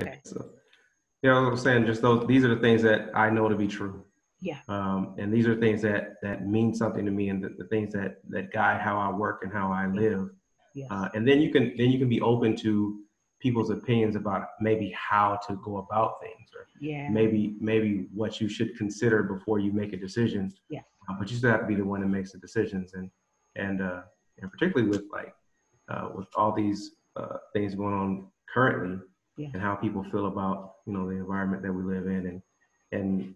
Okay. So, you know, what I'm saying, just these are the things that I know to be true. Yeah. And these are things that mean something to me, and the things that guide how I work and how I live. Yes. And then you can be open to people's opinions about maybe how to go about things, or maybe what you should consider before you make a decision. Yes. But you still have to be the one that makes the decisions, and particularly with with all these things going on currently, and how people feel about the environment that we live in, and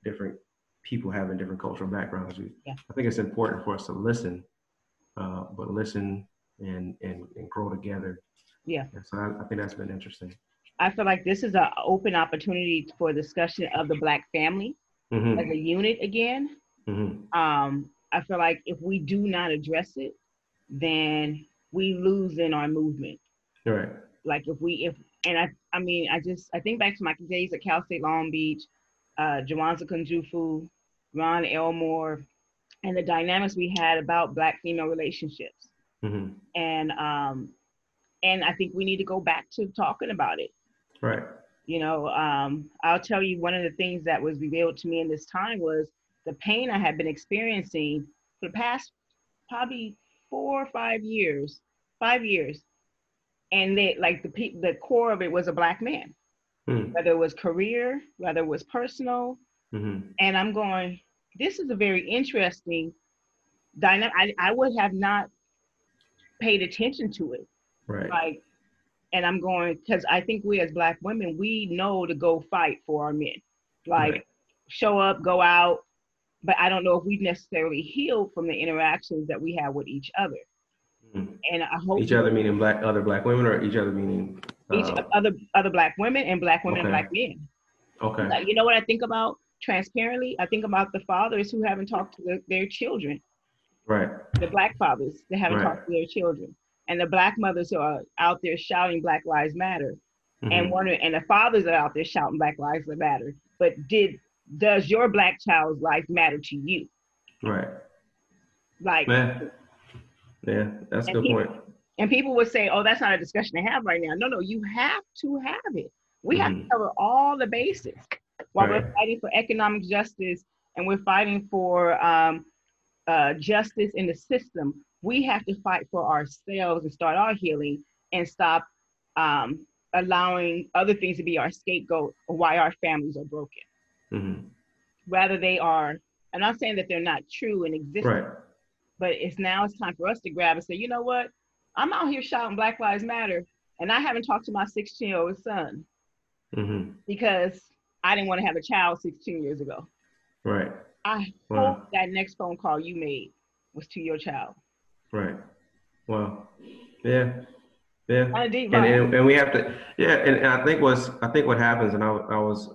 different people having different cultural backgrounds. I think it's important for us to listen, but listen and grow together. Yeah. And so I think that's been interesting. I feel like this is an open opportunity for discussion of the Black family as a unit again. I feel like if we do not address it, then we lose in our movement. Right. Like I think back to my days at Cal State Long Beach, Jawanza Kunjufu, Ron Elmore, and the dynamics we had about Black female relationships. And I think we need to go back to talking about it. Right. I'll tell you, one of the things that was revealed to me in this time was the pain I had been experiencing for the past probably 4 or 5 years, 5 years. And the core of it was a Black man, whether it was career, whether it was personal. And I'm going, this is a very interesting dynamic. I would have not paid attention to it. Right. And I'm going, because I think we as Black women, we know to go fight for our men. Show up, go out. But I don't know if we've necessarily healed from the interactions that we have with each other. And I hope each other meaning other Black women, or each other meaning each other Black women and Black women and Black men. Okay. You know what I think about transparently? I think about the fathers who haven't talked to their children. Right. The Black fathers that haven't talked to their children, and the Black mothers who are out there shouting Black Lives Matter, and the fathers are out there shouting Black Lives Matter. But does your Black child's life matter to you? Right. Like. Yeah, that's a good point. And people would say, oh, that's not a discussion to have right now. No, you have to have it. We have to cover all the bases while we're fighting for economic justice, and we're fighting for justice in the system. We have to fight for ourselves and start our healing, and stop allowing other things to be our scapegoat of why our families are broken. Rather, they are, I'm not saying that they're not true and existent, but it's time for us to grab and say, you know what? I'm out here shouting Black Lives Matter, and I haven't talked to my 16-year-old son because I didn't want to have a child 16 years ago. Right. I hope that next phone call you made was to your child. Right. Wow. Yeah. Yeah. And we have to. Yeah. And I think what happens, and I was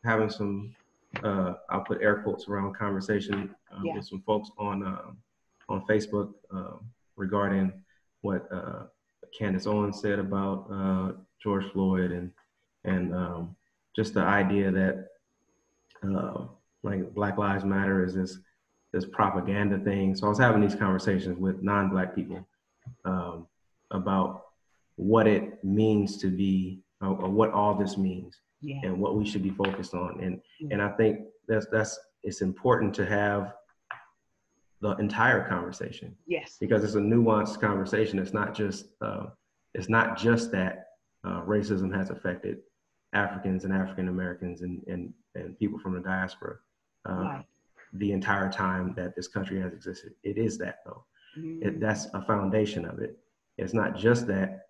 having some I'll put air quotes around conversation with some folks on Facebook regarding what Candace Owens said about George Floyd, and just the idea that like Black Lives Matter is this propaganda thing. So I was having these conversations with non-Black people about what it means to be, or what all this means, and what we should be focused on. And I think it's important to have the entire conversation. Yes. Because it's a nuanced conversation. It's not just that racism has affected Africans and African Americans and people from the diaspora the entire time that this country has existed. It is that, though. That's a foundation of it. It's not just that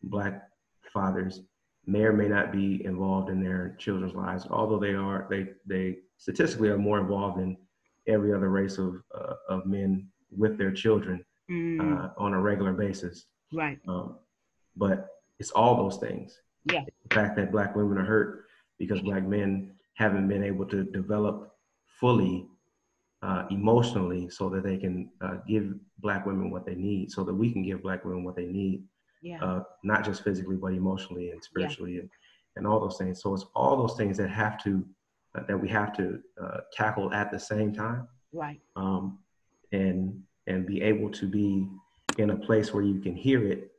Black fathers may or may not be involved in their children's lives, although they statistically are more involved in every other race of men with their children on a regular basis. Right. But it's all those things. Yeah. The fact that Black women are hurt because Black men haven't been able to develop fully emotionally, so that they can give Black women what they need, so that we can give Black women what they need. Not just physically, but emotionally and spiritually, and all those things. So it's all those things that we have to tackle at the same time. Right. And be able to be in a place where you can hear it,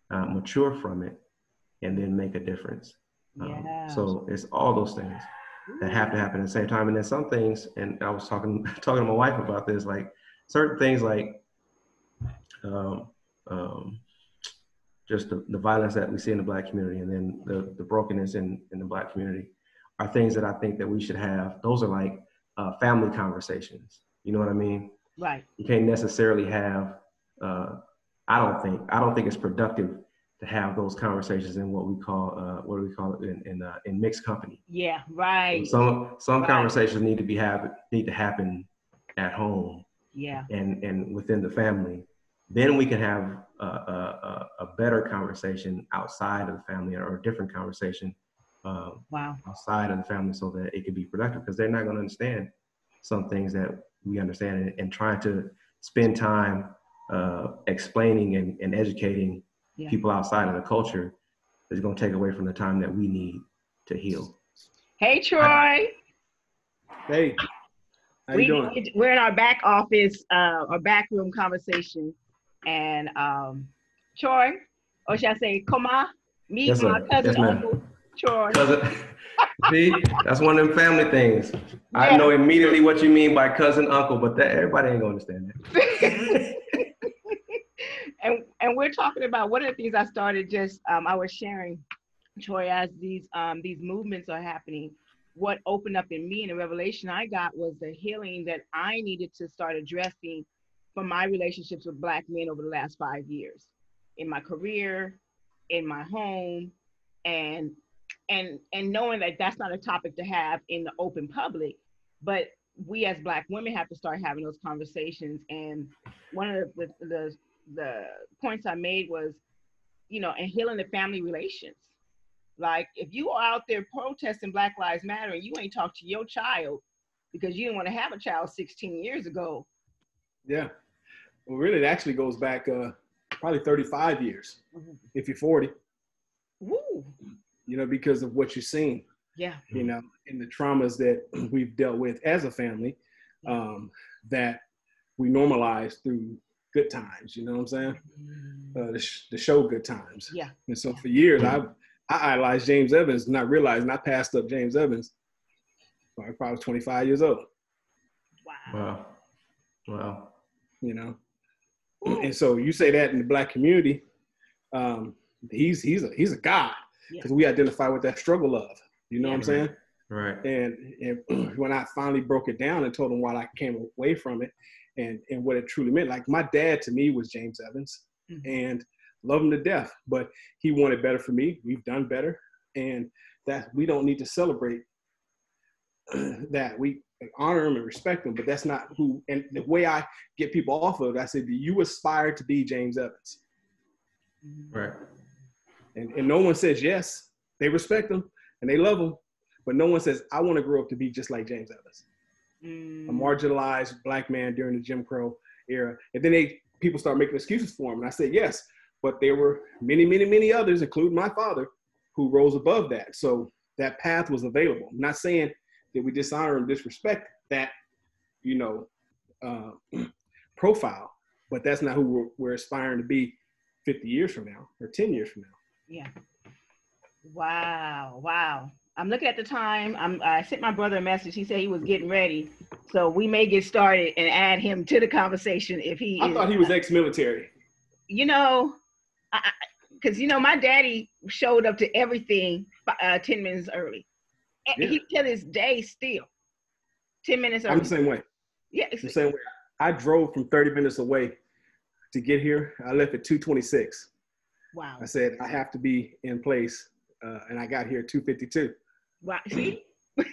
mature from it, and then make a difference. Yeah. So it's all those things that have to happen at the same time. And then some things, and I was talking to my wife about this, like certain things like um, just the violence that we see in the Black community, and then the brokenness in the Black community are things that I think that we should have. Those are like family conversations. You know what I mean? Right. You can't necessarily have, I don't think it's productive to have those conversations in what do we call it in mixed company. Yeah, right. So some conversations need to happen at home. Yeah. And within the family. Then we can have a better conversation outside of the family, or a different conversation outside of the family, so that it can be productive, because they're not going to understand some things that we understand, and trying to spend time explaining and educating people outside of the culture is going to take away from the time that we need to heal. Hey, Troy. Hey. How you doing? We're in our back office, our back room conversation, and Troy, or should I say, Koma, meet my cousin, Uncle Troy. See, that's one of them family things. Yeah. I know immediately what you mean by cousin, uncle, but everybody ain't gonna understand that. and we're talking about one of the things I started I was sharing, Troy, as these movements are happening. What opened up in me and the revelation I got was the healing that I needed to start addressing from my relationships with Black men over the last 5 years, in my career, in my home, and knowing that that's not a topic to have in the open public, but we as Black women have to start having those conversations. And one of the points I made was, and healing the family relations. Like, if you are out there protesting Black Lives Matter and you ain't talked to your child because you didn't want to have a child 16 years ago. Yeah. Well, really, it actually goes back probably 35 years, if you're 40. Woo. Because of what you've seen. Yeah. And the traumas that we've dealt with as a family, that we normalize through good times. You know what I'm saying? The show Good Times. Yeah. And so for years, I idolized James Evans, not realizing I passed up James Evans when I was 25 years old. Wow. And so you say that in the Black community, he's a god, because we identify with that struggle of, what I'm saying? Right. And when I finally broke it down and told him why I came away from it and what it truly meant, like my dad to me was James Evans, and love him to death, but he wanted better for me. We've done better, and that we don't need to celebrate that. We honor him and respect him, but that's not who. And the way I get people off of it, I said, do you aspire to be James Evans? Right. And no one says yes. They respect him and they love him, but no one says, I want to grow up to be just like James Evans, a marginalized Black man during the Jim Crow era. And then people start making excuses for him, and I said yes. But there were many, many, many others, including my father, who rose above that. So that path was available. I'm not saying that we dishonor and disrespect that, profile, but that's not who we're aspiring to be 50 years from now or 10 years from now. Yeah. Wow. I'm looking at the time. I sent my brother a message. He said he was getting ready. So we may get started and add him to the conversation if he I thought he was ex-military. Because my daddy showed up to everything 10 minutes early. Yeah. He till this day still 10 minutes early. I'm the same way. Yeah, the same way. I drove from 30 minutes away to get here. I left at 2:26. Wow. I said I have to be in place, and I got here at 2:52. Wow. See. Well,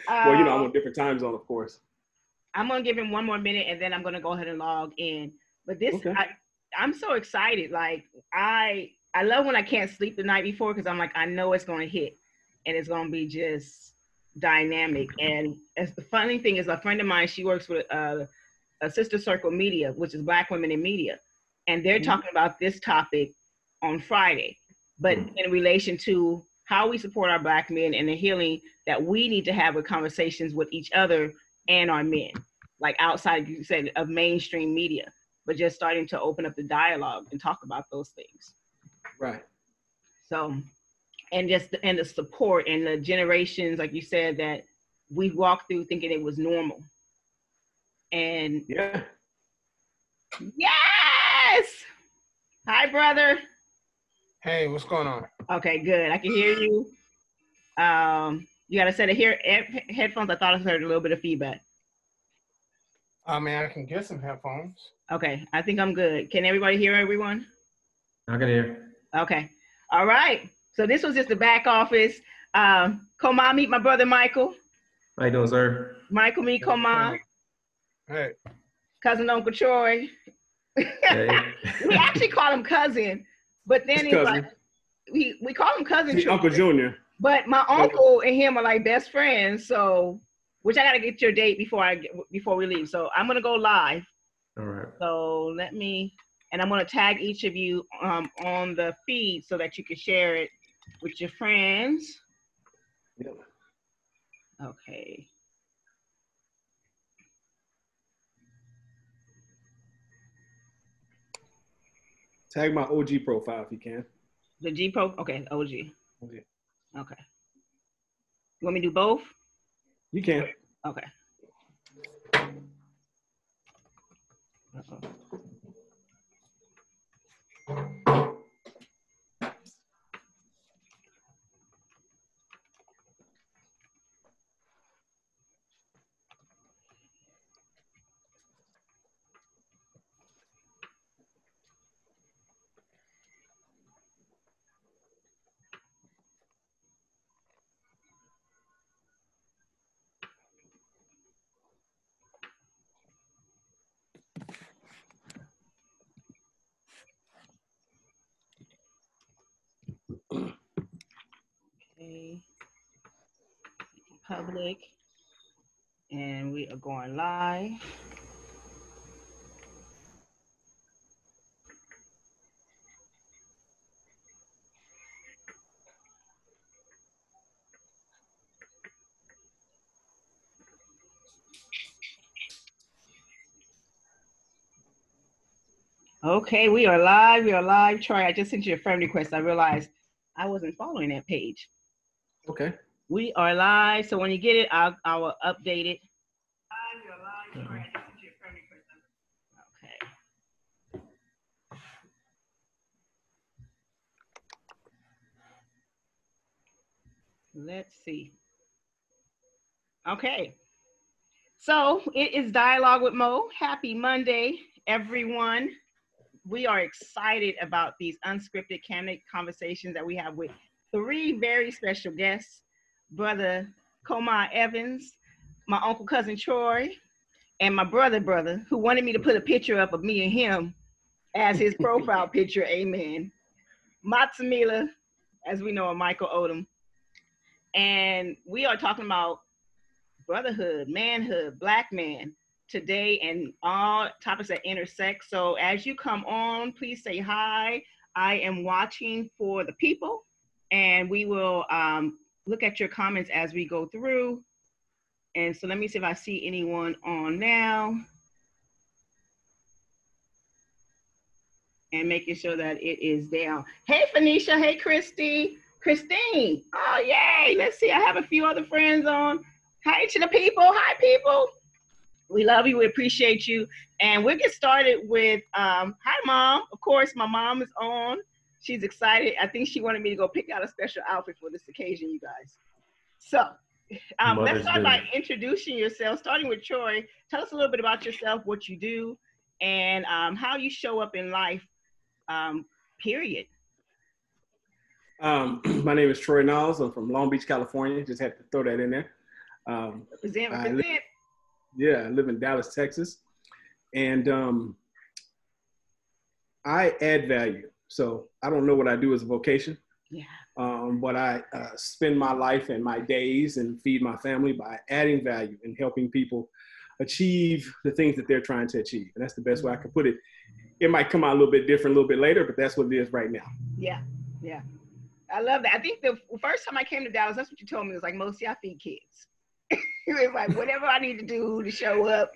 I'm on a different time zone, of course. I'm gonna give him one more minute, and then I'm gonna go ahead and log in. But this, okay. I'm so excited. Like I love when I can't sleep the night before, because I'm like, I know it's gonna hit, and it's gonna be just dynamic. And as the funny thing is, a friend of mine, she works with a Sister Circle Media, which is Black Women in Media, and they're talking about this topic on Friday, but in relation to how we support our Black men and the healing that we need to have with conversations with each other and our men, like outside, you said, of mainstream media, but just starting to open up the dialogue and talk about those things. Right. So, and the support and the generations, like you said, that we walked through thinking it was normal. And yeah. Yes. Hi, brother. Hey, what's going on? Okay, good. I can hear you. You got a set of headphones. I thought I heard a little bit of feedback. I mean, I can get some headphones. Okay, I think I'm good. Can everybody hear everyone? I can hear. Okay. All right. So this was just the back office. Koma, meet my brother Michael. How you doing, sir? Michael, meet Koma. Hey. Cousin Uncle Troy. Hey. We actually call him cousin, but then he's like, we call him cousin. Uncle Junior. But my uncle and him are like best friends. So, which I gotta get your date before we leave. So I'm gonna go live. All right. So and I'm gonna tag each of you on the feed so that you can share it with your friends. Yep. Okay. Tag my OG profile if you can. The G Pro, okay, OG. Okay. Okay. You want me to do both? You can. Okay. Uh-oh. Okay. Public. And we are going live. Okay, we are live. We are live. Troy, I just sent you a friend request. I realized I wasn't following that page. Okay. We are live. So when you get it, I will update it. Live, we are live. Troy, I just sent you a friend request. Okay. Let's see. Okay. So it is Dialogue with Mo. Happy Monday, everyone. We are excited about these unscripted candid conversations that we have with three very special guests, Brother Koma Evans, my uncle cousin Troy, and my brother who wanted me to put a picture up of me and him as his profile picture. Amen. Matsamila, as we know, Michael Odom. And we are talking about brotherhood, manhood, Black man today, and all topics that intersect. So as you come on, please say hi. I am watching for the people, and we will look at your comments as we go through. And so let me see if I see anyone on now. And making sure that it is down. Hey, Phoenicia. Hey, Christine. Oh, yay. Let's see. I have a few other friends on. Hi to the people. Hi, people. We love you. We appreciate you. And we'll get started with, hi, Mom. Of course, my mom is on. She's excited. I think she wanted me to go pick out a special outfit for this occasion, you guys. So let's start by introducing yourself, starting with Troy. Tell us a little bit about yourself, what you do, and how you show up in life, period. My name is Troy Niles. I'm from Long Beach, California. Just had to throw that in there. Represent. I live in Dallas, Texas. And I add value. So I don't know what I do as a vocation. Yeah. But I spend my life and my days and feed my family by adding value and helping people achieve the things that they're trying to achieve. And that's the best way I can put it. It might come out a little bit different a little bit later, but that's what it is right now. Yeah. Yeah. I love that. I think the first time I came to Dallas, that's what you told me. It was like, mostly I feed kids. It was like, whatever I need to do to show up.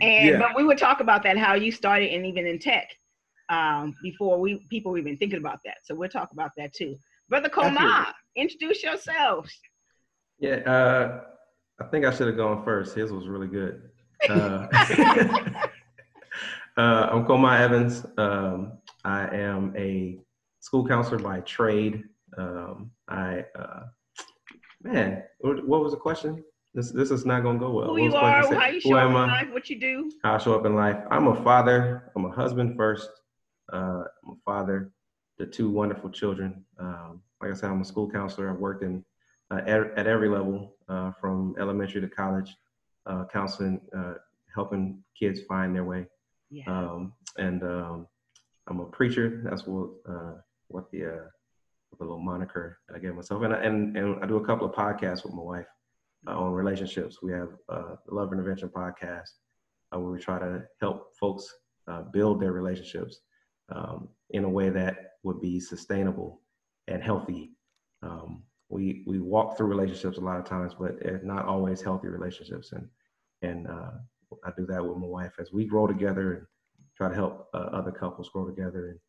And, but we would talk about that, how you started and even in tech. before people were even thinking about that. So we'll talk about that too. Brother Koma, introduce yourself. Yeah, I think I should have gone first. His was really good. I'm Koma Evans. I am a school counselor by trade. Man, what was the question? This is not going to go well. Who you are, how you show up in life, what you do. How I show up in life. I'm a father. I'm a husband first. I'm a father to 2 wonderful children. Like I said, I'm a school counselor. I've worked in at every level, from elementary to college, counseling, helping kids find their way. Yeah. I'm a preacher. That's what the little moniker I gave myself. And I do a couple of podcasts with my wife on relationships. We have the Love Intervention podcast, where we try to help folks build their relationships in a way that would be sustainable and healthy. We walk through relationships a lot of times, but it's not always healthy relationships. And I do that with my wife as we grow together and try to help other couples grow together.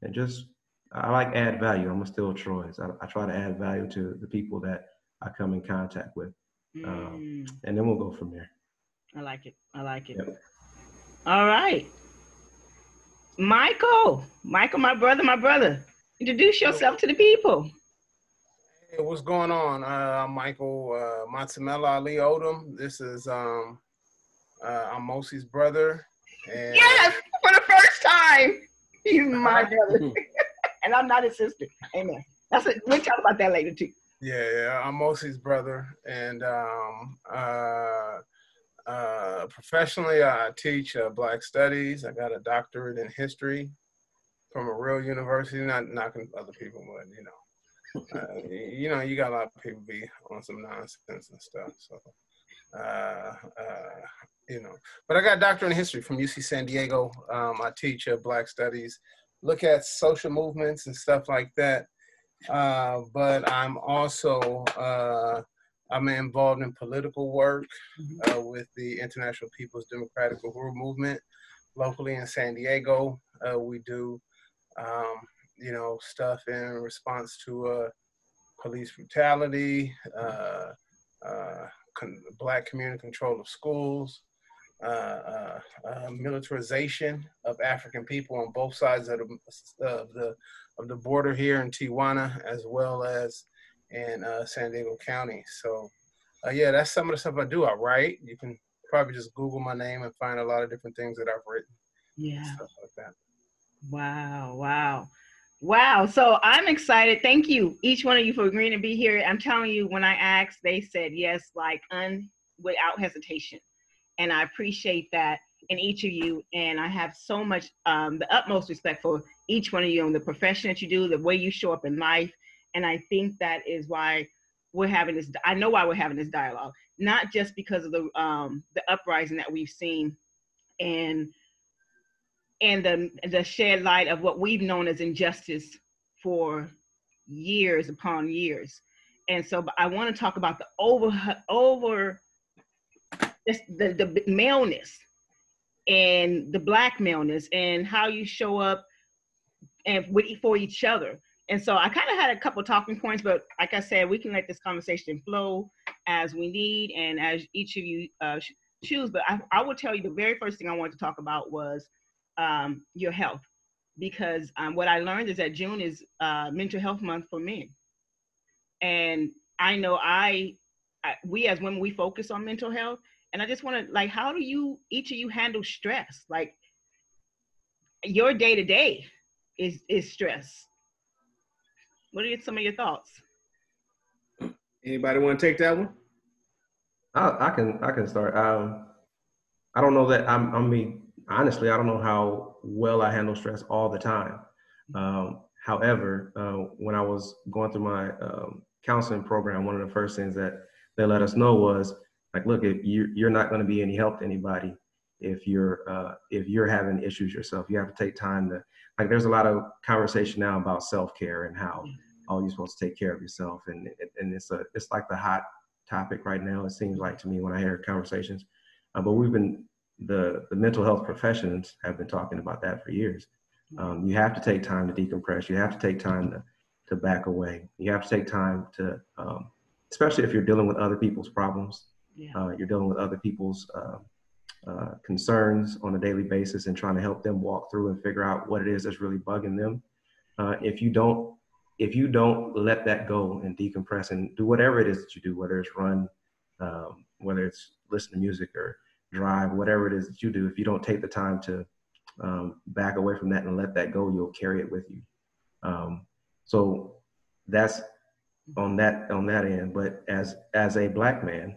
And just, I like add value. I'm a still Troy's. I try to add value to the people that I come in contact with. And then we'll go from there. I like it. Yep. All right. Michael, my brother. Introduce yourself to the people. Hey, what's going on? I'm Michael Matsamela Ali Odom. This is I'm Mosie's brother. And yes, for the first time, he's my brother, and I'm not his sister. Amen. We'll talk about that later too. Yeah, I'm Mosie's brother, and professionally, I teach Black Studies. I got a doctorate in history from a real university. Not knocking other people, but you got a lot of people be on some nonsense and stuff. So, but I got a doctorate in history from UC San Diego. I teach Black Studies, look at social movements and stuff like that. But I'm also I'm involved in political work with the International People's Democratic Uhuru Movement locally in San Diego. We do, stuff in response to police brutality, Black community control of schools, militarization of African people on both sides of the border here in Tijuana, as well as in San Diego County. So, that's some of the stuff I do. I write. You can probably just Google my name and find a lot of different things that I've written. Yeah. Stuff like that. Wow. So I'm excited. Thank you, each one of you, for agreeing to be here. I'm telling you, when I asked, they said yes, without hesitation. And I appreciate that in each of you. And I have so much, the utmost respect for each one of you and the profession that you do, the way you show up in life. And I think that is why we're having this, I know why we're having this dialogue, not just because of the uprising that we've seen and the shed light of what we've known as injustice for years upon years. And so I want to talk about the the maleness and the Black maleness and how you show up and for each other. And so I kind of had a couple talking points, but like I said, we can let this conversation flow as we need and as each of you choose. But I will tell you the very first thing I wanted to talk about was your health, because what I learned is that June is Mental Health Month for men. And I know we as women, we focus on mental health. And I just want to, how do each of you handle stress? Like, your day-to-day is stress. What are some of your thoughts? Anybody want to take that one? I can start. I don't know that honestly, I don't know how well I handle stress all the time. However, when I was going through my counseling program, one of the first things that they let us know was, look, if you're not going to be any help to anybody if you're having issues yourself. You have to take time to, there's a lot of conversation now about self-care and how you're supposed to take care of yourself, and it's like the hot topic right now. It seems like to me when I hear conversations, but the mental health professions have been talking about that for years. You have to take time to decompress. You have to take time to back away. You have to take time to, especially if you're dealing with other people's problems, you're dealing with other people's concerns on a daily basis and trying to help them walk through and figure out what it is that's really bugging them. If you don't let that go and decompress and do whatever it is that you do, whether it's run, whether it's listen to music or drive, whatever it is that you do, if you don't take the time to back away from that and let that go, you'll carry it with you. So that's on that end. But as a Black man,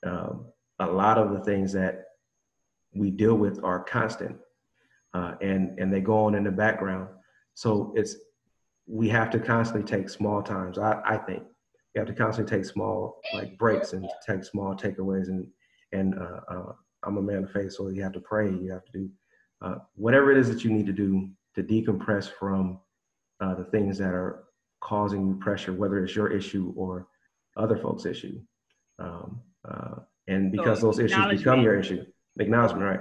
a lot of the things that we deal with are constant, and they go on in the background. So we have to constantly take small times. I think you have to constantly take small breaks and take small takeaways. And I'm a man of faith, so you have to pray. You have to do whatever it is that you need to do to decompress from the things that are causing you pressure, whether it's your issue or other folks' issue. And because those issues become your issue, acknowledgement, right?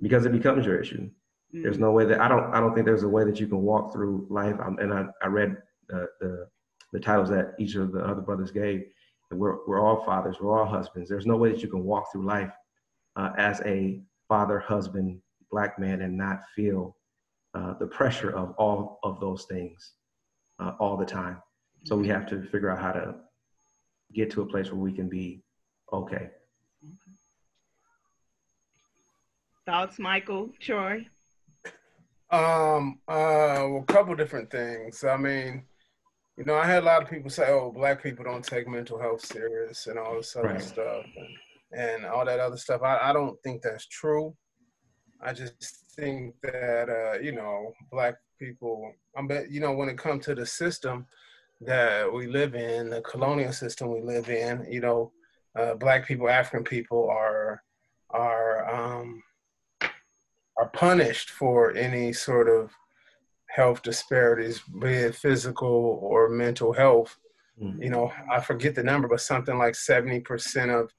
Because it becomes your issue. There's no way that I don't think there's a way that you can walk through life. I read the titles that each of the other brothers gave. And we're all fathers, we're all husbands. There's no way that you can walk through life as a father, husband, Black man and not feel the pressure of all of those things all the time. So we have to figure out how to get to a place where we can be okay. Thoughts, Michael, Troy? Well, a couple different things. I mean, I had a lot of people say, "Oh, Black people don't take mental health serious," and all this other stuff, and all that other stuff. I don't think that's true. I just think that Black people. When it comes to the system that we live in, the colonial system we live in, Black people, African people are punished for any sort of health disparities, be it physical or mental health. I forget the number, but something like 70% of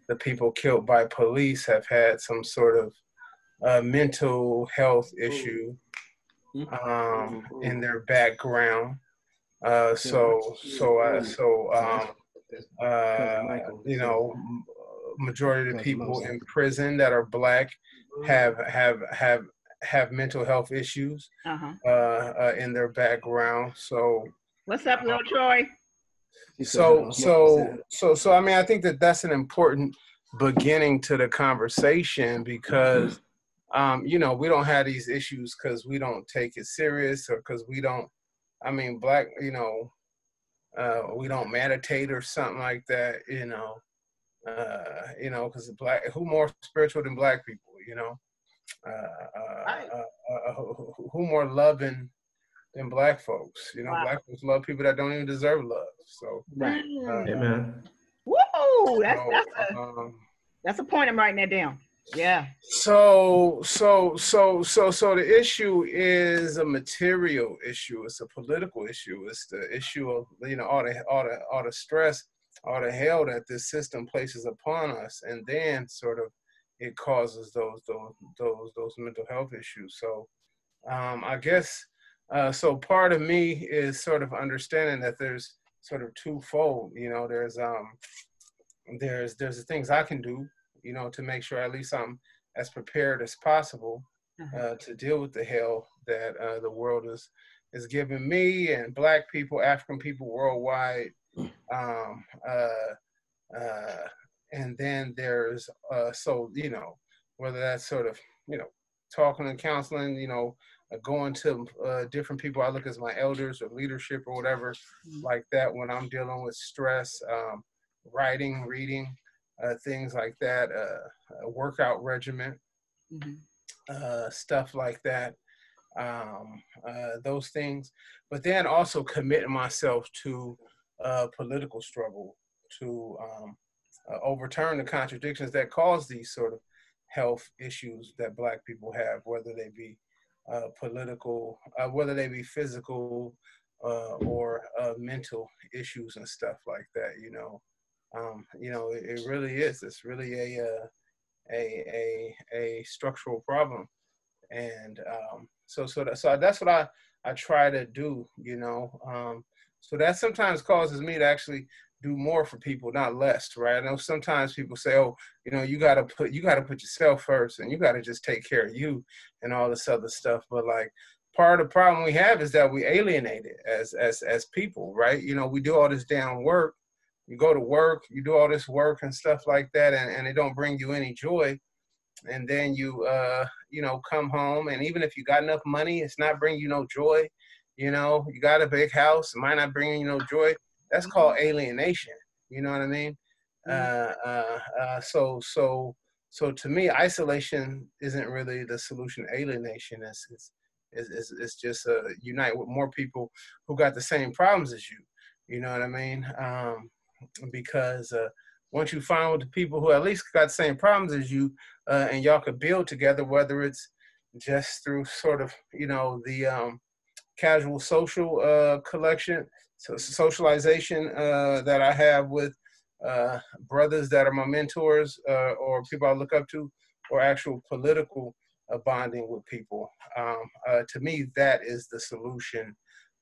the people killed by police have had some sort of mental health issue in their background. Majority of the people in prison that are Black have mental health issues in their background. So what's up, little Troy? So I mean, I think that's an important beginning to the conversation because we don't have these issues because we don't take it serious or because we don't. I mean, Black, we don't meditate or something like that, because Black, who more spiritual than Black people, who more loving than Black folks, Black folks love people that don't even deserve love. So, Amen. Woo! That's a point. I'm writing that down. Yeah. So the issue is a material issue. It's a political issue. It's the issue of all the stress, all the hell that this system places upon us, and then sort of it causes those mental health issues. So I guess so. Part of me is sort of understanding that there's sort of twofold. There's the things I can do, to make sure at least I'm as prepared as possible to deal with the hell that the world is giving me and Black people, African people worldwide. And then there's, whether that's sort of, talking and counseling, going to different people I look as my elders or leadership or whatever like that when I'm dealing with stress, writing, reading, things like that, a workout regimen, stuff like that, those things. But then also committing myself to political struggle to overturn the contradictions that cause these sort of health issues that Black people have, whether they be political, whether they be physical or mental issues and stuff like that. It really is. It's really a structural problem And so that's what I try to do, you know. So that sometimes causes me to actually do more for people, not less, right? I know sometimes people say, oh, you know, you gotta put yourself first, and you gotta just take care of you and all this other stuff. But like, part of the problem we have is that we alienate it as people, right? You know, we do all this damn work. You go to work, you do all this work and stuff like that, and it don't bring you any joy. And then you you know, come home, and even if you got enough money, it's not bringing you no joy. You know, you got a big house, it might not bring you no joy. That's called alienation. You know what I mean? So to me, isolation isn't really the solution. Alienation is just unite with more people who got the same problems as you. You know what I mean? Because once you find the people who at least got the same problems as you, and y'all could build together, whether it's just through sort of, you know, the casual social socialization that I have with brothers that are my mentors, or people I look up to, or actual political bonding with people. To me, that is the solution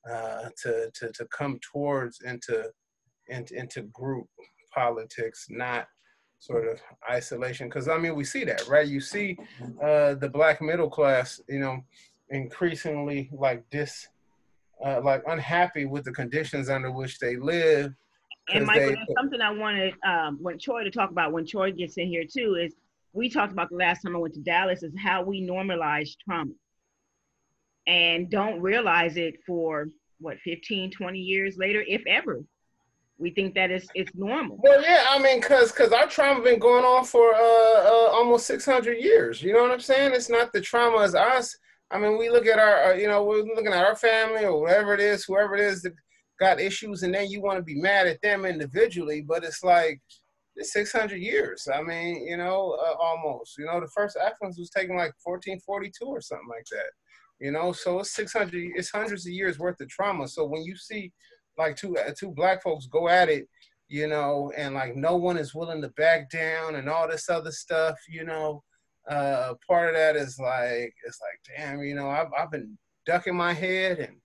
to come towards into group politics, not sort of isolation. Because I mean, we see that, right? You see the Black middle class, you know, increasingly like like unhappy with the conditions under which they live. And Michael, that's something I wanted when Troy to talk about, when Troy gets in here too, is we talked about the last time I went to Dallas, is how we normalize trauma and don't realize it for what, 15, 20 years later, if ever. We think that it's normal. Well, yeah, I mean, cause our trauma been going on for almost 600 years. You know what I'm saying? It's not the trauma as us. I mean, we look at our, you know, we're looking at our family or whatever it is, whoever it is that got issues, and then you want to be mad at them individually, but it's like, it's 600 years. I mean, you know, almost. You know, the first Africans was taken like 1442 or something like that. You know, so it's 600, it's hundreds of years worth of trauma. So when you see like two Black folks go at it, you know, and like no one is willing to back down and all this other stuff, you know, part of that is like, it's like, damn, you know, I've been ducking my head and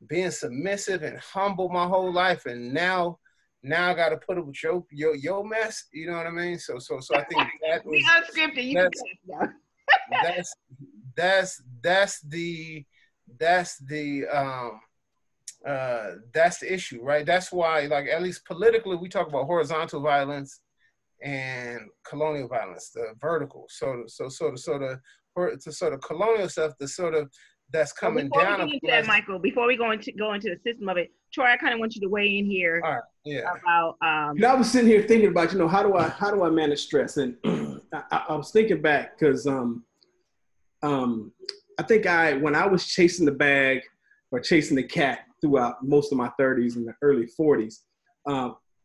being submissive and humble my whole life, and now I got to put up with your mess. You know what I mean? So I think that was unscripted. You that's the issue, right? That's why, like, at least politically, we talk about horizontal violence and colonial violence, the vertical. So the colonial stuff, the sort of that's coming before down. We get into that, Michael, before we go into the system of it, Troy, I kind of want you to weigh in here. All right, yeah. About I was sitting here thinking about, you know, how do I manage stress, and I was thinking back because I think when I was chasing the bag or chasing the cat throughout most of my 30s and the early 40s,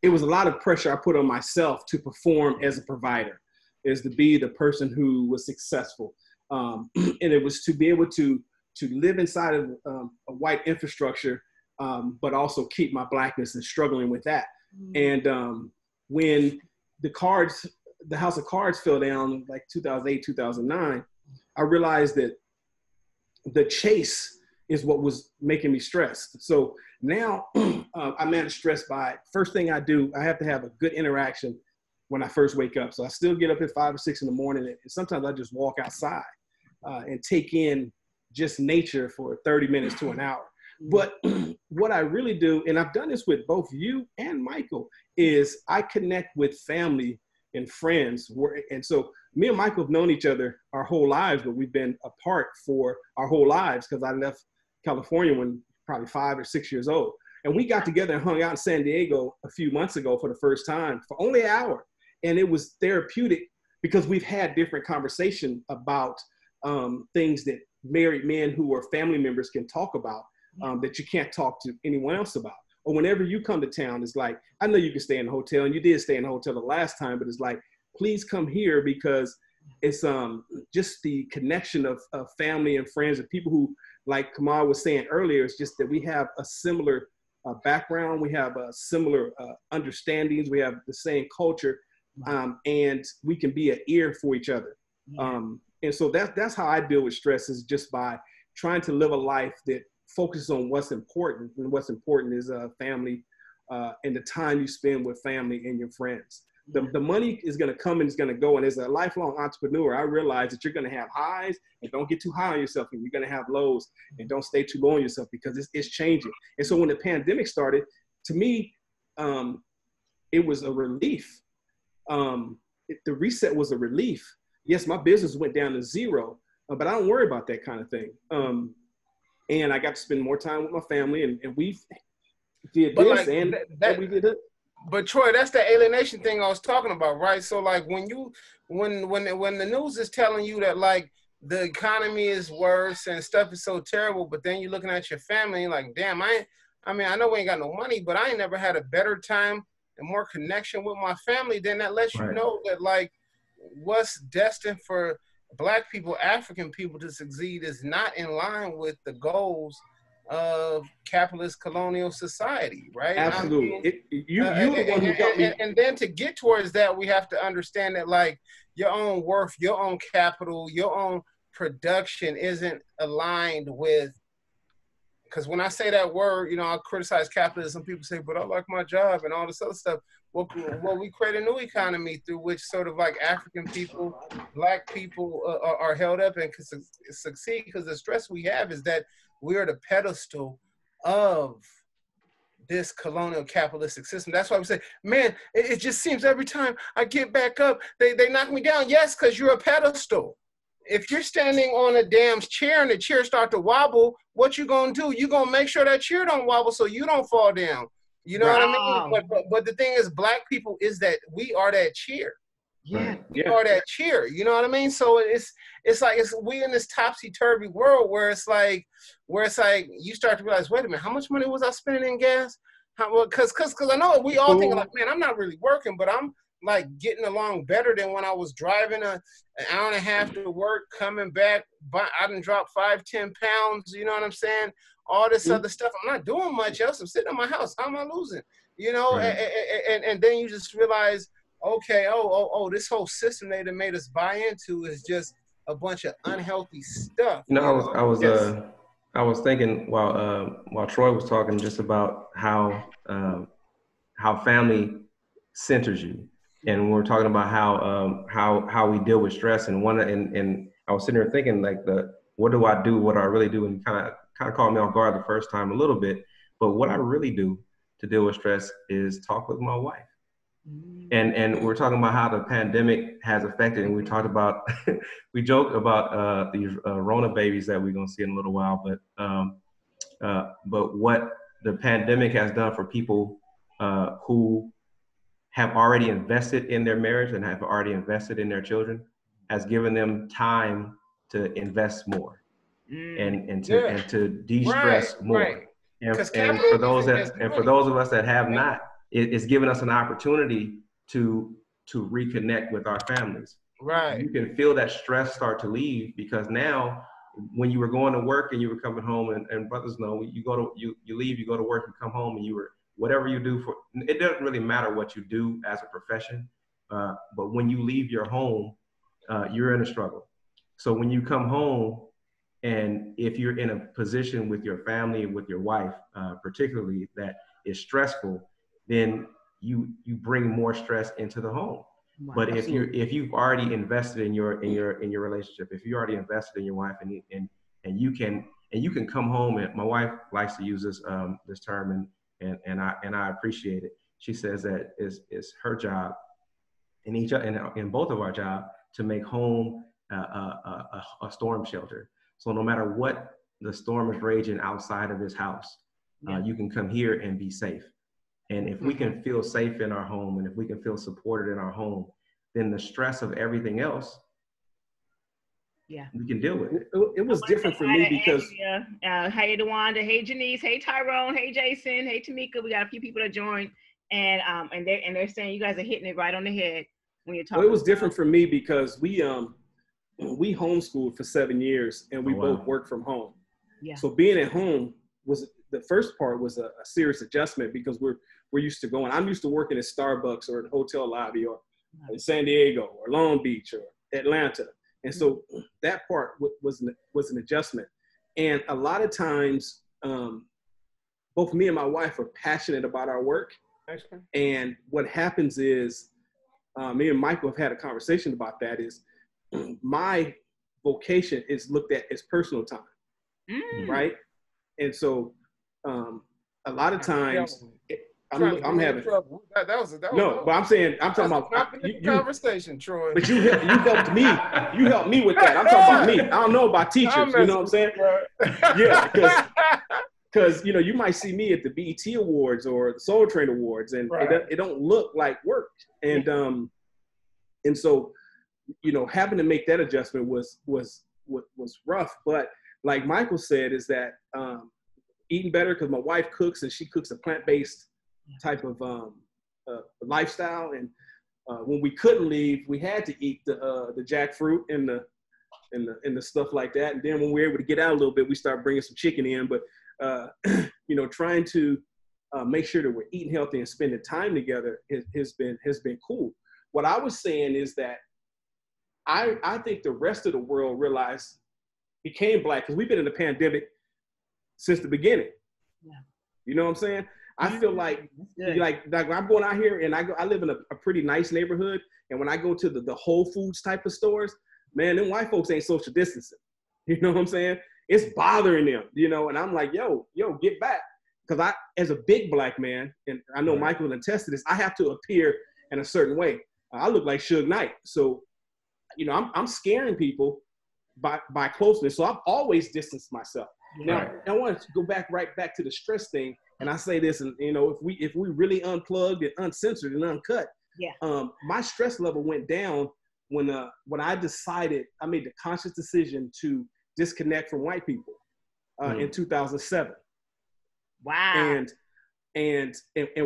it was a lot of pressure I put on myself to perform as a provider, is to be the person who was successful. And it was to be able to live inside of a white infrastructure, but also keep my Blackness and struggling with that. Mm-hmm. And when the House of Cards fell down, like 2008, 2009, I realized that the chase is what was making me stressed. So now I manage stress by, first thing I do, I have to have a good interaction when I first wake up. So I still get up at 5 or 6 in the morning, and sometimes I just walk outside and take in just nature for 30 minutes to an hour. But what I really do, and I've done this with both you and Michael, is I connect with family and friends. And so me and Michael have known each other our whole lives, but we've been apart for our whole lives because I left California when probably 5 or 6 years old. And we got together and hung out in San Diego a few months ago for the first time for only an hour. And it was therapeutic because we've had different conversation about things that married men who are family members can talk about that you can't talk to anyone else about. Or whenever you come to town, it's like, I know you can stay in the hotel, and you did stay in the hotel the last time, but it's like, please come here, because it's just the connection of family and friends and people who, like Kamal was saying earlier, it's just that we have a similar background, we have a similar understandings, we have the same culture, and we can be an ear for each other. And so that's how I deal with stress, is just by trying to live a life that focuses on what's important. And what's important is family and the time you spend with family and your friends. The money is going to come and it's going to go. And as a lifelong entrepreneur, I realize that you're going to have highs, and don't get too high on yourself. And you're going to have lows, and don't stay too low on yourself, because it's changing. And so when the pandemic started, to me, it was a relief. The reset was a relief. Yes, my business went down to zero, but I don't worry about that kind of thing. And I got to spend more time with my family, and we did but this, like and we did it. But Troy, that's the alienation thing I was talking about, right? So like when the news is telling you that like the economy is worse and stuff is so terrible, but then you're looking at your family and like, damn, I mean, I know we ain't got no money, but I ain't never had a better time and more connection with my family. Then that lets you know that like what's destined for Black people, African people to succeed is not in line with the goals of capitalist colonial society, right? Absolutely. You're the one who got me. And then to get towards that, we have to understand that like your own worth, your own capital, your own production isn't aligned with, because when I say that word, you know, I criticize capitalism. People say, but I like my job and all this other stuff. Well, we create a new economy through which sort of like African people, Black people are held up and can succeed, because the stress we have is that we're the pedestal of this colonial capitalistic system. That's why we say, man, it just seems every time I get back up, they knock me down. Yes, because you're a pedestal. If you're standing on a damn chair and the chair start to wobble, what you gonna do? You gonna make sure that chair don't wobble so you don't fall down. You know what I mean? But the thing is, Black people is that we are that chair. Yeah. We are that cheer, you know what I mean? So it's like we in this topsy-turvy world where it's like you start to realize, wait a minute, how much money was I spending in gas? Because I know we all think like, man, I'm not really working, but I'm like getting along better than when I was driving an hour and a half to work, coming back, but I done dropped 5-10 pounds, you know what I'm saying? All this other stuff. I'm not doing much else. I'm sitting in my house. How am I losing? You know, and then you just realize, okay, this whole system they made us buy into is just a bunch of unhealthy stuff. You know, I was thinking while Troy was talking just about how family centers you, and we're talking about how we deal with stress, and I was sitting there thinking like what do I do? What do I really do? And kind of caught me off guard the first time a little bit, but what I really do to deal with stress is talk with my wife. And we're talking about how the pandemic has affected, and we talked about, we joked about these Rona babies that we're gonna see in a little while, but what the pandemic has done for people who have already invested in their marriage and have already invested in their children has given them time to invest more and to de-stress more. Right. And for those of us that have not, it's given us an opportunity to reconnect with our families. Right. You can feel that stress start to leave, because now when you were going to work and you were coming home, and brothers know, you leave, you go to work, you come home, and whatever you do it doesn't really matter what you do as a profession, but when you leave your home, you're in a struggle. So when you come home, and if you're in a position with your family, with your wife, particularly, that is stressful, then you bring more stress into the home. Wow. But if you've already invested in your relationship, if you already invested in your wife, and you can come home, and my wife likes to use this term, and I appreciate it. She says that it's her job, in both of our job, to make home a storm shelter. So no matter what the storm is raging outside of this house, you can come here and be safe. And if we can feel safe in our home, and if we can feel supported in our home, then the stress of everything else, we can deal with it. It was different for me because hey DeWanda, hey Janice, hey Tyrone, hey Jason, hey Tamika. We got a few people that joined, and they're saying you guys are hitting it right on the head when you're talking. Well, it was different for me because we homeschooled for 7 years, and we both worked from home. Yeah. So being at home was the first part was a serious adjustment, because we're used to going. I'm used to working at Starbucks or at a hotel lobby, or in San Diego or Long Beach or Atlanta. And so that part was an adjustment. And a lot of times, both me and my wife are passionate about our work. And what happens is, me and Michael have had a conversation about that, is my vocation is looked at as personal time, right? And so a lot of times, I'm having trouble. But I'm saying, I'm talking about you, conversation, Troy. But you helped me. You helped me with that. I'm talking about me. I don't know about teachers. You know what I'm saying? Yeah, because you might see me at the BET Awards or the Soul Train Awards, and it don't look like work. And so having to make that adjustment was rough. But like Michael said, is that eating better, because my wife cooks, and she cooks a plant-based type of lifestyle. And when we couldn't leave, we had to eat the jackfruit and the stuff like that. And then when we were able to get out a little bit, we started bringing some chicken in. But trying to make sure that we're eating healthy and spending time together has been cool. What I was saying is that I think the rest of the world became Black, because we've been in the pandemic since the beginning. Yeah. You know what I'm saying? I feel like I'm going out here, and I live in a pretty nice neighborhood, and when I go to the Whole Foods type of stores, man, them white folks ain't social distancing. You know what I'm saying? It's bothering them, and I'm like, yo, get back. Because I, as a big Black man, and I know Michael will attest to this, I have to appear in a certain way. I look like Suge Knight. So, I'm scaring people by closeness. So I've always distanced myself. Now, I want to go right back to the stress thing. And I say this, and if we really unplugged and uncensored and uncut, my stress level went down when I decided, I made the conscious decision to disconnect from white people in 2007. Wow. And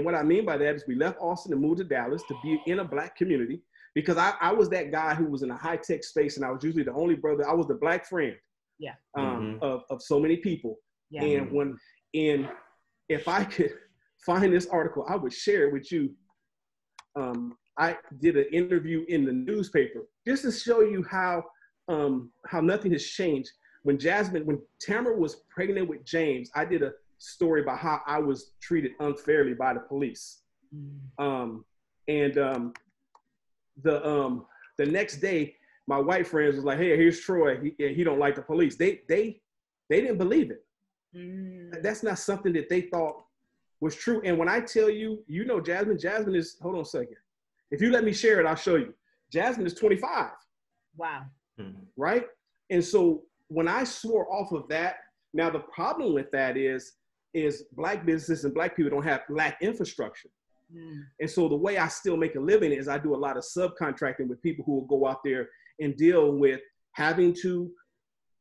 what I mean by that is we left Austin and moved to Dallas to be in a Black community, because I was that guy who was in a high-tech space, and I was usually the only brother. I was the Black friend of so many people. Yeah. And if I could find this article, I would share it with you. I did an interview in the newspaper just to show you how nothing has changed. When Tamara was pregnant with James, I did a story about how I was treated unfairly by the police. The next day, my white friends was like, "Hey, here's Troy. He don't like the police." They didn't believe it. That's not something that they thought was true. And when I tell you, Jasmine is, hold on a second. If you let me share it, I'll show you. Jasmine is 25. Wow. Right? And so when I swore off of that, now the problem with that is Black businesses and Black people don't lack infrastructure. And so the way I still make a living is I do a lot of subcontracting with people who will go out there and deal with having to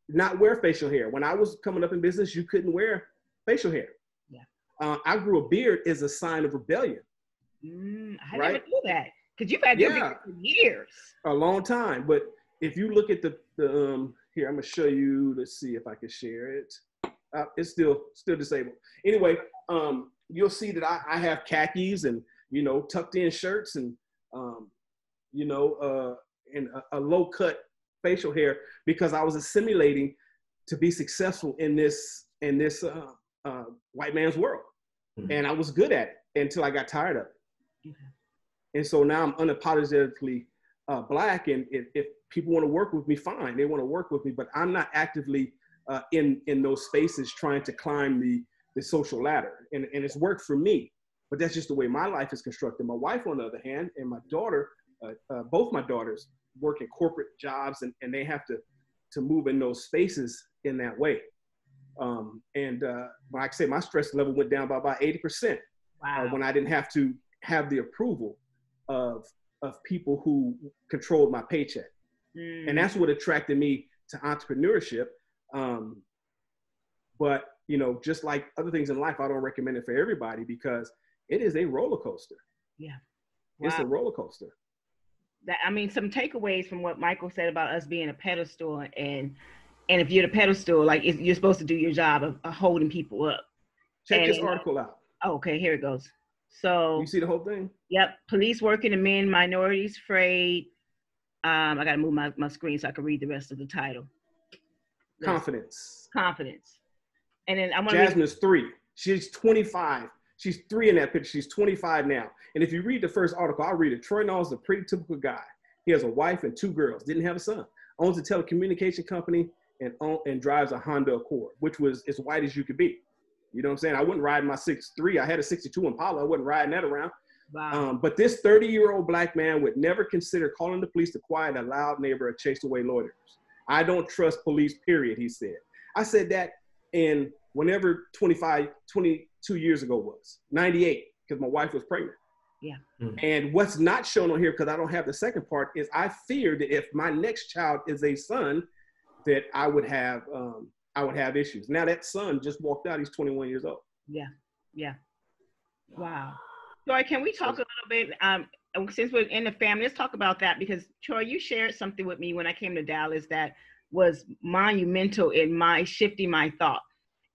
not wear facial hair. When I was coming up in business, you couldn't wear facial hair. Yeah. I grew a beard as a sign of rebellion. I never knew that, because you've had your beard for years. A long time. But if you look at the here, I'm gonna show you. Let's see if I can share it. It's still disabled. Anyway, you'll see that I have khakis and tucked in shirts and and a low cut facial hair, because I was assimilating to be successful in this white man's world. And I was good at it until I got tired of it. And so now I'm unapologetically Black, and if people want to work with me, fine, they want to work with me, but I'm not actively in those spaces trying to climb the social ladder. And it's worked for me, but that's just the way my life is constructed. My wife, on the other hand, and my daughter, both my daughters work in corporate jobs, and they have to move in those spaces in that way. Like I said, my stress level went down by about 80%. Wow. When I didn't have to have the approval of people who controlled my paycheck. And that's what attracted me to entrepreneurship. But just like other things in life, I don't recommend it for everybody, because it is a roller coaster. Yeah. Wow. It's a roller coaster. Some takeaways from what Michael said about us being a pedestal, and if you're the pedestal, like you're supposed to do your job of holding people up. Check this article out. Okay, here it goes. So you see the whole thing? Yep. Police working in men minorities frayed I got to move my screen so I can read the rest of the title. Confidence. Confidence. And then I'm going to Jasmine's 3. She's 25. She's 3 in that picture. She's 25 now. And if you read the first article, I'll read it. Troy Nall's a pretty typical guy. He has a wife and 2 girls. Didn't have a son. Owns a telecommunication company and drives a Honda Accord, which was as white as you could be. You know what I'm saying? I wouldn't ride my 6'3". I had a 62 Impala. I wasn't riding that around. Wow. But this 30-year-old black man would never consider calling the police to quiet a loud neighbor or chase away loiterers. I don't trust police, period, he said. I said that in whenever 22 years ago was, 98, because my wife was pregnant. Yeah. And what's not shown on here, because I don't have the second part, is I feared that if my next child is a son, that I would have issues. Now that son just walked out. He's 21 years old. Yeah. Yeah. Wow. Troy, can we talk a little bit, since we're in the family, let's talk about that, because Troy, you shared something with me when I came to Dallas that was monumental in my shifting my thought.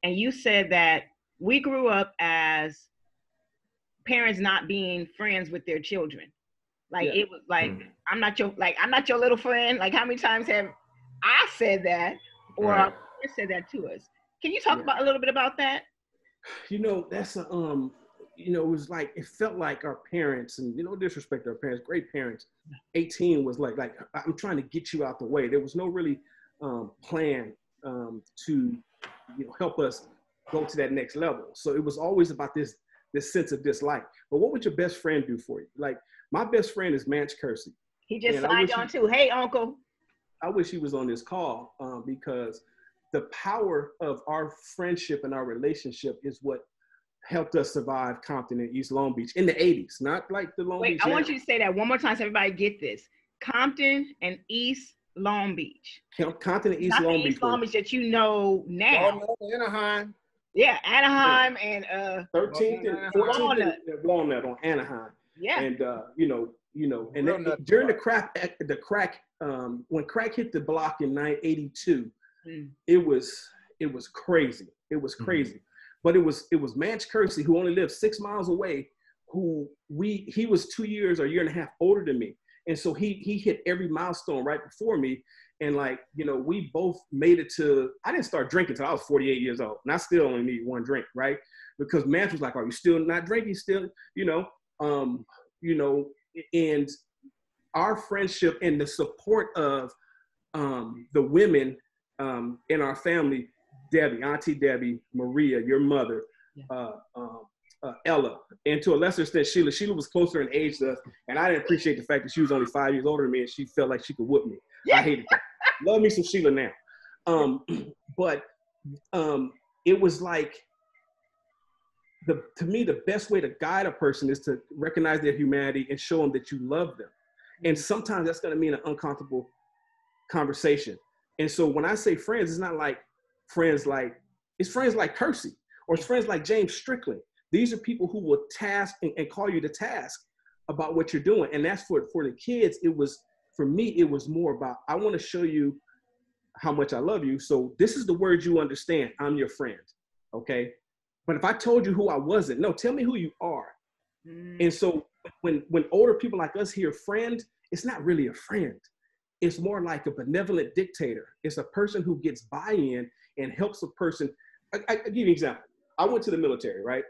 And you said that we grew up as parents not being friends with their children. Like, it was like, I'm not your little friend. Like, how many times have I said that, or right. Said that to us? Can you talk about a little bit about that? You know, that's a, you know, it was like, it felt like our parents, and, you know, disrespect our parents, great parents, 18 was like, I'm trying to get you out the way. There was no really plan to, you know, help us go to that next level. So it was always about this sense of dislike. But what would your best friend do for you? Like, my best friend is Mance Kersey. He just signed on too. Hey, Uncle. I wish he was on this call because the power of our friendship and our relationship is what helped us survive Compton and East Long Beach in the 80s, not like the Long Beach. Wait, I want you to say that one more time so everybody get this. Compton and East Long Beach. Compton and East Long Beach. East Long Beach that you know now. Anaheim. Yeah, Anaheim and 13th and 14th and Walnut on Anaheim. Yeah. And and during the crack, when crack hit the block in 1982, it was crazy. It was crazy. But it was Mance Kersey, who only lived 6 miles away, he was 2 years or a year and a half older than me. And so he hit every milestone right before me. And like, you know, we both made it to, I didn't start drinking until I was 48 years old. And I still only need one drink, right? Because Mance was like, are you still not drinking? Still, and our friendship and the support of the women in our family, Debbie, Auntie Debbie, Maria, your mother, Ella, and to a lesser extent, Sheila. Sheila was closer in age to us, and I didn't appreciate the fact that she was only 5 years older than me, and she felt like she could whoop me. I hated that. Love me some Sheila now. But it was like, to me, the best way to guide a person is to recognize their humanity and show them that you love them. And sometimes that's going to mean an uncomfortable conversation. And so when I say friends, it's not like it's friends like Kersey, or it's friends like James Strickland. These are people who will task and call you to task about what you're doing. And that's for the kids. For me, it was more about, I want to show you how much I love you. So this is the word you understand. I'm your friend. Okay. But if I told you who I wasn't, no, tell me who you are. And so when older people like us hear friend, it's not really a friend. It's more like a benevolent dictator. It's a person who gets buy-in and helps a person. I'll give you an example. I went to the military, right?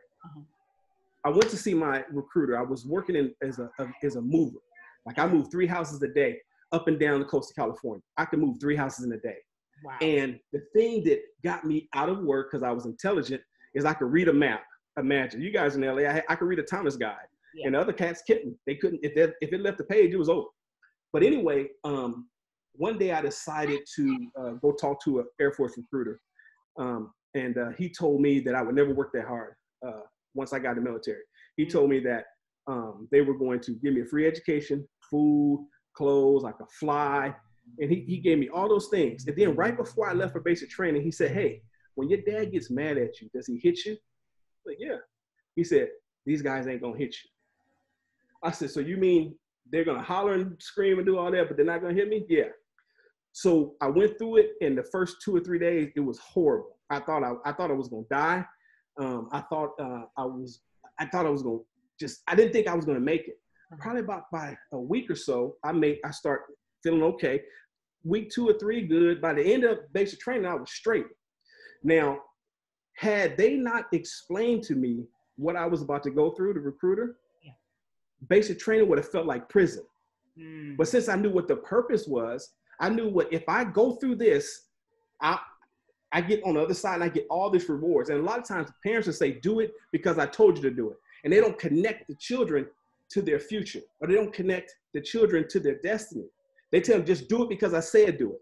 I went to see my recruiter. I was working as a mover. Like, I moved 3 houses a day up and down the coast of California. I could move 3 houses in a day. Wow. And the thing that got me out of work, because I was intelligent, is I could read a map. Imagine, you guys in LA, I could read a Thomas guide. Yeah. And the other cats couldn't. They couldn't. If it left the page, it was over. But anyway, one day I decided to go talk to an Air Force recruiter. And he told me that I would never work that hard once I got in the military. He told me that they were going to give me a free education, food, clothes, I could fly. And he gave me all those things. And then right before I left for basic training, he said, hey, when your dad gets mad at you, does he hit you? I'm like, yeah. He said, these guys ain't gonna hit you. I said, so you mean they're gonna holler and scream and do all that, but they're not gonna hit me? Yeah. So I went through it, and the first 2 or 3 days, it was horrible. I thought I was gonna die. I didn't think I was gonna make it. Probably by a week or so, I feeling okay. Week 2 or 3, good. By the end of basic training, I was straight. Now, had they not explained to me what I was about to go through, the recruiter, basic training would have felt like prison. But since I knew what the purpose was, I knew what, if I go through this, I get on the other side and I get all these rewards. And a lot of times parents will say, do it because I told you to do it. And they don't connect the children to their future, or they don't connect the children to their destiny. They tell them, just do it because I said do it,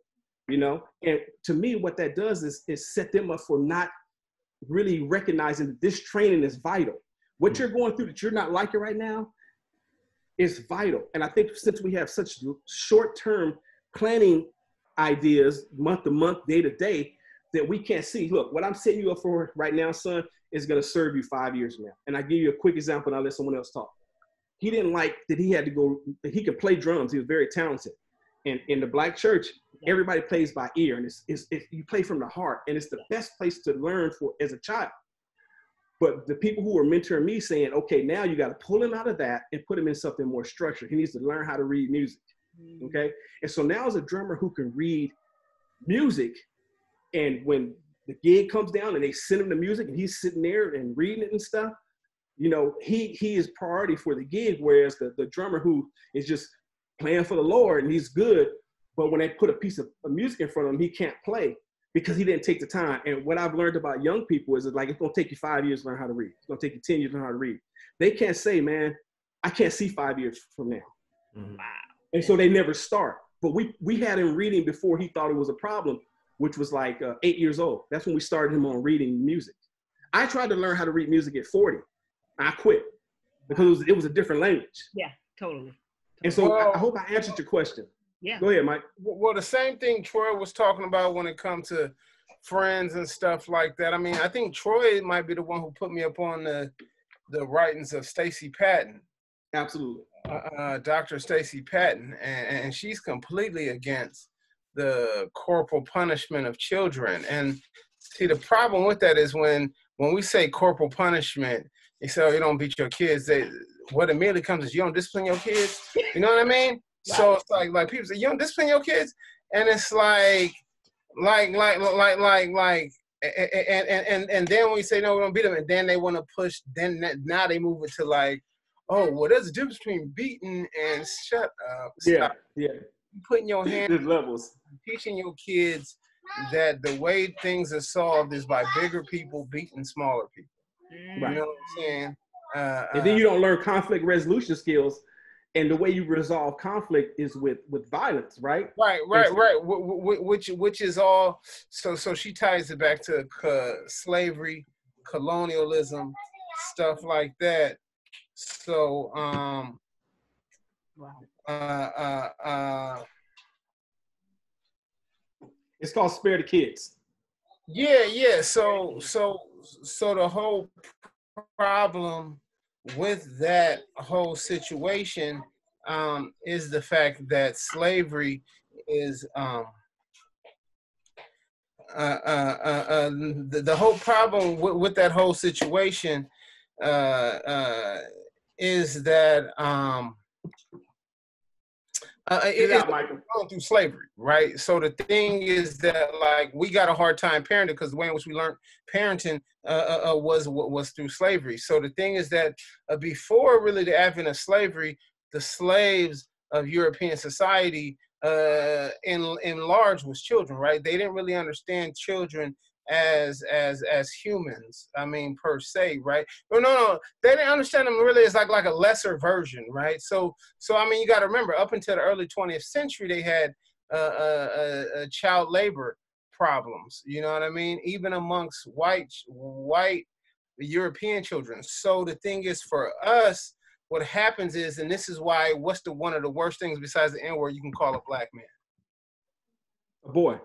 you know? And to me, what that does is set them up for not really recognizing that this training is vital. What you're going through that you're not liking right now is vital. And I think since we have such short-term planning ideas, month to month, day to day, that we can't see, look, what I'm setting you up for right now, son, is going to serve you 5 years from now. And I give you a quick example, and I'll let someone else talk. He didn't like that he had to go, he could play drums. He was very talented. And in the Black church, everybody plays by ear, and it's you play from the heart, and it's the best place to learn for as a child. But the people who were mentoring me saying, okay, now you got to pull him out of that and put him in something more structured. He needs to learn how to read music, okay? And so now as a drummer who can read music, and when the gig comes down and they send him the music and he's sitting there and reading it and stuff, you know, he is priority for the gig, whereas the drummer who is just playing for the Lord and he's good, but when they put a piece of music in front of him, he can't play because he didn't take the time. And what I've learned about young people is that, like, it's gonna take you 5 years to learn how to read. It's gonna take you 10 years to learn how to read. They can't say, man, I can't see 5 years from now. Wow. And so they never start. But we had him reading before he thought it was a problem, which was like 8 years old. That's when we started him on reading music. I tried to learn how to read music at 40. I quit because it was a different language. Yeah, totally. And so I hope I answered your question. Yeah. Go ahead, Mike. Well, the same thing Troy was talking about when it comes to friends and stuff like that. I mean, I think Troy might be the one who put me up on the writings of Stacey Patton. Absolutely. Dr. Stacey Patton, and she's completely against the corporal punishment of children. And see, the problem with that is when we say corporal punishment, they say, oh, you don't beat your kids. What immediately comes is, you don't discipline your kids. You know what I mean? Right. So it's like people say, you don't discipline your kids, and it's like, and then when we say no, we don't beat them, and then they want to push. Then now they move it to like, oh, well, there's a difference between beating and shut up. Stop. Yeah. Putting your hand There's levels. Teaching your kids that the way things are solved is by bigger people beating smaller people. Right. You know what I'm saying? And then you don't learn conflict resolution skills, and the way you resolve conflict is with violence, right? Right. Which is all. So she ties it back to slavery, colonialism, stuff like that. So it's called Spare the Kids. Yeah. So the whole problem with that whole situation is the fact that slavery is the whole problem with that whole situation is that it's going through slavery, right? So the thing is that, like, we got a hard time parenting because the way in which we learned parenting was through slavery. So the thing is that before really the advent of slavery, the slaves of European society in large was children, right? They didn't really understand children as humans, I mean, per se, right? No, they didn't understand them really as like a lesser version, right? So I mean, you got to remember, up until the early 20th century, they had child labor problems, you know what I mean? Even amongst white European children. So the thing is, for us, what happens is, and this is why, what's one of the worst things besides the N-word you can call a black man? A boy,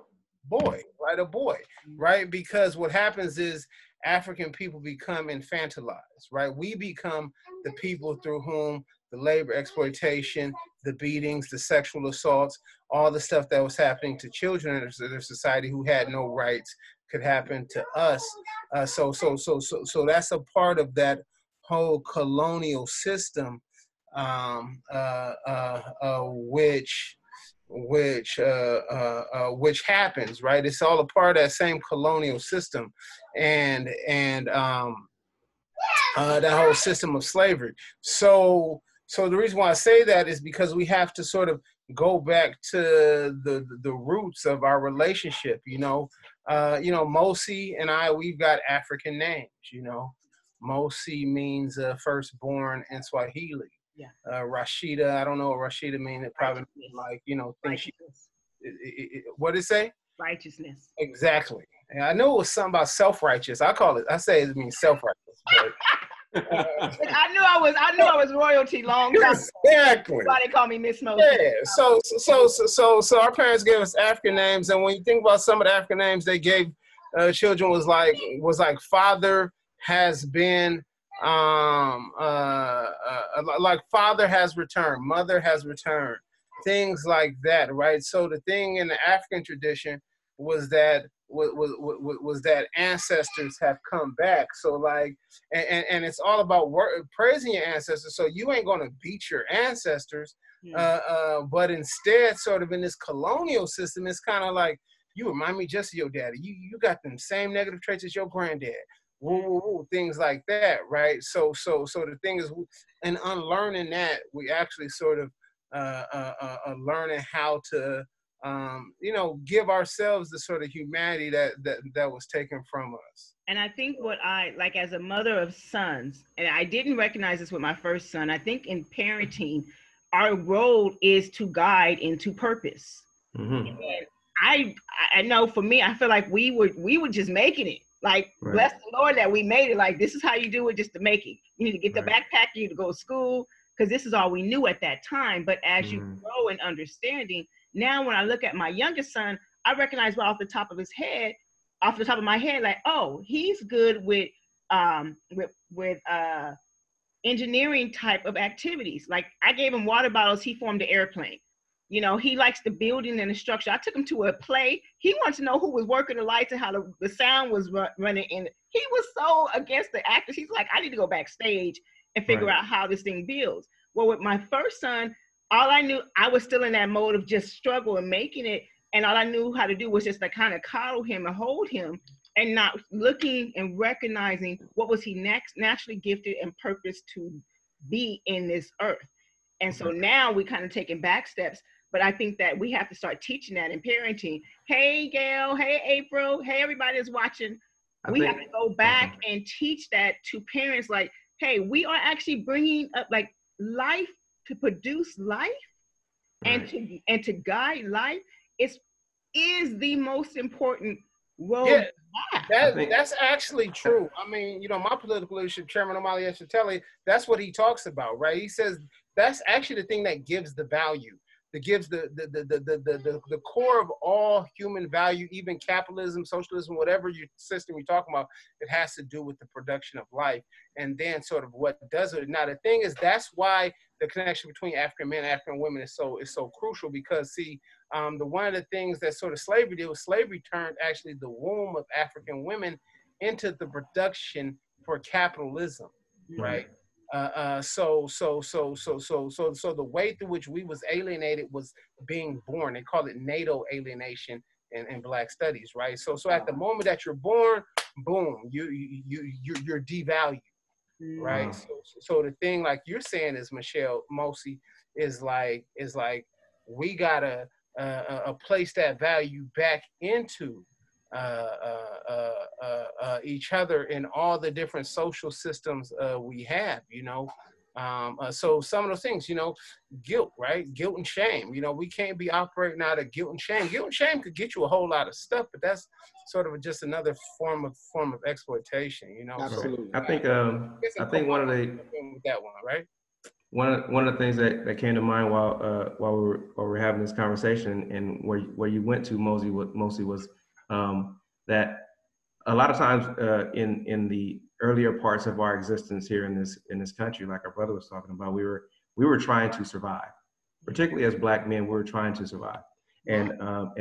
right? Because what happens is African people become infantilized, right? We become the people through whom the labor exploitation, the beatings, the sexual assaults, all the stuff that was happening to children in their society who had no rights could happen to us. So that's a part of that whole colonial system, which which happens, right? It's all a part of that same colonial system, and that whole system of slavery. So the reason why I say that is because we have to sort of go back to the roots of our relationship. Mosi and I, we've got African names. Mosi means firstborn in Swahili. Yeah. Rashida, I don't know what Rashida means. It probably means like, things what did it say? Righteousness. Exactly. And I knew it was something about self-righteous. I say it means self-righteous. But, I knew I was royalty long time. Exactly. Why they call me Miss Mo. Yeah. So our parents gave us African names, and when you think about some of the African names they gave children was like father has been like father has returned, mother has returned, things like that, right? So the thing in the African tradition was that ancestors have come back. So like, and it's all about praising your ancestors. So you ain't gonna beat your ancestors, but instead, sort of in this colonial system, it's kind of like, you remind me just of your daddy. You got them same negative traits as your granddad. Woo, things like that, right? So the thing is, in unlearning that, we actually sort of learning how to give ourselves the sort of humanity that was taken from us. And I think what I like as a mother of sons, and I didn't recognize this with my first son, I think in parenting, our role is to guide into purpose. Mm-hmm. And I know for me, I feel like we were just making it. Like, right. Bless the Lord that we made it. Like, this is how you do it, just to make it. You need to get the backpack, you need to go to school, because this is all we knew at that time. But as you grow in understanding, now when I look at my youngest son, I recognize right off the top of my head, like, oh, he's good with engineering type of activities. Like, I gave him water bottles, he formed an airplane. He likes the building and the structure. I took him to a play. He wanted to know who was working the lights and how the sound was running. And he was so against the actors. He's like, I need to go backstage and figure out how this thing builds. Well, with my first son, all I knew, I was still in that mode of just struggle and making it. And all I knew how to do was just to kind of coddle him and hold him, and not looking and recognizing what was he naturally gifted and purposed to be in this earth. And so now we kind of taking back steps. But I think that we have to start teaching that in parenting. Hey, Gail. Hey, April. Hey, everybody that's watching. We have to go back and teach that to parents. Like, hey, we are actually bringing up like life to produce life, and to guide life is the most important role. Yeah, that's actually true. I mean, my political leadership chairman, Omali Eshitele, that's what he talks about, right? He says that's actually the thing that gives the value. That gives the core of all human value, even capitalism, socialism, whatever your system you're talking about, it has to do with the production of life. And then sort of what does it. Now, the thing is, that's why the connection between African men and African women is so crucial, because see, one of the things that sort of slavery did was slavery turned actually the womb of African women into the production for capitalism, right? So the way through which we was alienated was being born. They call it natal alienation in Black studies, right? So at the moment that you're born, boom, you're devalued, right? So the thing, like you're saying, is Michelle Mosi, is like we gotta place that value back into each other in all the different social systems we have, so some of those things, guilt, right? Guilt and shame, we can't be operating out of guilt and shame. Guilt and shame could get you a whole lot of stuff, but that's sort of just another form of exploitation, Absolutely. I think one of the that one, right? One of the things that came to mind while we were having this conversation, and where you went to, mostly was that a lot of times in the earlier parts of our existence here in this country, like our brother was talking about, we were trying to survive, particularly as Black men. We were trying to survive, and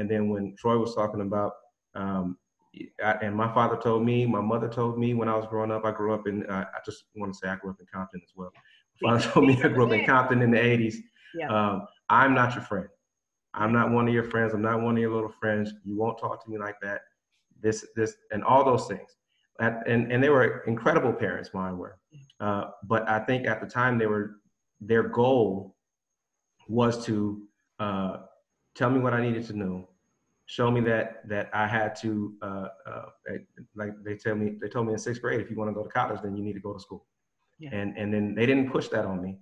then when Troy was talking about, and my father told me, my mother told me when I was growing up. I grew up in I just want to say I grew up in Compton as well. My father told me I grew up in Compton in the 80s. I'm not your friend. I'm not one of your friends. I'm not one of your little friends. You won't talk to me like that. This, and all those things. And they were incredible parents, mine were. But I think at the time their goal was to tell me what I needed to know, show me that I had to, like they told me in 6th grade, if you want to go to college, then you need to go to school. Yeah. And then they didn't push that on me.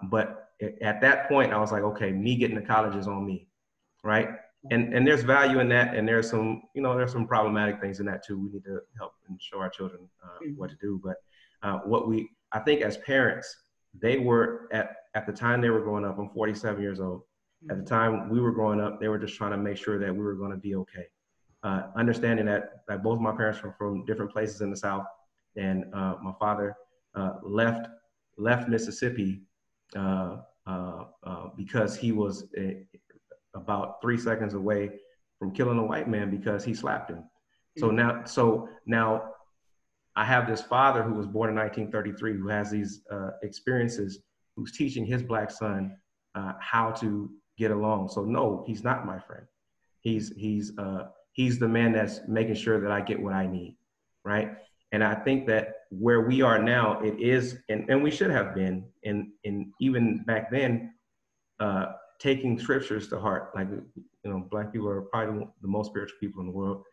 But at that point, I was like, okay, me getting to college is on me, right? And there's value in that, and there's some problematic things in that too. We need to help and show our children what to do. But I think as parents, they were at the time they were growing up. I'm 47 years old. At the time we were growing up, they were just trying to make sure that we were going to be okay. Understanding that both of my parents were from different places in the South, and my father left Mississippi because he was about 3 seconds away from killing a white man because he slapped him. So now I have this father who was born in 1933, who has these experiences, who's teaching his black son how to get along. So no, he's not my friend. He's the man that's making sure that I get what I need, right? And I think that where we are now, it is, and we should have been, in even back then, taking scriptures to heart. Like, Black people are probably the most spiritual people in the world.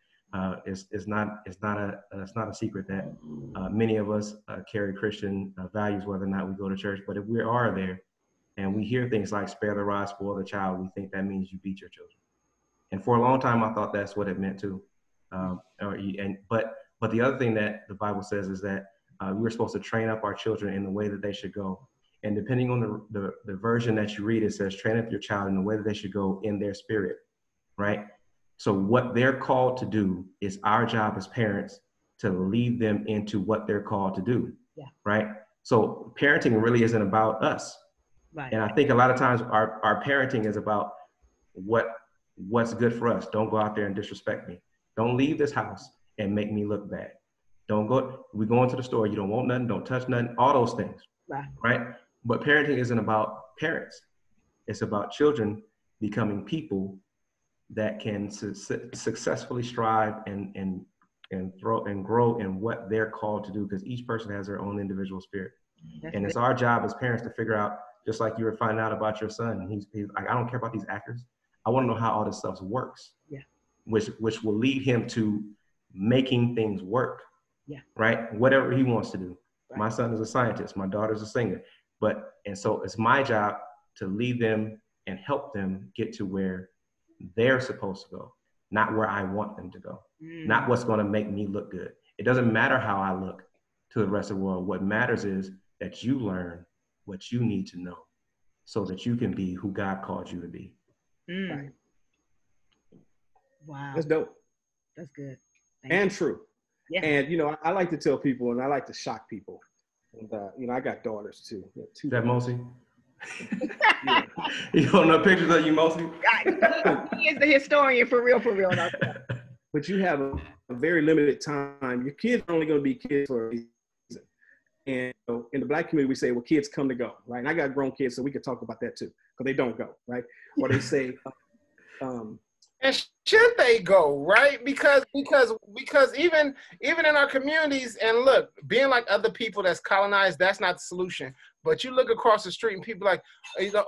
It's not a secret that many of us carry Christian values, whether or not we go to church. But if we are there and we hear things like spare the rod, spoil the child, we think that means you beat your children. And for a long time, I thought that's what it meant too. But the other thing that the Bible says is that we're supposed to train up our children in the way that they should go. And depending on the version that you read, it says train up your child in the way that they should go in their spirit, right? So what they're called to do is our job as parents to lead them into what they're called to do, right? So parenting really isn't about us. Right. And I think a lot of times our parenting is about what's good for us. Don't go out there and disrespect me. Don't leave this house and make me look bad. We go into the store, you don't want nothing, don't touch nothing, all those things, right? But parenting isn't about parents. It's about children becoming people that can successfully strive and grow in what they're called to do, because each person has their own individual spirit. And it's our job as parents to figure out, just like you were finding out about your son, he's like, I don't care about these actors. I want to know how all this stuff works, which will lead him to making things work, right? Whatever he wants to do. Right. My son is a scientist, my daughter's a singer, and so it's my job to lead them and help them get to where they're supposed to go, not where I want them to go, not what's going to make me look good. It doesn't matter how I look to the rest of the world. What matters is that you learn what you need to know so that you can be who God called you to be. Right. Wow. That's dope. That's good. And true. Yeah. And, I like to tell people, and I like to shock people. And, I got daughters too. Is that Mosi? Yeah. You don't know pictures of you, Mosi? He is the historian for real. But you have a very limited time. Your kids are only going to be kids for a reason. And in the Black community, we say, well, kids come to go, right? And I got grown kids, so we can talk about that too, because they don't go, right? Or they say, and should they go, right? Because even in our communities, and look, being like other people that's colonized, that's not the solution. But you look across the street and people like,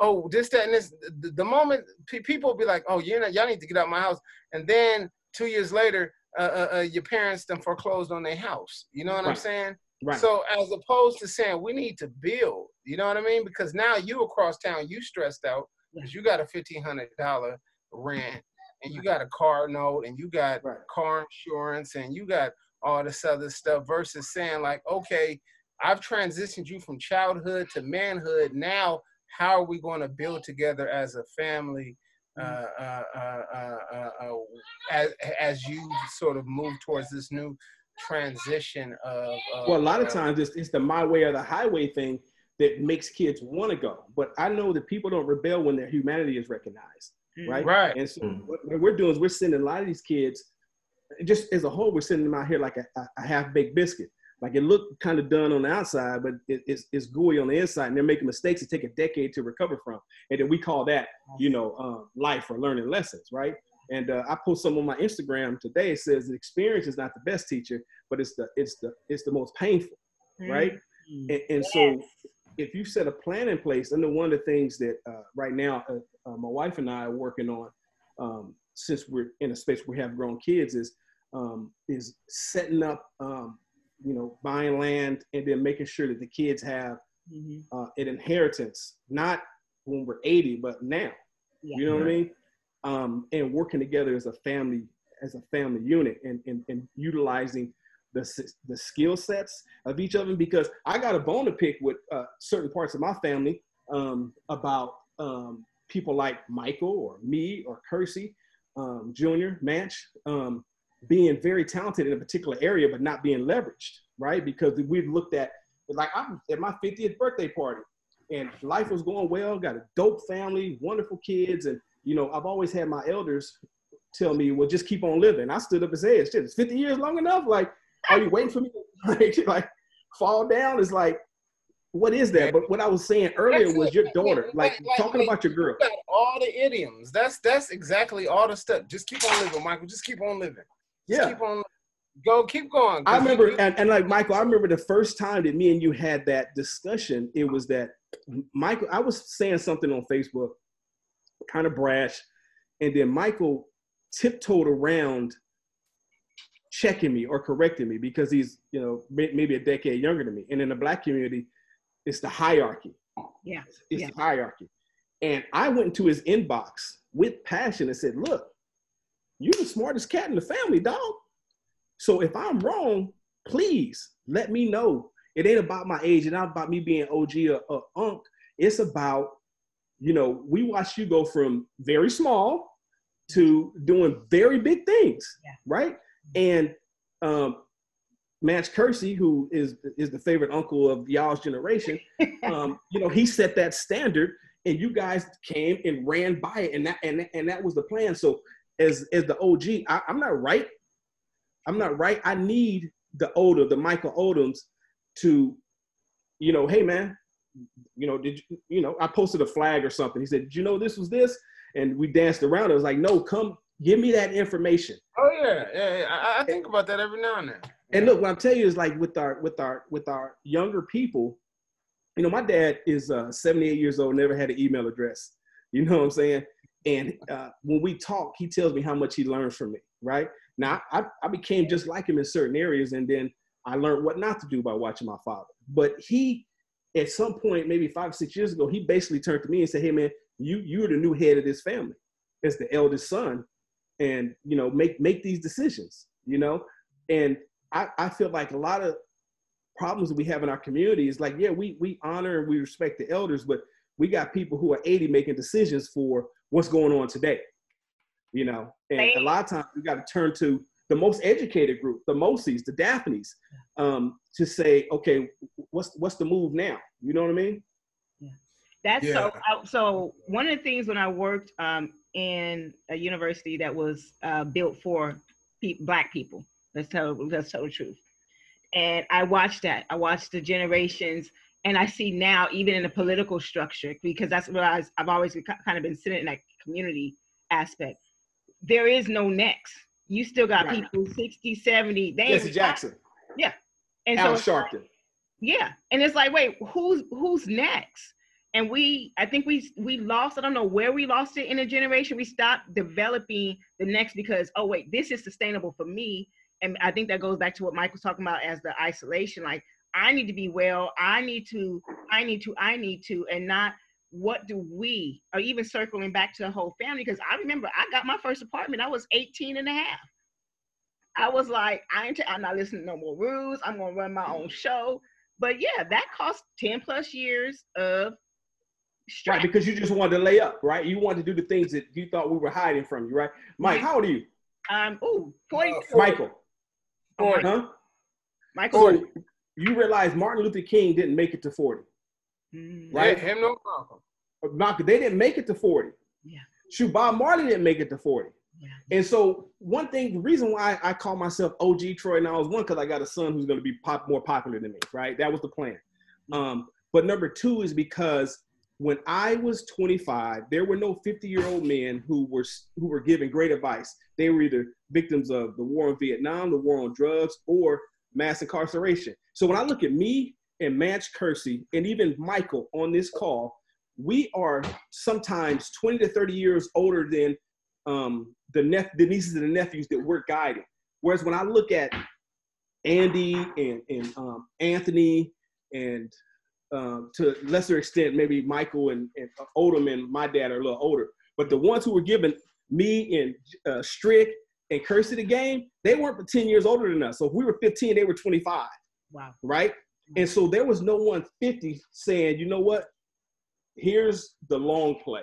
oh, this, that, and this. The moment people be like, oh, y'all need to get out of my house, and then 2 years later, your parents done foreclosed on their house. You know what I'm saying? Right. So as opposed to saying we need to build, you know what I mean? Because now you across town, you stressed out because you got a $1,500 rent. And you got a car note, and you got car insurance, and you got all this other stuff, versus saying like, okay, I've transitioned you from childhood to manhood. Now, how are we going to build together as a family as you sort of move towards this new transition of well, a lot of times it's the my way or the highway thing that makes kids want to go. But I know that people don't rebel when their humanity is recognized. Right. And so what we're doing is we're sending a lot of these kids, just as a whole, we're sending them out here like a half-baked biscuit. Like it looked kind of done on the outside, but it's gooey on the inside, and they're making mistakes that take a decade to recover from. And then we call that, life or learning lessons, right? And I post some on my Instagram today. It says the experience is not the best teacher, but it's the most painful, right? And so if you set a plan in place, and one of the things that right now my wife and I are working on, since we're in a space where we have grown kids, is setting up, buying land and then making sure that the kids have an inheritance, not when we're 80, but now. Yeah. You know what I mean? And working together as a family unit, and utilizing the skill sets of each of them, because I got a bone to pick with certain parts of my family about people like Michael or me or Kersey Jr., Manch, being very talented in a particular area, but not being leveraged, right? Because we've looked at, like, I'm at my 50th birthday party and life was going well, got a dope family, wonderful kids. And, I've always had my elders tell me, well, just keep on living. I stood up and said, shit, is 50 years long enough? Like, are you waiting for me to like fall down? It's like, what is that? But what I was saying earlier was your daughter, like talking about your girl. You got all the idioms. That's exactly all the stuff. Just keep on living, Michael. Just keep on living. Just keep on. Keep going. I remember, and like Michael, I remember the first time that me and you had that discussion. It was that Michael, I was saying something on Facebook, kind of brash, and then Michael tiptoed around checking me or correcting me because he's, maybe a decade younger than me. And in the Black community, it's the hierarchy. Yeah. It's the hierarchy. And I went into his inbox with passion and said, look, you're the smartest cat in the family, dog. So if I'm wrong, please let me know. It ain't about my age. It's not about me being OG or unk. It's about, we watched you go from very small to doing very big things, right? And Manch Kersey, who is the favorite uncle of y'all's generation, he set that standard, and you guys came and ran by it, and that was the plan. So as the OG, I'm not right. I need the Michael Odoms to, hey man, did you, I posted a flag or something. He said, did you know this was this? And we danced around. I was like, no, come give me that information. Oh yeah. I think about that every now and then. And look, what I'm telling you is, like, with our younger people, my dad is 78 years old, never had an email address. You know what I'm saying? And when we talk, he tells me how much he learns from me, right? Now, I became just like him in certain areas, and then I learned what not to do by watching my father. But he, at some point, maybe 5 or 6 years ago, he basically turned to me and said, hey, man, you're the new head of this family as the eldest son, and, make these decisions, And I feel like a lot of problems that we have in our community is like, we honor and we respect the elders, but we got people who are 80 making decisions for what's going on today, and a lot of times we got to turn to the most educated group, the Mosies, the Daphnes, to say, okay, what's the move now? You know what I mean? Yeah. So one of the things when I worked in a university that was built for Black people, let's tell the truth. And I watched that. I watched the generations, and I see now, even in the political structure, because that's what I've always kind of been sitting in that community aspect. There is no next. You still got people 60, 70. Jesse Jackson. Yeah. And Al Sharpton. Yeah. And it's like, wait, who's next? And I think we lost, I don't know where we lost it in a generation. We stopped developing the next because, oh wait, this is sustainable for me. And I think that goes back to what Mike was talking about as the isolation. Like, I need to be well, I need to, and not what do we, or even circling back to the whole family. Because I remember I got my first apartment, I was 18 and a half. I was like, I'm not listening to no more rules. I'm going to run my own show. But yeah, that cost 10 plus years of stress. Right, because you just wanted to lay up, right? You wanted to do the things that you thought we were hiding from you, right? Mike, how old are you? 40. Michael. 40. Huh? Michael. So you realize Martin Luther King didn't make it to 40. Right? Yeah, him no problem. Malcolm, they didn't make it to 40. Yeah. Shoot, Bob Marley didn't make it to 40. Yeah. And so one thing, the reason why I call myself OG Troy now is one, because I got a son who's going to be more popular than me, right? That was the plan. But number two is because when I was 25, there were no 50-year-old men who were giving great advice. They were either victims of the war in Vietnam, the war on drugs, or mass incarceration. So when I look at me and Manch Kersey and even Michael on this call, we are sometimes 20 to 30 years older than the nieces and the nephews that we're guiding. Whereas when I look at Andy and Anthony and to a lesser extent, maybe Michael and Odom and my dad are a little older, but the ones who were giving me and Strick and Kersey the game, they weren't but 10 years older than us. So if we were 15, they were 25. Wow. Right? And so there was no one 50 saying, you know what? Here's the long play.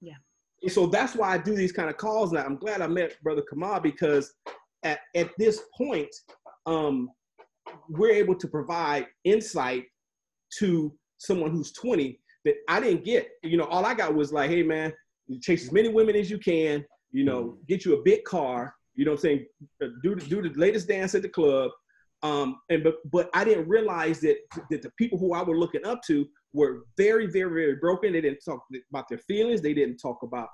Yeah. And so that's why I do these kind of calls now. I'm glad I met Brother Kamal, because at this point, we're able to provide insight to someone who's 20 that I didn't get. You know, all I got was like, hey man, you chase as many women as you can, you know, get you a big car, you know what I'm saying, do the latest dance at the club. But I didn't realize that the people who I was looking up to were very, very, very broken. They didn't talk about their feelings. They didn't talk about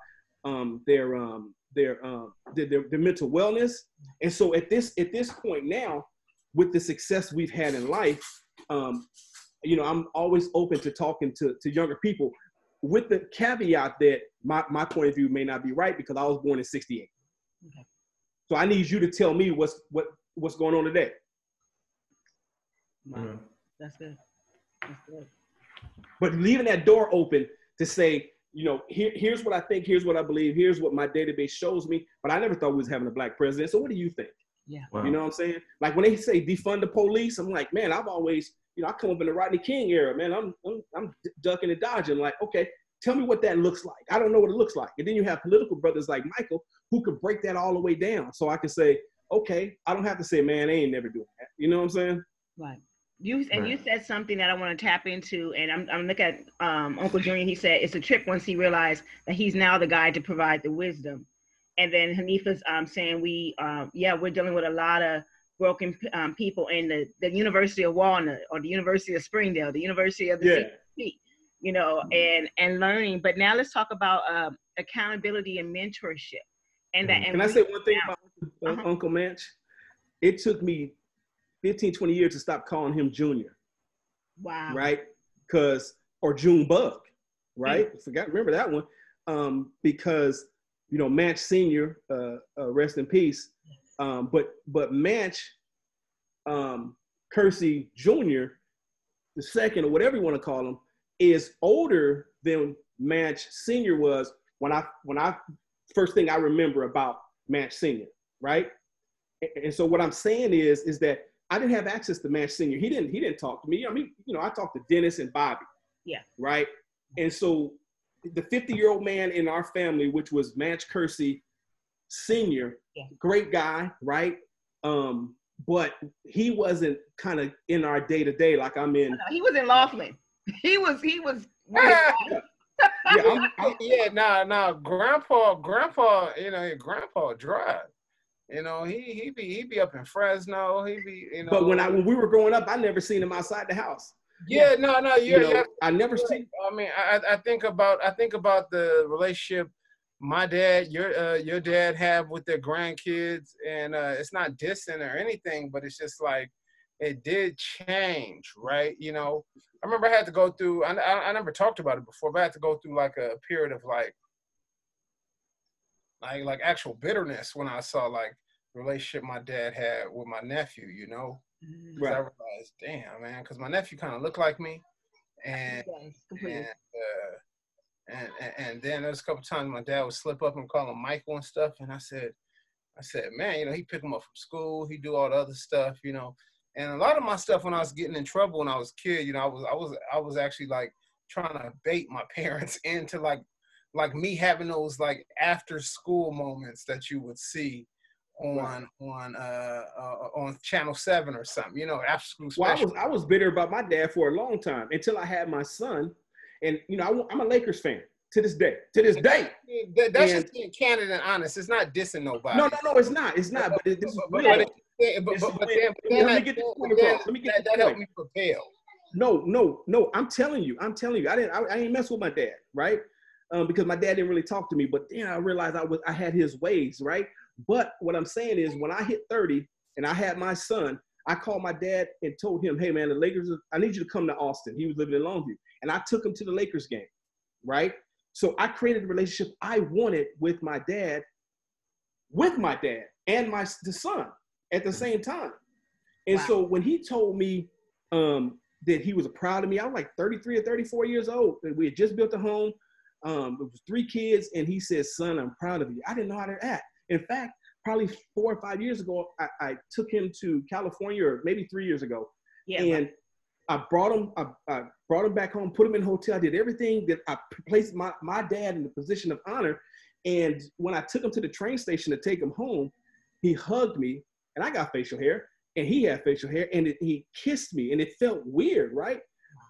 their mental wellness. And so at this point now, with the success we've had in life, you know, I'm always open to talking to younger people, with the caveat that my point of view may not be right, because I was born in '68. Okay. So I need you to tell me what's going on today. Wow. That's good. That's good. But leaving that door open to say, you know, here's what I think, here's what I believe, here's what my database shows me. But I never thought we was having a black president. So what do you think? Yeah. Wow. You know what I'm saying? Like when they say defund the police, I'm like, man, I've always, you know, I come up in the Rodney King era, man. I'm ducking and dodging. Like, okay, tell me what that looks like. I don't know what it looks like. And then you have political brothers like Michael who could break that all the way down. So I can say, okay, I don't have to say, man, they ain't never doing that. You know what I'm saying? Right. You said something that I want to tap into, and I'm looking at Uncle Junior. He said it's a trip once he realized that he's now the guy to provide the wisdom. And then Hanifa's saying we're dealing with a lot of broken people in the University of Walnut or the University of Springdale, the University of the City, you know, and learning. But now let's talk about accountability and mentorship. And that. And can I say one thing about Uncle Manch? It took me 15, 20 years to stop calling him Junior. Wow. Right? Or Junebug, right? Remember that one. Because, you know, Manch Sr., rest in peace. But Manch Kersey Jr., the second, or whatever you want to call him, is older than Manch Sr. was when I first thing I remember about Manch Sr., right? And so what I'm saying is that I didn't have access to Manch Sr. He didn't talk to me. I mean, you know, I talked to Dennis and Bobby. Yeah. Right. And so the 50-year-old man in our family, which was Manch Kersey Sr., great guy, right? But he wasn't kind of in our day-to-day like I'm in. No, he was in Laughlin. He was. Grandpa, you know, Grandpa drive. You know, he be up in Fresno. He be, you know. But when we were growing up, I never seen him outside the house. Yeah, no, I never seen. I mean, I think about the relationship my dad, your dad have with their grandkids, and it's not dissing or anything, but it's just like it did change, right? You know, I remember I had to go through. I never talked about it before, but I had to go through like a period of like actual bitterness when I saw like the relationship my dad had with my nephew, you know. Right. I realized, damn, man, because my nephew kind of looked like me, and then there's a couple times my dad would slip up and call him Michael and stuff, and I said, man, you know, he pick him up from school, he do all the other stuff, you know, and a lot of my stuff when I was getting in trouble when I was a kid, you know, I was actually like trying to bait my parents into like me having those like after school moments that you would see on Channel 7 or something, you know, after school special. Well, I was bitter about my dad for a long time until I had my son, and you know, I'm a Lakers fan, To this day. That's just being candid and honest. It's not dissing nobody. No, it's not. It's not. But this is real. Let me get this point across. Let me get that helped me propel. No. I'm telling you. I ain't mess with my dad, right? Because my dad didn't really talk to me. But then I realized I had his ways, right? But what I'm saying is, when I hit 30 and I had my son, I called my dad and told him, hey man, the Lakers, I need you to come to Austin. He was living in Longview. And I took him to the Lakers game, right? So I created a relationship I wanted with my dad and the son at the same time. And so when he told me that he was proud of me, I was like 33 or 34 years old. We had just built a home. It was 3 kids. And he said, son, I'm proud of you. I didn't know how to act. In fact, probably 4 or 5 years ago, I took him to California, or maybe 3 years ago. Yeah, and I brought him back home, put him in a hotel. I did everything that I placed my dad in the position of honor. And when I took him to the train station to take him home, he hugged me, and I got facial hair, and he had facial hair, and he kissed me, and it felt weird, right?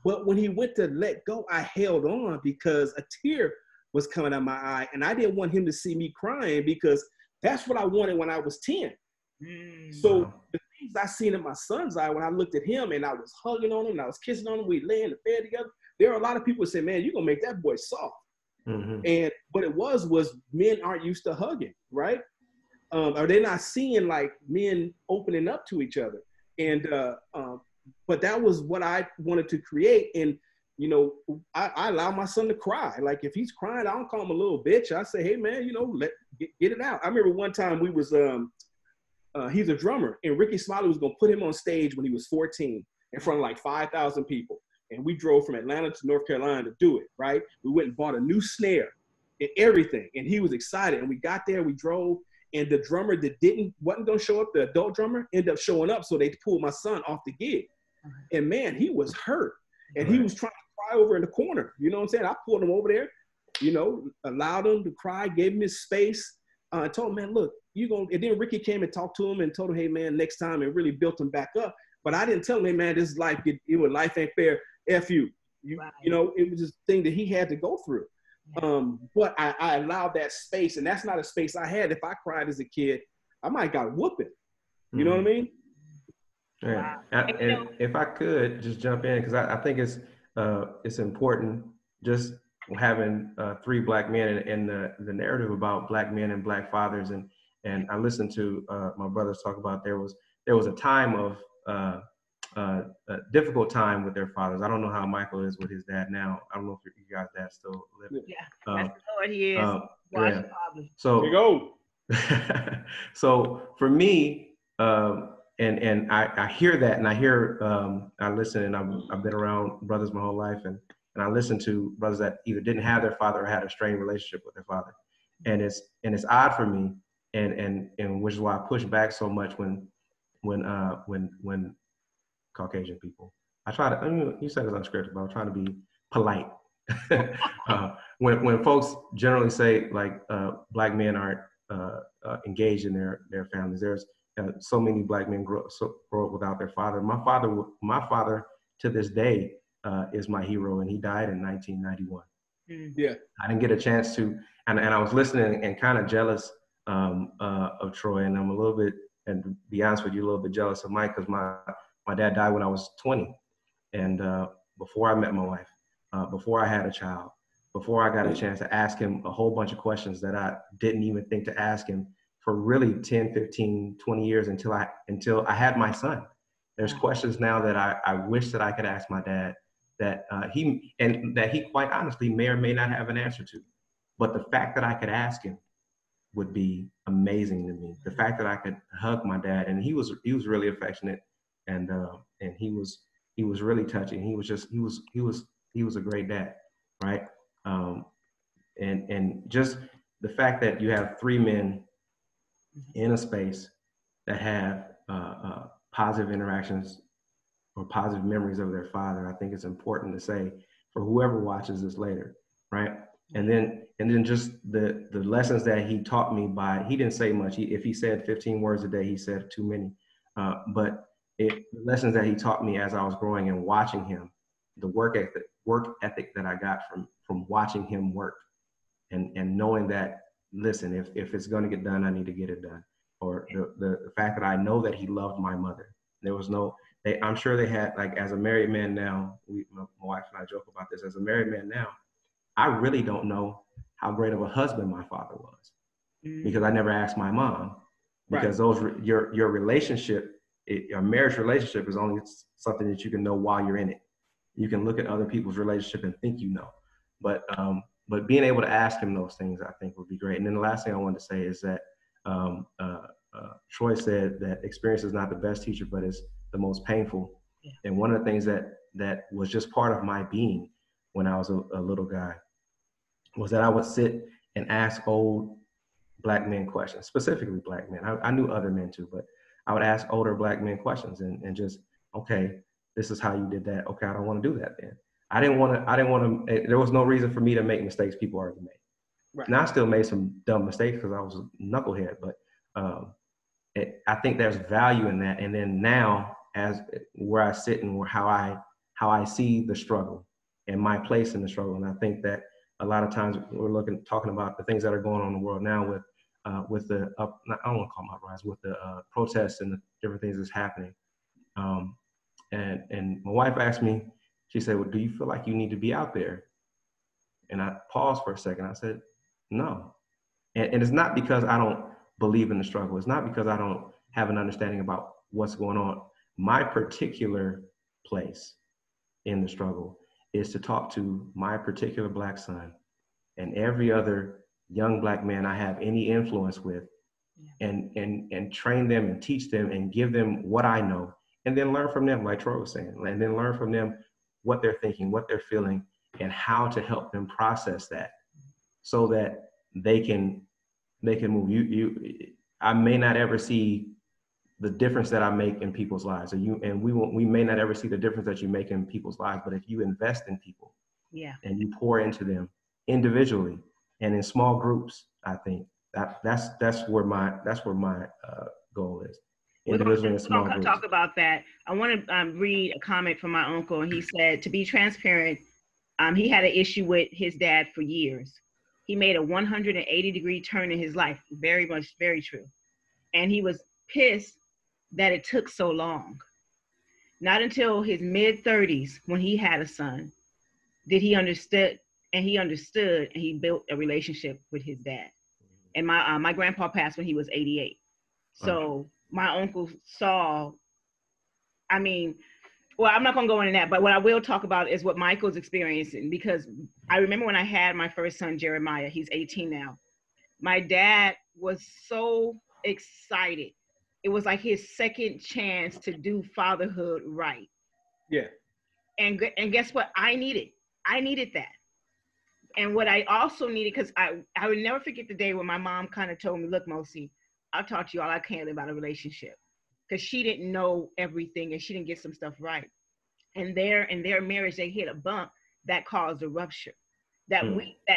But when he went to let go, I held on because a tear was coming out my eye, and I didn't want him to see me crying because that's what I wanted when I was 10. So the things I seen in my son's eye when I looked at him and I was hugging on him and I was kissing on him, we lay in the bed together. There are a lot of people who say, man, you're going to make that boy soft. And what it was men aren't used to hugging, right? Or they're not seeing like men opening up to each other. And, but that was what I wanted to create. And, you know, I allow my son to cry. Like if he's crying, I don't call him a little bitch. I say, hey man, you know, get it out. I remember one time we was, he's a drummer, and Ricky Smiley was going to put him on stage when he was 14 in front of like 5,000 people. And we drove from Atlanta to North Carolina to do it, right? We went and bought a new snare and everything. And he was excited. And we got there, we drove, and the drummer that wasn't going to show up, the adult drummer, ended up showing up. So they pulled my son off the gig. And man, he was hurt. And he was trying to cry over in the corner. You know what I'm saying? I pulled him over there, you know, allowed him to cry, gave him his space. I told him, man, look, and then Ricky came and talked to him and told him, hey man, next time, and really built him back up. But I didn't tell him, hey man, this is life. Life ain't fair. F you. You know, it was just a thing that he had to go through. But I allowed that space, and that's not a space I had. If I cried as a kid, I might got whooping. You know what I mean? Yeah. And if I could just jump in, because I think it's important just having 3 Black men and the narrative about Black men and Black fathers. And I listened to my brothers talk about there was a time of a difficult time with their fathers. I don't know how Michael is with his dad now. I don't know if you guys' dad still living. Yeah, that's what he is. Yeah. So here you go. So for me, and I hear that, and I hear I listen, and I've been around brothers my whole life, and I listen to brothers that either didn't have their father or had a strained relationship with their father, and it's odd for me, and which is why I push back so much when Caucasian people. I try to. I mean, you said it's unscripted, but I'm trying to be polite. When folks generally say like Black men aren't engaged in their families, there's so many Black men grow up without their father. My father to this day is my hero, and he died in 1991. Yeah, I didn't get a chance to, and I was listening and kind of jealous of Troy, and I'm a little bit, and to be honest with you, a little bit jealous of Mike, because my dad died when I was 20, and before I met my wife, before I had a child, before I got a chance to ask him a whole bunch of questions that I didn't even think to ask him for really 10, 15, 20 years until I had my son. There's questions now that I wish that I could ask my dad that he quite honestly may or may not have an answer to. But the fact that I could ask him would be amazing to me. The fact that I could hug my dad, and he was really affectionate, and he was really touching. He was a great dad, right? And just the fact that you have 3 men in a space that have positive interactions or positive memories of their father, I think it's important to say for whoever watches this later, right? And then just the lessons that he taught me he didn't say much. If he said 15 words a day, he said too many. But the lessons that he taught me as I was growing and watching him, the work ethic that I got from watching him work, and knowing that, listen, if it's going to get done, I need to get it done. Or the fact that I know that he loved my mother. There was no, I'm sure they had, like, as a married man now, my wife and I joke about this, as a married man now, I really don't know how great of a husband my father was, because I never asked my mom, because your relationship, a marriage relationship is only something that you can know while you're in it. You can look at other people's relationship and think you know, but being able to ask him those things, I think, would be great. And then the last thing I wanted to say is that Troy said that experience is not the best teacher, but it's the most painful. Yeah. And one of the things that was just part of my being when I was a little guy was that I would sit and ask old Black men questions, specifically Black men. I knew other men too, but I would ask older Black men questions and just, okay, this is how you did that. Okay, I don't want to do that then. I didn't want to, there was no reason for me to make mistakes people already made. Right. Now I still made some dumb mistakes because I was a knucklehead, but I think there's value in that. And then now, as where I sit and how I see the struggle and my place in the struggle, and I think that a lot of times we're talking about the things that are going on in the world now with the I don't want to call them uprise, with the protests and the different things that's happening. And my wife asked me, she said, well, do you feel like you need to be out there? And I paused for a second. I said, no. And it's not because I don't believe in the struggle. It's not because I don't have an understanding about what's going on. My particular place in the struggle is to talk to my particular Black son and every other young Black man I have any influence with, and train them and teach them and give them what I know, and then learn from them, like Troy was saying, and then learn from them what they're thinking, what they're feeling, and how to help them process that so that they can move. I may not ever see the difference that I make in people's lives, we may not ever see the difference that you make in people's lives, but if you invest in people, and you pour into them individually and in small groups, I think that's where my goal is. Individually and small groups. Talk about that. I want to read a comment from my uncle, and he said, to be transparent, he had an issue with his dad for years. He made a 180-degree turn in his life. Very true. And he was pissed that it took so long. Not until his mid-30s, when he had a son, did he understood, and he built a relationship with his dad. And my grandpa passed when he was 88. So my uncle saw, I'm not going to go into that, but what I will talk about is what Michael's experiencing, because I remember when I had my first son, Jeremiah, he's 18 now. My dad was so excited. It was like his second chance to do fatherhood right. Yeah. And guess what? I needed that. And what I also needed, because I would never forget the day when my mom kind of told me, look, Mosi, I'll talk to you all I can about a relationship. Because she didn't know everything and she didn't get some stuff right. And in their marriage, they hit a bump that caused a rupture. That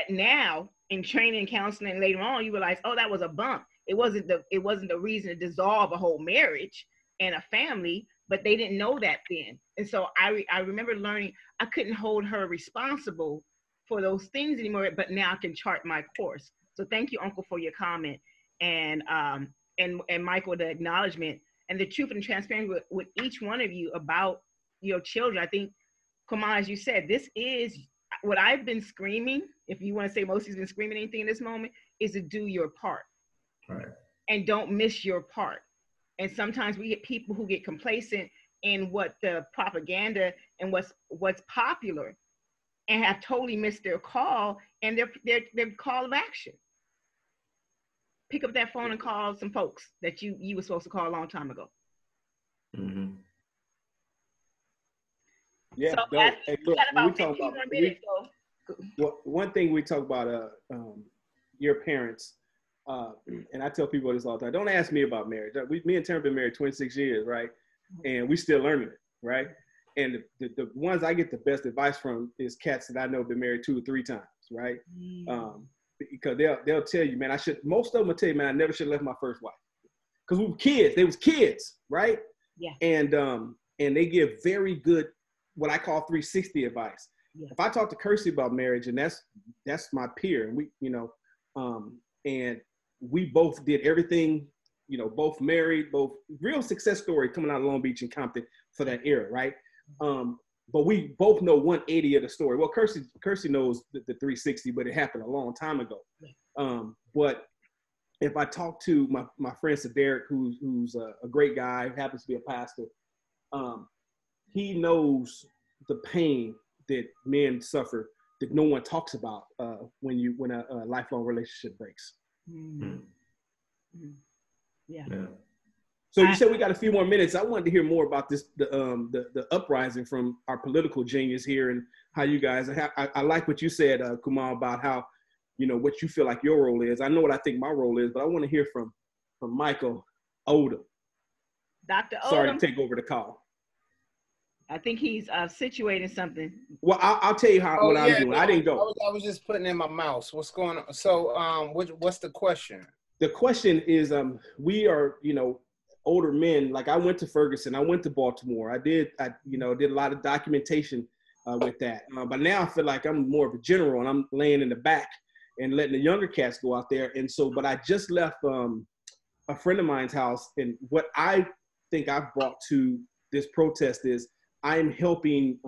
now in training and counseling later on, you realize, oh, that was a bump. It wasn't the reason to dissolve a whole marriage and a family, but they didn't know that then. And so I remember learning I couldn't hold her responsible for those things anymore, but now I can chart my course. So thank you, Uncle, for your comment, and Michael, the acknowledgement and the truth and transparency with each one of you about your children. I think, Kamal, as you said, this is what I've been screaming. If you want to say Mosi's been screaming anything in this moment, is to do your part. Right. And don't miss your part. And sometimes we get people who get complacent in what the propaganda and what's popular, and have totally missed their call and their call of action. Pick up that phone and call some folks that you were supposed to call a long time ago. Mm-hmm. Yeah. So hey, look, we talk about one thing we talk about your parents, and I tell people this all the time. Don't ask me about marriage. Me and Terry have been married 26 years, right? And we still learning it, right? And the ones I get the best advice from is cats that I know have been married 2 or 3 times, right? Because they'll tell you, man, most of them will tell you, man, I never should have left my first wife. Because we were kids. They was kids, right? Yeah. And they give very good, what I call 360 advice. If I talk to Kersey about marriage, and that's my peer, and we, and we both did everything, both married, both real success story coming out of Long Beach and Compton for that era, right? But we both know 180 of the story. Well, Kersey knows the 360, but it happened a long time ago. But if I talk to my friend Derek, who's a great guy, who happens to be a pastor, he knows the pain that men suffer that no one talks about when a lifelong relationship breaks. Mm-hmm. Yeah. So you said we got a few more minutes. I wanted to hear more about this, the uprising from our political genius here, and how you guys. I like what you said, Kumar, about how, what you feel like your role is. I know what I think my role is, but I want to hear from Michael Odom. Dr. Odom. Sorry to take over the call. I think he's situating something. Well, I'll tell you what I'm doing. I didn't go. I was just putting in my mouse. What's going on? So, what's the question? The question is, we are, older men. Like I went to Ferguson, I went to Baltimore. I did a lot of documentation with that. But now I feel like I'm more of a general, and I'm laying in the back and letting the younger cats go out there. And so, but I just left a friend of mine's house, and what I think I've brought to this protest is I'm helping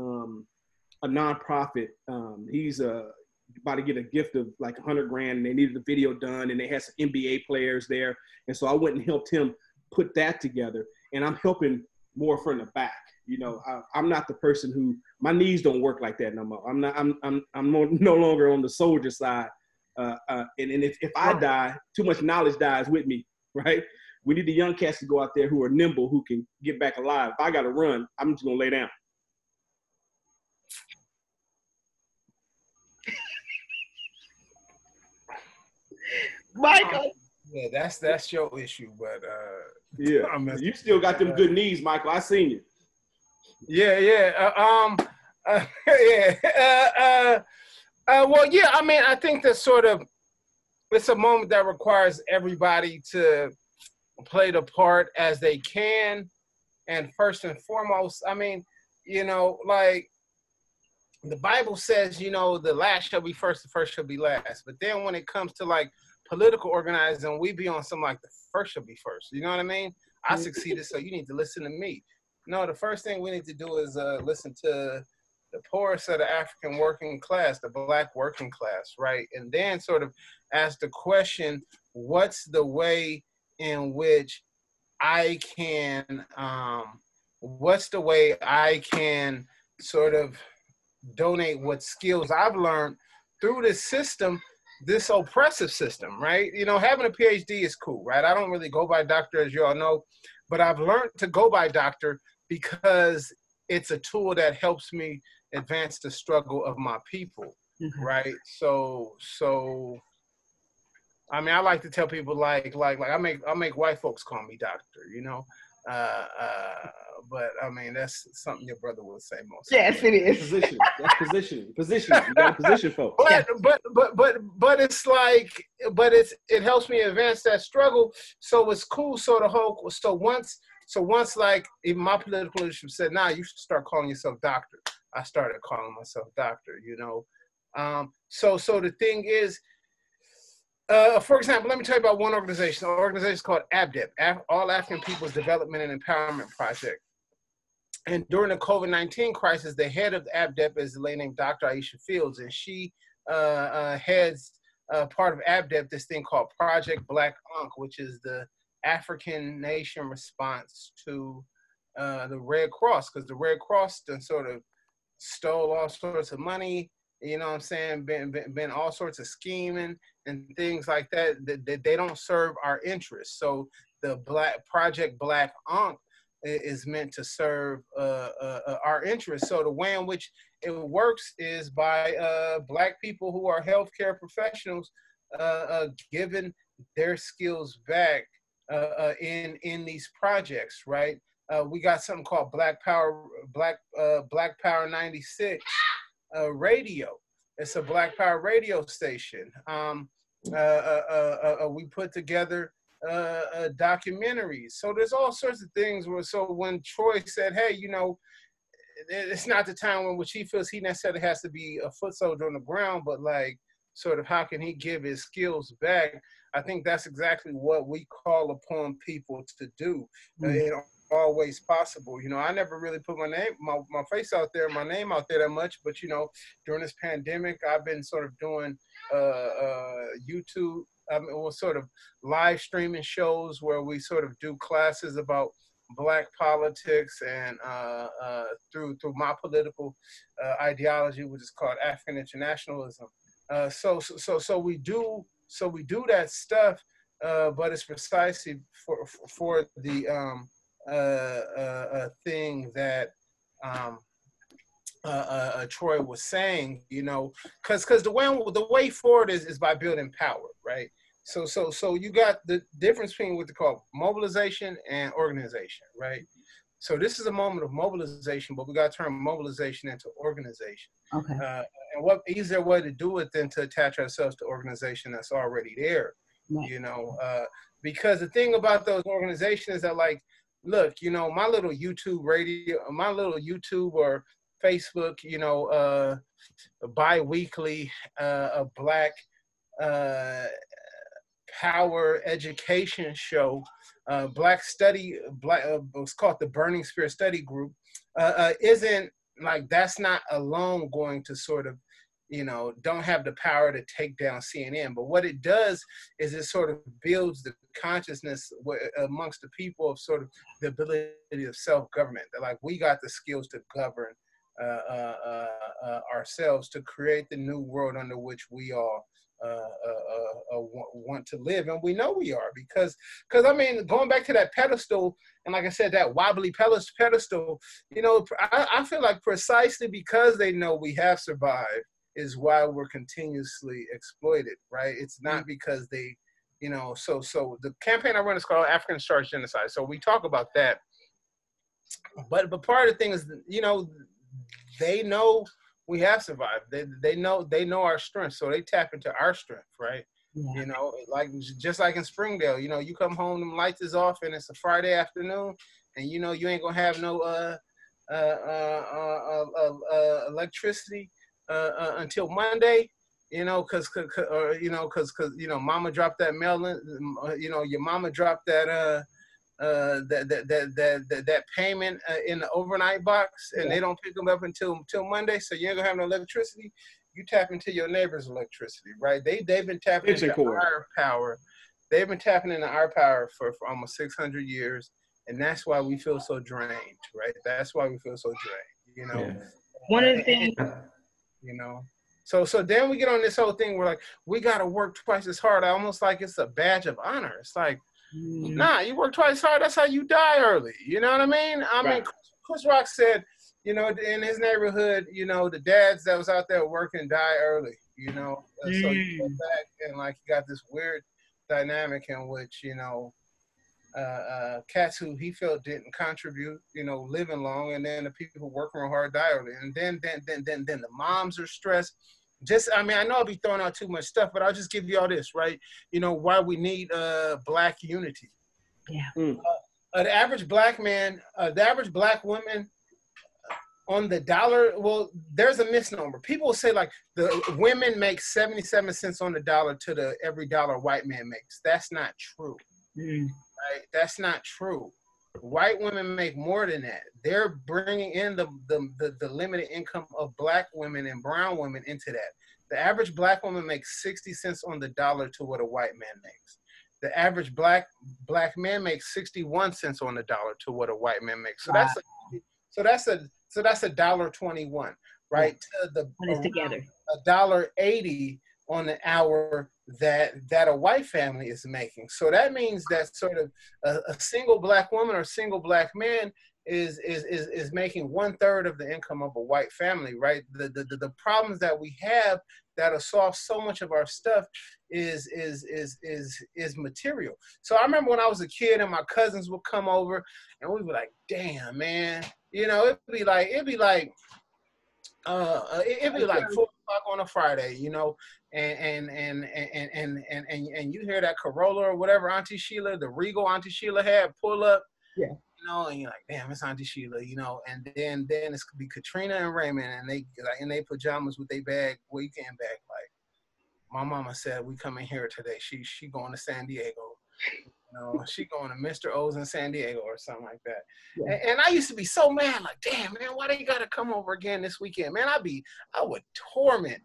a nonprofit. He's about to get a gift of like $100,000, and they needed a video done, and they had some NBA players there. And so I went and helped him put that together, and I'm helping more from the back. I'm not the person who, my knees don't work like that no more. I'm no longer on the soldier side. And if I die, too much knowledge dies with me, right? We need the young cats to go out there who are nimble, who can get back alive. If I got to run, I'm just going to lay down. Michael. Yeah, that's your issue, but yeah, you still got them good knees, Michael. I seen you. Yeah. Well, yeah. I mean, I think that it's a moment that requires everybody to play the part as they can, and first and foremost, I mean, like the Bible says, the last shall be first, the first shall be last. But then when it comes to like political organizing, we be on some like the first shall be first. You know what I mean? I succeeded, so you need to listen to me. No, the first thing we need to do is listen to the poorest of the African working class, the Black working class, right? And then sort of ask the question, what's the way in which I can, sort of donate what skills I've learned through this system, this oppressive system, right? Having a PhD is cool, right? I don't really go by doctor, as you all know, but I've learned to go by doctor because it's a tool that helps me advance the struggle of my people, right? So, I mean, I like to tell people like I make white folks call me doctor, but I mean, that's something your brother will say most. Yes, it is. Position. That's positioning. Positioning. You got to position folks. But it's like, it helps me advance that struggle. So it's cool. So once like even my political leadership said, nah, you should start calling yourself doctor. I started calling myself doctor. So the thing is, for example, let me tell you about one organization. An organization called ABDEP, All African People's Development and Empowerment Project. And during the COVID-19 crisis, the head of ABDEP is a lady named Dr. Aisha Fields, and she heads part of ABDEP, this thing called Project Black Ankh, which is the African nation response to the Red Cross, because the Red Cross done sort of stole all sorts of money, you know what I'm saying, been all sorts of scheming and things like that, that they don't serve our interests. So the Project Black Ankh is meant to serve our interests. So the way in which it works is by Black people who are healthcare professionals giving their skills back in these projects, right? We got something called Black Power 96 radio. It's a Black Power radio station. We put together documentaries. So there's all sorts of things. So when Troy said, hey, it's not the time in which he feels he necessarily has to be a foot soldier on the ground, but like sort of how can he give his skills back? I think that's exactly what we call upon people to do. In all ways possible. You know, I never really put my face out there, my name out there that much, but you know, during this pandemic, I've been sort of doing YouTube, sort of live streaming shows where we sort of do classes about Black politics and through my political ideology, which is called African internationalism. So we do that stuff, but it's precisely for the thing that Troy was saying, you know, because the way forward is by building power, right? So you got the difference between what they call mobilization and organization, right? So this is a moment of mobilization, but we got to turn mobilization into organization. Okay. And what easier way to do it than to attach ourselves to organization that's already there, right. You know, because the thing about those organizations is that, like, look, you know, my little YouTube or Facebook, you know, bi-weekly Black power education show, it's called the Burning Spear Study Group, isn't like, that's not alone going to sort of, you know, don't have the power to take down CNN. But what it does is it sort of builds the consciousness amongst the people of sort of the ability of self-government. That, like, we got the skills to govern ourselves, to create the new world under which we all want to live. And we know we are, because I mean, going back to that pedestal, and like I said, that wobbly pedestal, you know, I feel like precisely because they know we have survived is why we're continuously exploited, right? It's not because they, you know, so the campaign I run is called African Charged Genocide. So we talk about that, but part of the thing is, you know, they know we have survived. They know our strength, so they tap into our strength, right? Yeah. You know, like just like in Springdale, you know, you come home, the lights is off, and it's a Friday afternoon, and you know you ain't gonna have no electricity until Monday, you know, cause mama dropped that mail in, you know, your mama dropped that that payment in the overnight box, and they don't pick them up until Monday, so you ain't gonna have no electricity. You tap into your neighbor's electricity, right? They've been tapping into our power. They've been tapping into our power for almost 600 years, and that's why we feel so drained, right? That's why we feel so drained, you know. Yeah. One of the things, you know. So then we get on this whole thing where, like, we gotta work twice as hard, almost like it's a badge of honor. It's like, nah, you work twice as hard, that's how you die early. You know what I mean? I mean, Chris Rock said, you know, in his neighborhood, you know, the dads that was out there working die early, you know. So you go back and, like, you got this weird dynamic in which, you know, cats who he felt didn't contribute, you know, living long, and then the people working real hard die early. And then the moms are stressed. Just, I mean, I know I'll be throwing out too much stuff, but I'll just give you all this, right? You know, why we need Black unity. Yeah. The average Black man, the average Black woman on the dollar, well, there's a misnomer. People will say, like, the women make 77 cents on the dollar to the every dollar white man makes. That's not true. Right? That's not true. White women make more than that. They're bringing in the limited income of Black women and brown women into that. The average Black woman makes 60 cents on the dollar to what a white man makes. The average black man makes 61 cents on the dollar to what a white man makes. So that's $1.21, right? To the together $1.80 on the hour that a white family is making. So that means that sort of a single Black woman or single Black man is making 1/3 of the income of a white family, right? The problems that we have that'll solve so much of our stuff is material. So I remember when I was a kid and my cousins would come over and we'd be like, damn, man, you know, it'd be like 4 o'clock on a Friday, you know, and you hear that Corolla or whatever Auntie Sheila, the Regal Auntie Sheila had pull up. Yeah. you know, and you're like, damn, it's Auntie Sheila, you know, and then it's could be Katrina and Raymond, and they like in their pajamas with their weekend bag, like, my mama said we coming here today. She going to San Diego. You know, she going to Mr. O's in San Diego or something like that. Yeah. And I used to be so mad, like, damn, man, why they gotta come over again this weekend? Man, I would torment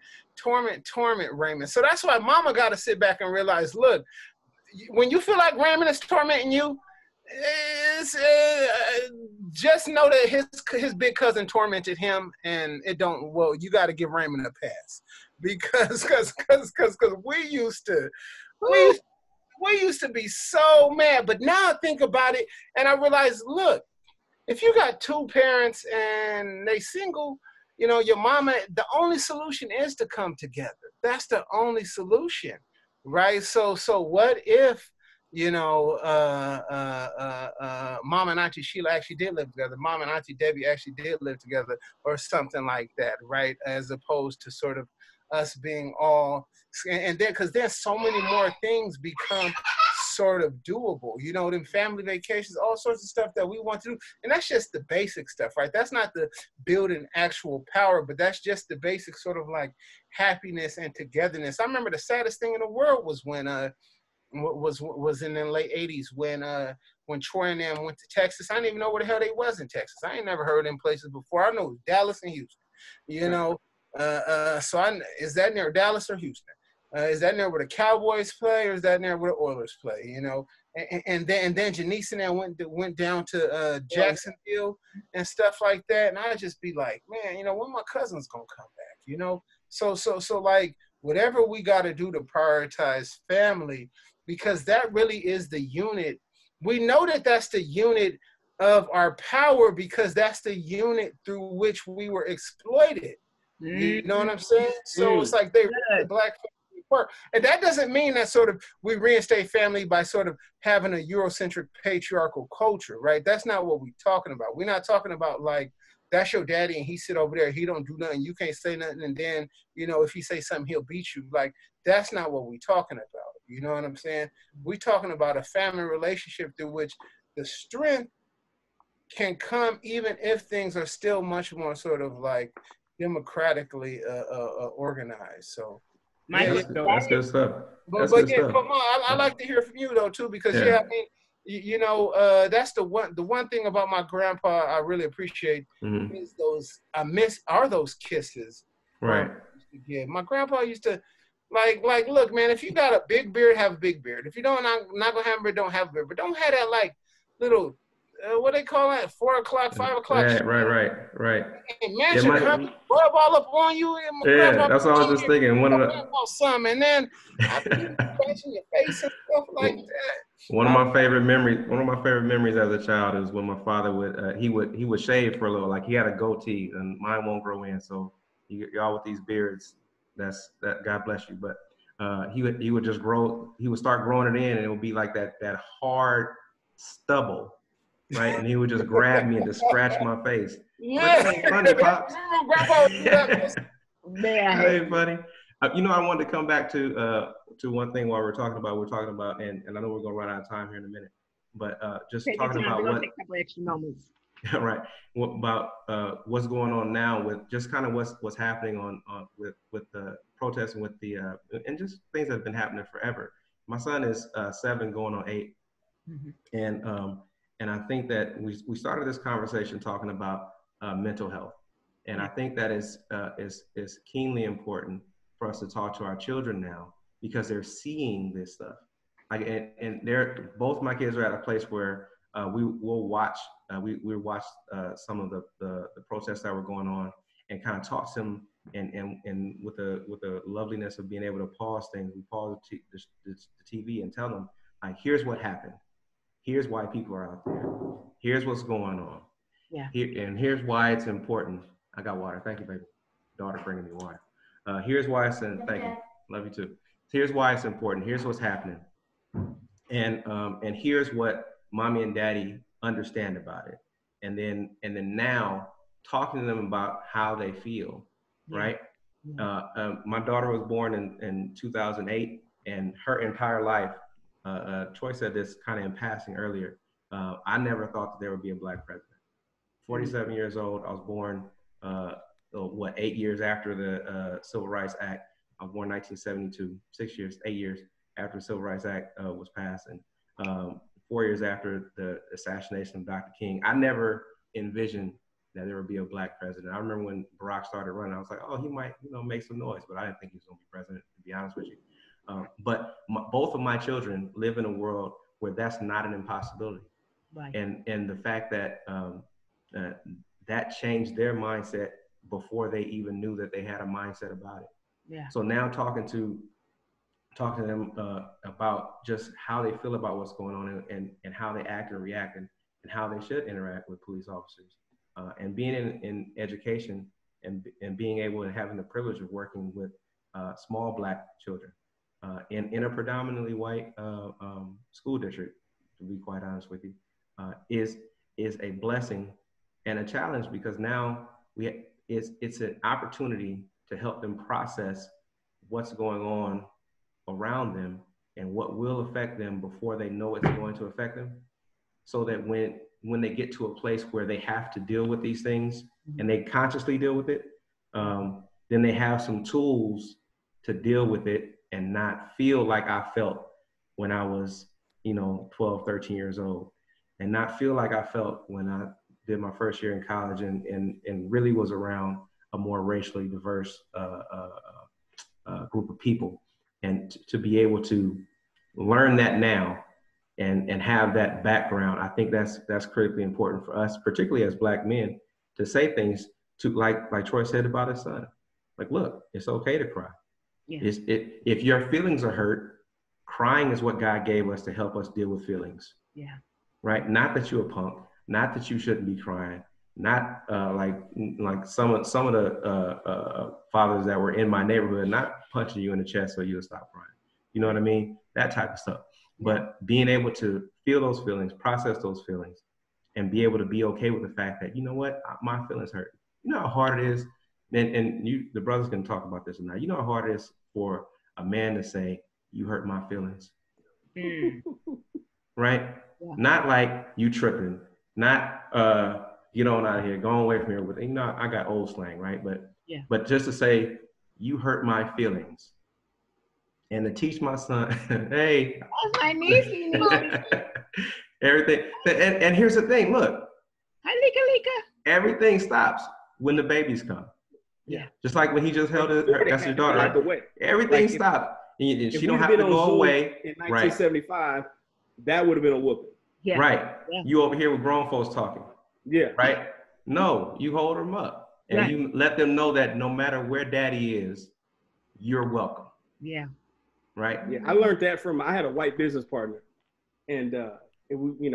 Raymond. So that's why mama gotta sit back and realize, look, when you feel like Raymond is tormenting you, just know that his big cousin tormented him, and it don't. Well, you got to give Raymond a pass because we used to be so mad. But now I think about it, and I realize, look, if you got two parents and they single, you know, your mama, the only solution is to come together. That's the only solution, right? So what if, you know, Mom and Auntie Sheila actually did live together. Mom and Auntie Debbie actually did live together, or something like that, right? As opposed to sort of us being all, and then because there's so many more things become sort of doable, you know, them family vacations, all sorts of stuff that we want to do, and that's just the basic stuff, right? That's not the building actual power, but that's just the basic sort of like happiness and togetherness. I remember the saddest thing in the world was when was in the late 80s when Troy and them went to Texas. I didn't even know where the hell they was in Texas. I ain't never heard them places before. I know Dallas and Houston, you know. So is that near Dallas or Houston? Is that near where the Cowboys play, or is that near where the Oilers play? You know, and then Janice and them went down to Jacksonville and stuff like that. And I'd just be like, man, you know, when my cousin's gonna come back? You know, so like whatever we got to do to prioritize family, because that really is the unit. We know that that's the unit of our power, because that's the unit through which we were exploited. You know what I'm saying? So it's like they the black family apart. And that doesn't mean that sort of we reinstate family by sort of having a Eurocentric patriarchal culture, right? That's not what we're talking about. We're not talking about like, that's your daddy and he sit over there, he don't do nothing, you can't say nothing, and then, you know, if he say something, he'll beat you. Like, that's not what we're talking about. You know what I'm saying? We're talking about a family relationship through which the strength can come even if things are still much more sort of like democratically organized. So that's good stuff. But Mom, I like to hear from you though too, because I mean, you know, that's the one thing about my grandpa I really appreciate is those kisses. Right. My grandpa used to like, look, man, if you got a big beard, have a big beard. If you don't, not gonna have a beard, don't have a beard. But don't have that like little what they call that, 4 o'clock, 5 o'clock. Right. And man, should come rub all up on you. Yeah, that's what I was just thinking. One of the and then scratching your face and stuff like that. One of my favorite memories as a child is when my father would he would shave for a little, like he had a goatee and mine won't grow in, so y'all with these beards, that God bless you, but he would just start growing it in, and it would be like that hard stubble, right? And he would just grab me and just scratch my face. Yeah, but funny, Pops. Man, hey, funny. You know, I wanted to come back to one thing while we're talking about, and I know we're gonna run out of time here in a minute, but just talking about what, take a couple extra moments. right, about what's going on now with just kind of what's happening on with the protests and with the and just things that have been happening forever. My son is 7 going on 8, and I think that we started this conversation talking about mental health, and I think that is keenly important for us to talk to our children now, because they're seeing this stuff. Like, and they're, both my kids are at a place where we watch some of the protests that were going on, and kind of talk to them, and with the loveliness of being able to pause things, we pause the TV and tell them, like, here's what happened. Here's why people are out there. Here's what's going on. Yeah. And here's why it's important. I got water. Thank you, baby. Daughter bringing me water. Here's why it's thank you. Love you too. Here's why it's important. Here's what's happening. And here's what mommy and daddy understand about it. And then now talking to them about how they feel, right? My daughter was born in 2008, and her entire life, Troy said this kind of in passing earlier, I never thought that there would be a Black president. 47 years old, I was born, 8 years after the Civil Rights Act. I was born in 1972, 8 years after the Civil Rights Act was passed, and 4 years after the assassination of Dr. King. I never envisioned that there would be a Black president. I remember when Barack started running, I was like, oh, he might, make some noise, but I didn't think he was going to be president, to be honest with you. But both of my children live in a world where that's not an impossibility. Right. And the fact that that changed their mindset before they even knew that they had a mindset about it. Yeah. So now talking to them about just how they feel about what's going on and how they act and react and how they should interact with police officers, and being in education and being able and having the privilege of working with small Black children in a predominantly white school district, to be quite honest with you, is a blessing and a challenge, because now it's an opportunity to help them process what's going on around them and what will affect them before they know it's going to affect them, so that when they get to a place where they have to deal with these things and they consciously deal with it, then they have some tools to deal with it and not feel like I felt when I was 12, 13 years old, and not feel like I felt when I did my first year in college and really was around a more racially diverse group of people. And to be able to learn that now and have that background, I think that's critically important for us, particularly as Black men, to say things to like Troy said about his son. Like, look, it's okay to cry. Yeah. If your feelings are hurt, crying is what God gave us to help us deal with feelings. Yeah. Right? Not that you're a punk, not that you shouldn't be crying, not like some of the fathers that were in my neighborhood, not punching you in the chest so you'll stop crying. You know what I mean? That type of stuff. But being able to feel those feelings, process those feelings, and be able to be okay with the fact that, you know what, my feelings hurt. You know how hard it is, and the brothers can talk about this now. You know how hard it is for a man to say, you hurt my feelings. Right? Yeah. Not like you tripping, not get on out of here, go away from here. With I got old slang, right? But just to say, you hurt my feelings. And to teach my son, hey, that's my niece. Everything. And here's the thing, look. Hi, Lika. Everything stops when the babies come. Yeah. Just like when he just held that's his daughter. Right? Everything stopped. She don't have to go away. In 1975, right. That would have been a whooping. Yeah. Right. Yeah. You over here with grown folks talking. Yeah. Right? No, you hold them up. And you let them know that no matter where daddy is, you're welcome. Yeah. Right? Yeah, I learned that I had a white business partner, and we,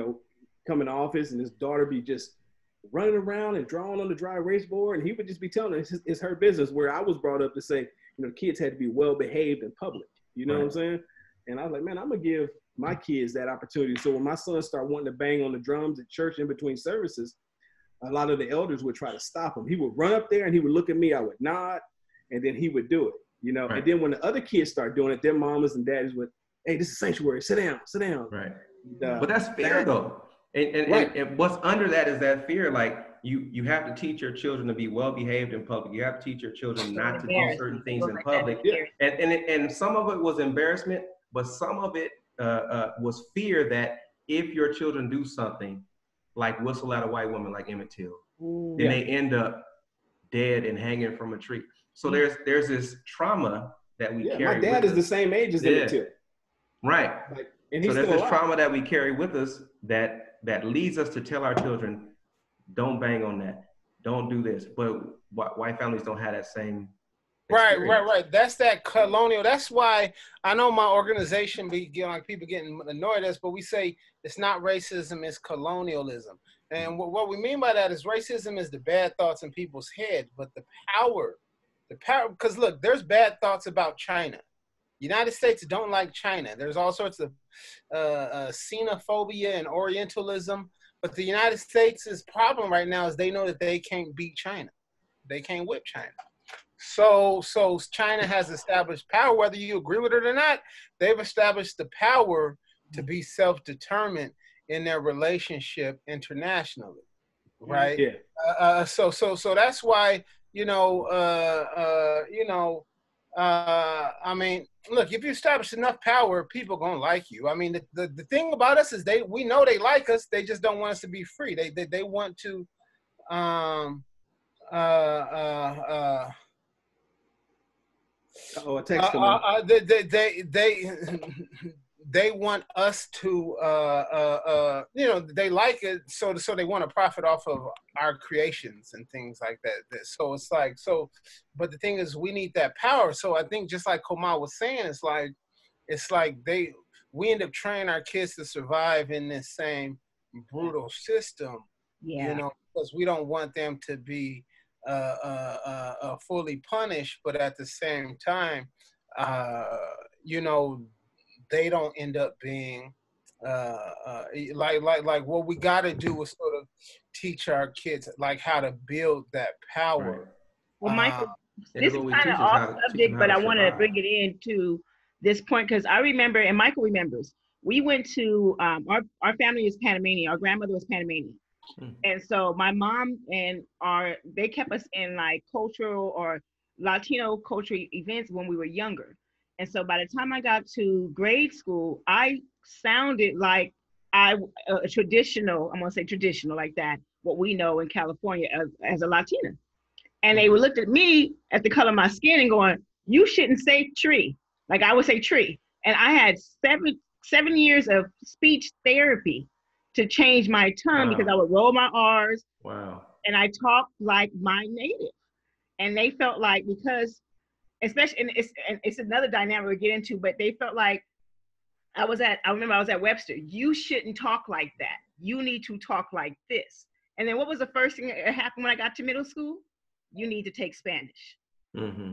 come in the office, and his daughter be just running around and drawing on the dry erase board, and he would just be telling her it's her business. Where I was brought up to say, kids had to be well behaved in public. You know what I'm saying? And I was like, man, I'm gonna give my kids that opportunity. So when my son started wanting to bang on the drums at church in between services, a lot of the elders would try to stop him. He would run up there and he would look at me. I would nod, and then he would do it. Right. And then when the other kids start doing it, their mamas and daddies would, hey, this is sanctuary. Sit down. Right. But that's fear, though. And what's under that is that fear. Like you have to teach your children to be well behaved in public. You have to teach your children not to do certain things in public. Yeah. And some of it was embarrassment, but some of it was fear that if your children do something like whistle at a white woman like Emmett Till, then they end up dead and hanging from a tree. So there's this trauma that we carry. My dad is the same age as Emmett Till. Right. And he's so there's this trauma that we carry with us that leads us to tell our children, don't bang on that, don't do this. But white families don't have that same experience. Right. That's that colonial. That's why I know my organization people getting annoyed at us, but we say it's not racism, it's colonialism. And what we mean by that is racism is the bad thoughts in people's heads, but the power, because look, there's bad thoughts about China. United States don't like China. There's all sorts of xenophobia and Orientalism, but the United States' problem right now is they know that they can't beat China. They can't whip China. So China has established power, whether you agree with it or not. They've established the power to be self-determined in their relationship internationally, right? Yeah. So that's why, I mean, look, if you establish enough power, people gonna like you. I mean, the thing about us is we know they like us. They just don't want us to be free. They want to, a text coming. They want us to, they like it, so they want to profit off of our creations and things like that. So it's like, but the thing is, we need that power. So I think, just like Komal was saying, it's like we end up training our kids to survive in this same brutal system, because we don't want them to be fully punished, but at the same time, they don't end up being like what we got to do is sort of teach our kids like how to build that power. Right. Well, Michael, this is kind of off subject, but I want to bring it into this point because I remember, and Michael remembers, we went to our family is Panamanian. Our grandmother was Panamanian. And so my mom and they kept us in like cultural or Latino cultural events when we were younger. And so by the time I got to grade school, I sounded like traditional, I'm gonna say traditional like that, what we know in California as a Latina. And they would look at me at the color of my skin and going, you shouldn't say tree. Like I would say tree. And I had seven years of speech therapy to change my tongue because I would roll my R's. Wow. And I talked like my native. And they felt like, because especially, and it's another dynamic we'll get into, but they felt like I remember I was at Webster. You shouldn't talk like that. You need to talk like this. And then what was the first thing that happened when I got to middle school? You need to take Spanish. Mm-hmm.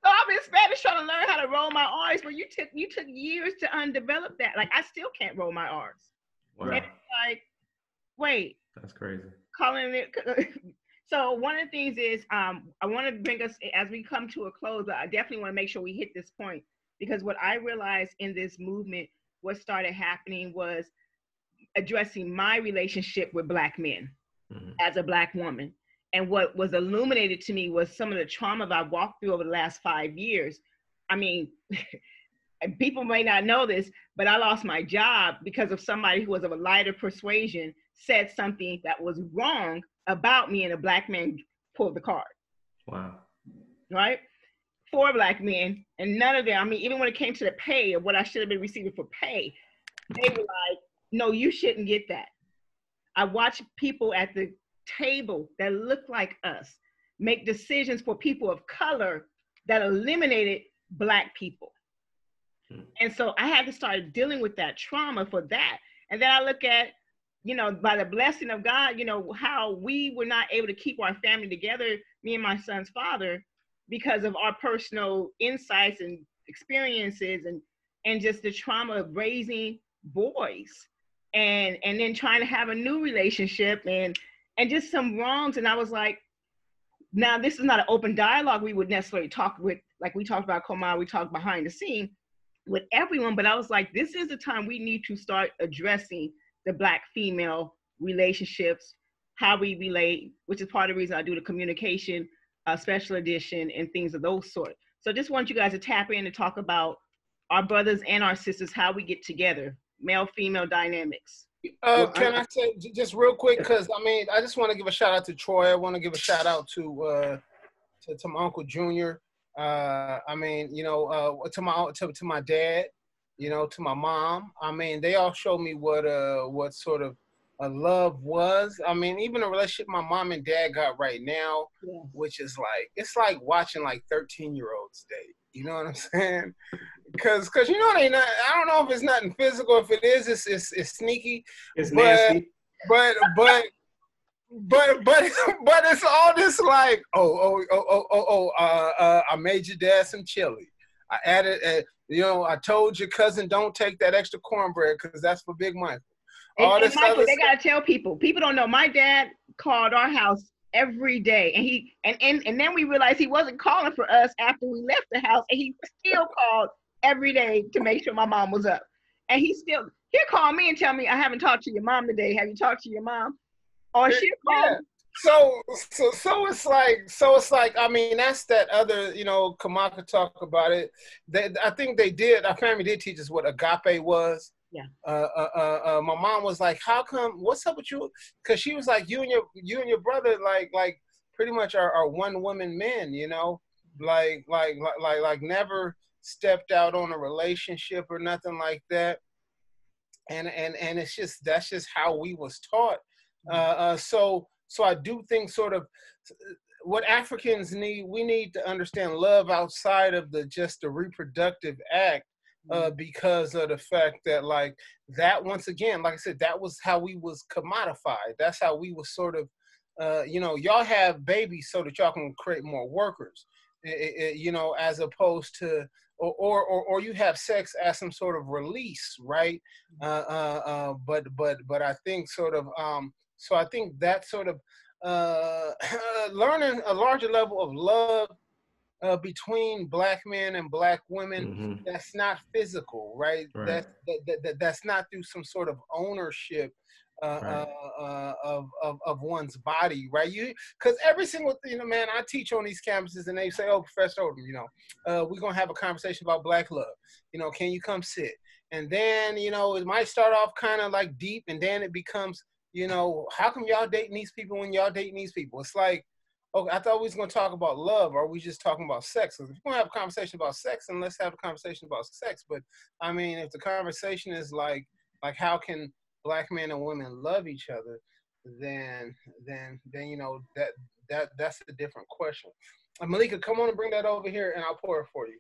So I'm in Spanish trying to learn how to roll my R's, but you took years to undevelop that. Like I still can't roll my R's. Wow. And it's like, wait. That's crazy. Calling it. So one of the things is I want to bring us, as we come to a close, I definitely want to make sure we hit this point, because what I realized in this movement, what started happening was addressing my relationship with Black men as a Black woman. And what was illuminated to me was some of the trauma that I walked through over the last 5 years. I mean, people may not know this, but I lost my job because of somebody who was of a lighter persuasion said something that was wrong about me, and a Black man pulled the card. Wow. Right? 4 Black men, and none of them, I mean, even when it came to the pay of what I should have been receiving for pay, they were like, no, you shouldn't get that. I watched people at the table that look like us make decisions for people of color that eliminated Black people. And so I had to start dealing with that trauma for that. And then I look at, by the blessing of God, how we were not able to keep our family together, me and my son's father, because of our personal insights and experiences and just the trauma of raising boys and then trying to have a new relationship and just some wrongs. And I was like, now this is not an open dialogue we would necessarily talk with, like we talked about Komal, we talked behind the scene with everyone, but I was like, this is the time we need to start addressing the Black female relationships, how we relate, which is part of the reason I do the communication special edition and things of those sort. So just want you guys to tap in and talk about our brothers and our sisters, how we get together, male-female dynamics. Can I say just real quick, because I just want to give a shout out to Troy. I want to give a shout out to my Uncle Junior. To my dad, to my mom. They all showed me what sort of a love was. Even the relationship my mom and dad got right now, which is like, it's like watching like 13-year-olds date. You know what I'm saying? Because they not. I don't know if it's nothing physical. If it is, it's sneaky. It's nasty. But it's all this like, I made your dad some chili. I added, I told your cousin don't take that extra cornbread because that's for Big Michael. And Michael, they gotta tell people. People don't know. My dad called our house every day, and then we realized he wasn't calling for us after we left the house, and he still called every day to make sure my mom was up. and he'll call me and tell me, I haven't talked to your mom today. Have you talked to your mom? Or she'll call me. So it's like, I mean, that's that other, Kamaka talk about it. I think our family did teach us what agape was. Yeah. My mom was like, how come, what's up with you? Cause she was like, you and your brother, like pretty much are one woman men, like never stepped out on a relationship or nothing like that. And that's just how we was taught. So I do think sort of what Africans need, we need to understand love outside of just the reproductive act, because of the fact that like that, once again, like I said, that was how we was commodified. That's how we was sort of, y'all have babies so that y'all can create more workers, as opposed to, or you have sex as some sort of release, right? But I think sort of, so I think that sort of learning a larger level of love between Black men and Black women, that's not physical, right? That's not through some sort of ownership of one's body, right? Because every single man, I teach on these campuses, and they say, "Oh, Professor Odom, we're gonna have a conversation about Black love. Can you come sit?" And then it might start off kind of like deep, and then it becomes, how come y'all dating these people when y'all dating these people? It's like, okay, I thought we was going to talk about love, or are we just talking about sex? If we're going to have a conversation about sex, then let's have a conversation about sex. But I mean, if the conversation is like how can Black men and women love each other, then that's a different question. Malika, come on and bring that over here, and I'll pour it for you.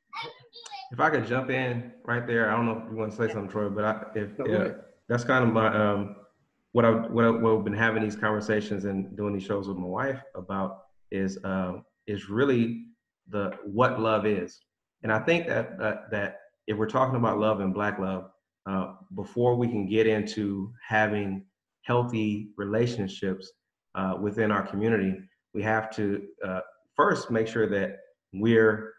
If I could jump in right there, I don't know if you want to say something, Troy, but that's kind of my what I've been having these conversations and doing these shows with my wife about is really what love is. And I think that if we're talking about love and Black love, before we can get into having healthy relationships within our community, we have to first make sure that we're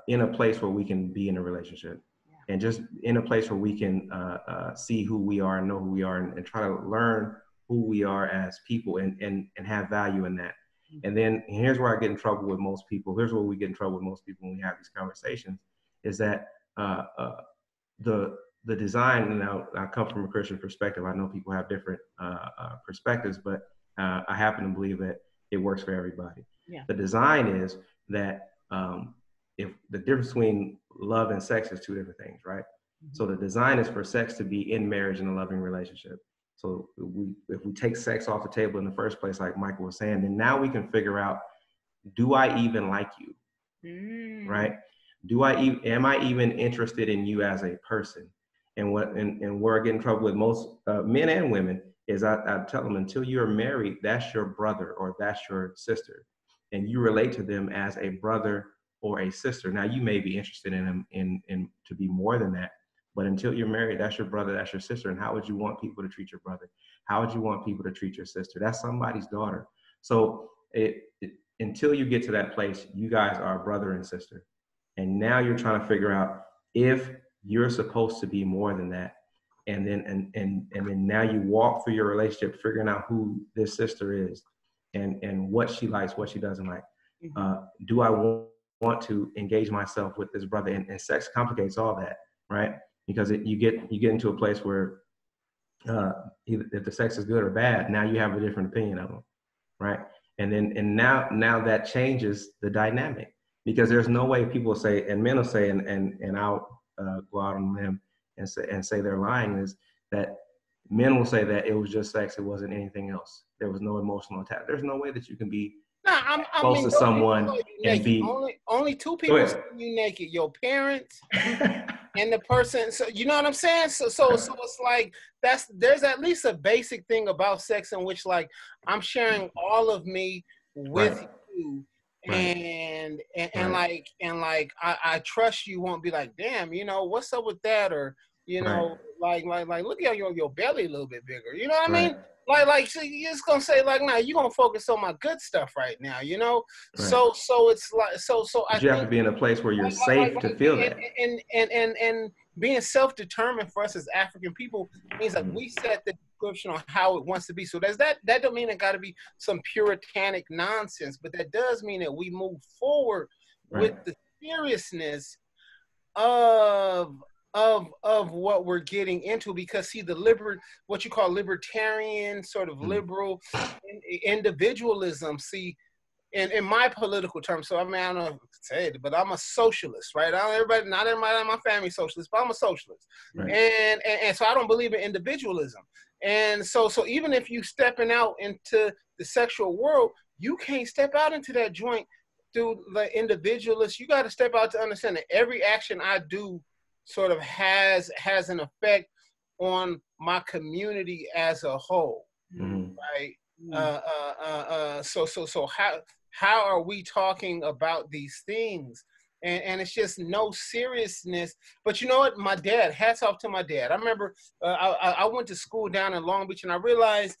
in a place where we can be in a relationship. And just in a place where we can see who we are and know who we are, and try to learn who we are as people, and have value in that. And then here's where I get in trouble with most people. Here's where we get in trouble with most people when we have these conversations, is that the design, and I come from a Christian perspective. I know people have different perspectives, but I happen to believe that it works for everybody. Yeah. The design is that if the difference between love and sex is two different things, right? So the design is for sex to be in marriage in a loving relationship. So if we take sex off the table in the first place, like Michael was saying, then now we can figure out, do I even like you? Right? Am I even interested in you as a person? And where I get in trouble with most men and women is I tell them, until you're married, that's your brother or that's your sister, and you relate to them as a brother or a sister. Now, you may be interested in them in to be more than that, but until you're married, that's your brother, that's your sister. And how would you want people to treat your brother? How would you want people to treat your sister? That's somebody's daughter. So until you get to that place, you guys are brother and sister. And now you're trying to figure out if you're supposed to be more than that. And then now you walk through your relationship figuring out who this sister is and what she likes, what she doesn't like. Do I want to engage myself with this brother? And sex complicates all that, right? Because you get into a place where if the sex is good or bad, now you have a different opinion of them, right? And now that changes the dynamic, because there's no way people will say, and men will say, and I'll go out on them and say they're lying, is that men will say that it was just sex, it wasn't anything else. There was no emotional attack. There's no way that you can be close to someone and be only two people see you naked: your parents and the person. So you know what I'm saying? So it's like there's at least a basic thing about sex in which, like, I'm sharing all of me with you. And I trust you won't be like, damn, what's up with that? Or, like look at your belly a little bit bigger. You know what I mean? Like so you're just gonna say, like, nah, you're gonna focus on my good stuff right now, So it's like so I you have to be in a place where you're safe to feel that. And being self-determined for us as African people means that we set the description on how it wants to be. So that don't mean it got to be some puritanic nonsense, but that does mean that we move forward with the seriousness of what we're getting into, because see, what you call libertarian, sort of liberal individualism, see, in my political terms, so I mean, I don't know if I can say it, but I'm a socialist, right? Not everybody in my family is socialist, but I'm a socialist. Right. And so I don't believe in individualism. And so even if you stepping out into the sexual world, you can't step out into that joint through the individualist. You got to step out to understand that every action I do sort of has an effect on my community as a whole, right? So how are we talking about these things? And it's just no seriousness. But you know what? My dad, hats off to my dad. I remember I went to school down in Long Beach, and I realized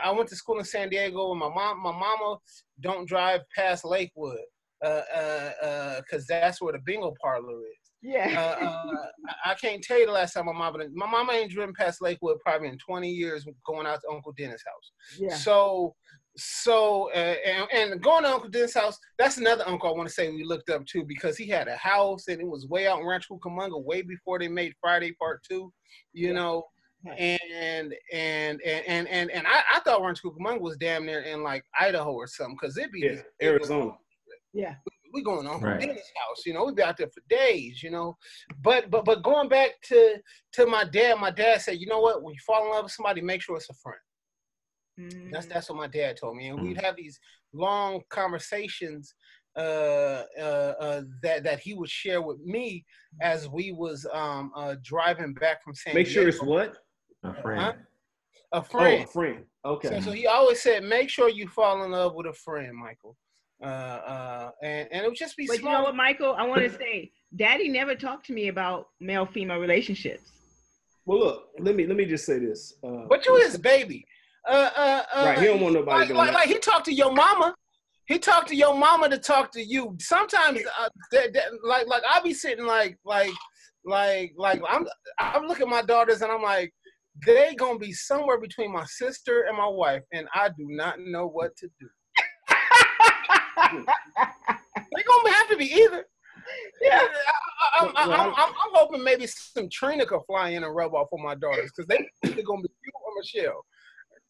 I went to school in San Diego, and my mama don't drive past Lakewood because that's where the bingo parlor is. Yeah. I can't tell you the last time my mama ain't driven past Lakewood probably in 20 years going out to Uncle Dennis' house. Yeah. So and going to Uncle Dennis' house, that's another uncle I want to say we looked up to, because he had a house and it was way out in Rancho Cucamonga, way before they made Friday Part 2, you know. And I thought Rancho Cucamonga was damn near in like Idaho or something, because it'd be Arizona. Yeah. We going to Uncle Dennis' house, you know, we'd be out there for days, you know. But going back to my dad said, you know what, when you fall in love with somebody, make sure it's a friend. That's what my dad told me. And we'd have these long conversations that he would share with me as we was driving back from San Diego. Make sure it's what? A friend. A friend. Oh, a friend. Okay. So he always said, make sure you fall in love with a friend, Michael. And it would just be But small. you know what, Michael? I want to say, Daddy never talked to me about male-female relationships. Well, look, let me just say this. But you his baby. Right, he don't want nobody doing that. Like he talked to your mama. He talked to your mama to talk to you. Sometimes, like I be sitting like I'm looking at my daughters and I'm like, they gonna be somewhere between my sister and my wife, and I do not know what to do. They gonna have to be either. Yeah, I'm hoping maybe some Trina could fly in and rub off on my daughters, because they're gonna be you or Michelle.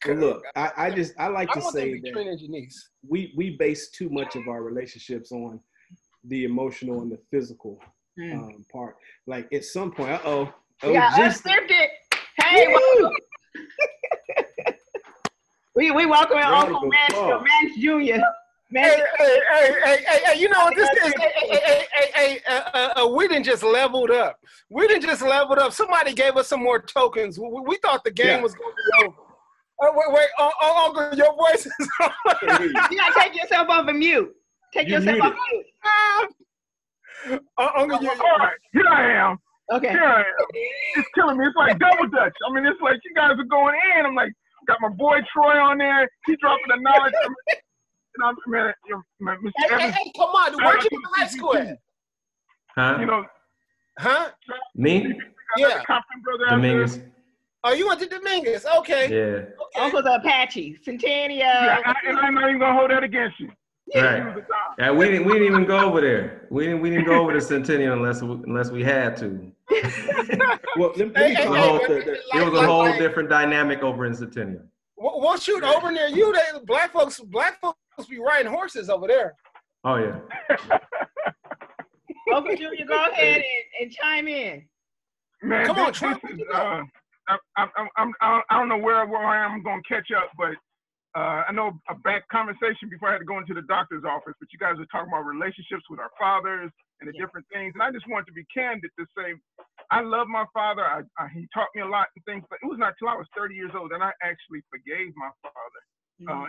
Well, look, I like to say that Trina and Janice. We base too much of our relationships on the emotional and the physical part. Like at some point, yeah, unscripted. Hey, we welcome Uncle Mance Jr. Hey, you know what this is? We didn't just leveled up. Somebody gave us some more tokens. We thought the game was going to be over. Wait, Uncle, your voice is on. You gotta take yourself off of mute. Take yourself off mute. Uncle, you. All right, here I am. Okay. Here I am. It's killing me. It's like double dutch. I mean, it's like you guys are going in. I'm like, got my boy Troy on there. He's dropping the knowledge. Hey, come on. Where'd you go to high school at? Huh? You know. Huh? Me? Yeah. Dominguez. Oh, you went to Dominguez. Okay. Yeah. Okay. Uncle's Apache. Centennial. Yeah, and I'm not even gonna hold that against you. Right. Yeah, we didn't even go over there. We didn't go over to Centennial unless we had to. Well, let me talk about it was a whole different dynamic over in Centennial. We'll shoot over near you. Black folks be riding horses over there. Oh yeah. Uncle Junior, go ahead and chime in. Man, come on, Trump. I don't know where I am going to catch up, but I know a back conversation before I had to go into the doctor's office, but you guys are talking about relationships with our fathers and the different things. And I just wanted to be candid to say, I love my father. He taught me a lot and things, but it was not till I was 30 years old that I actually forgave my father.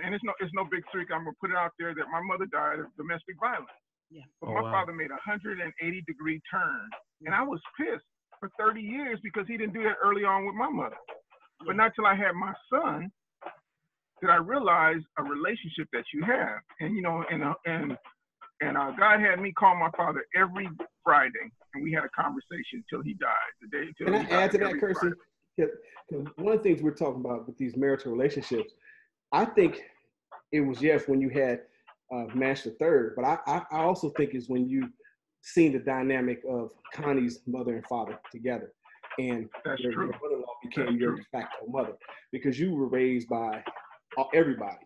And it's no big secret. I'm going to put it out there that my mother died of domestic violence. Yeah. But my father made a 180-degree turn, and I was pissed for 30 years because he didn't do that early on with my mother. But not till I had my son did I realize a relationship that you have. And, you know, and And God had me call my father every Friday, and we had a conversation till he died. The day till Can he I died add to that, every Kirsty? Friday. One of the things we're talking about with these marital relationships, I think it was, yes, when you had Master Third, but I also think it's when you seen the dynamic of Connie's mother and father together, and your mother-in-law became your de facto mother, because you were raised by everybody.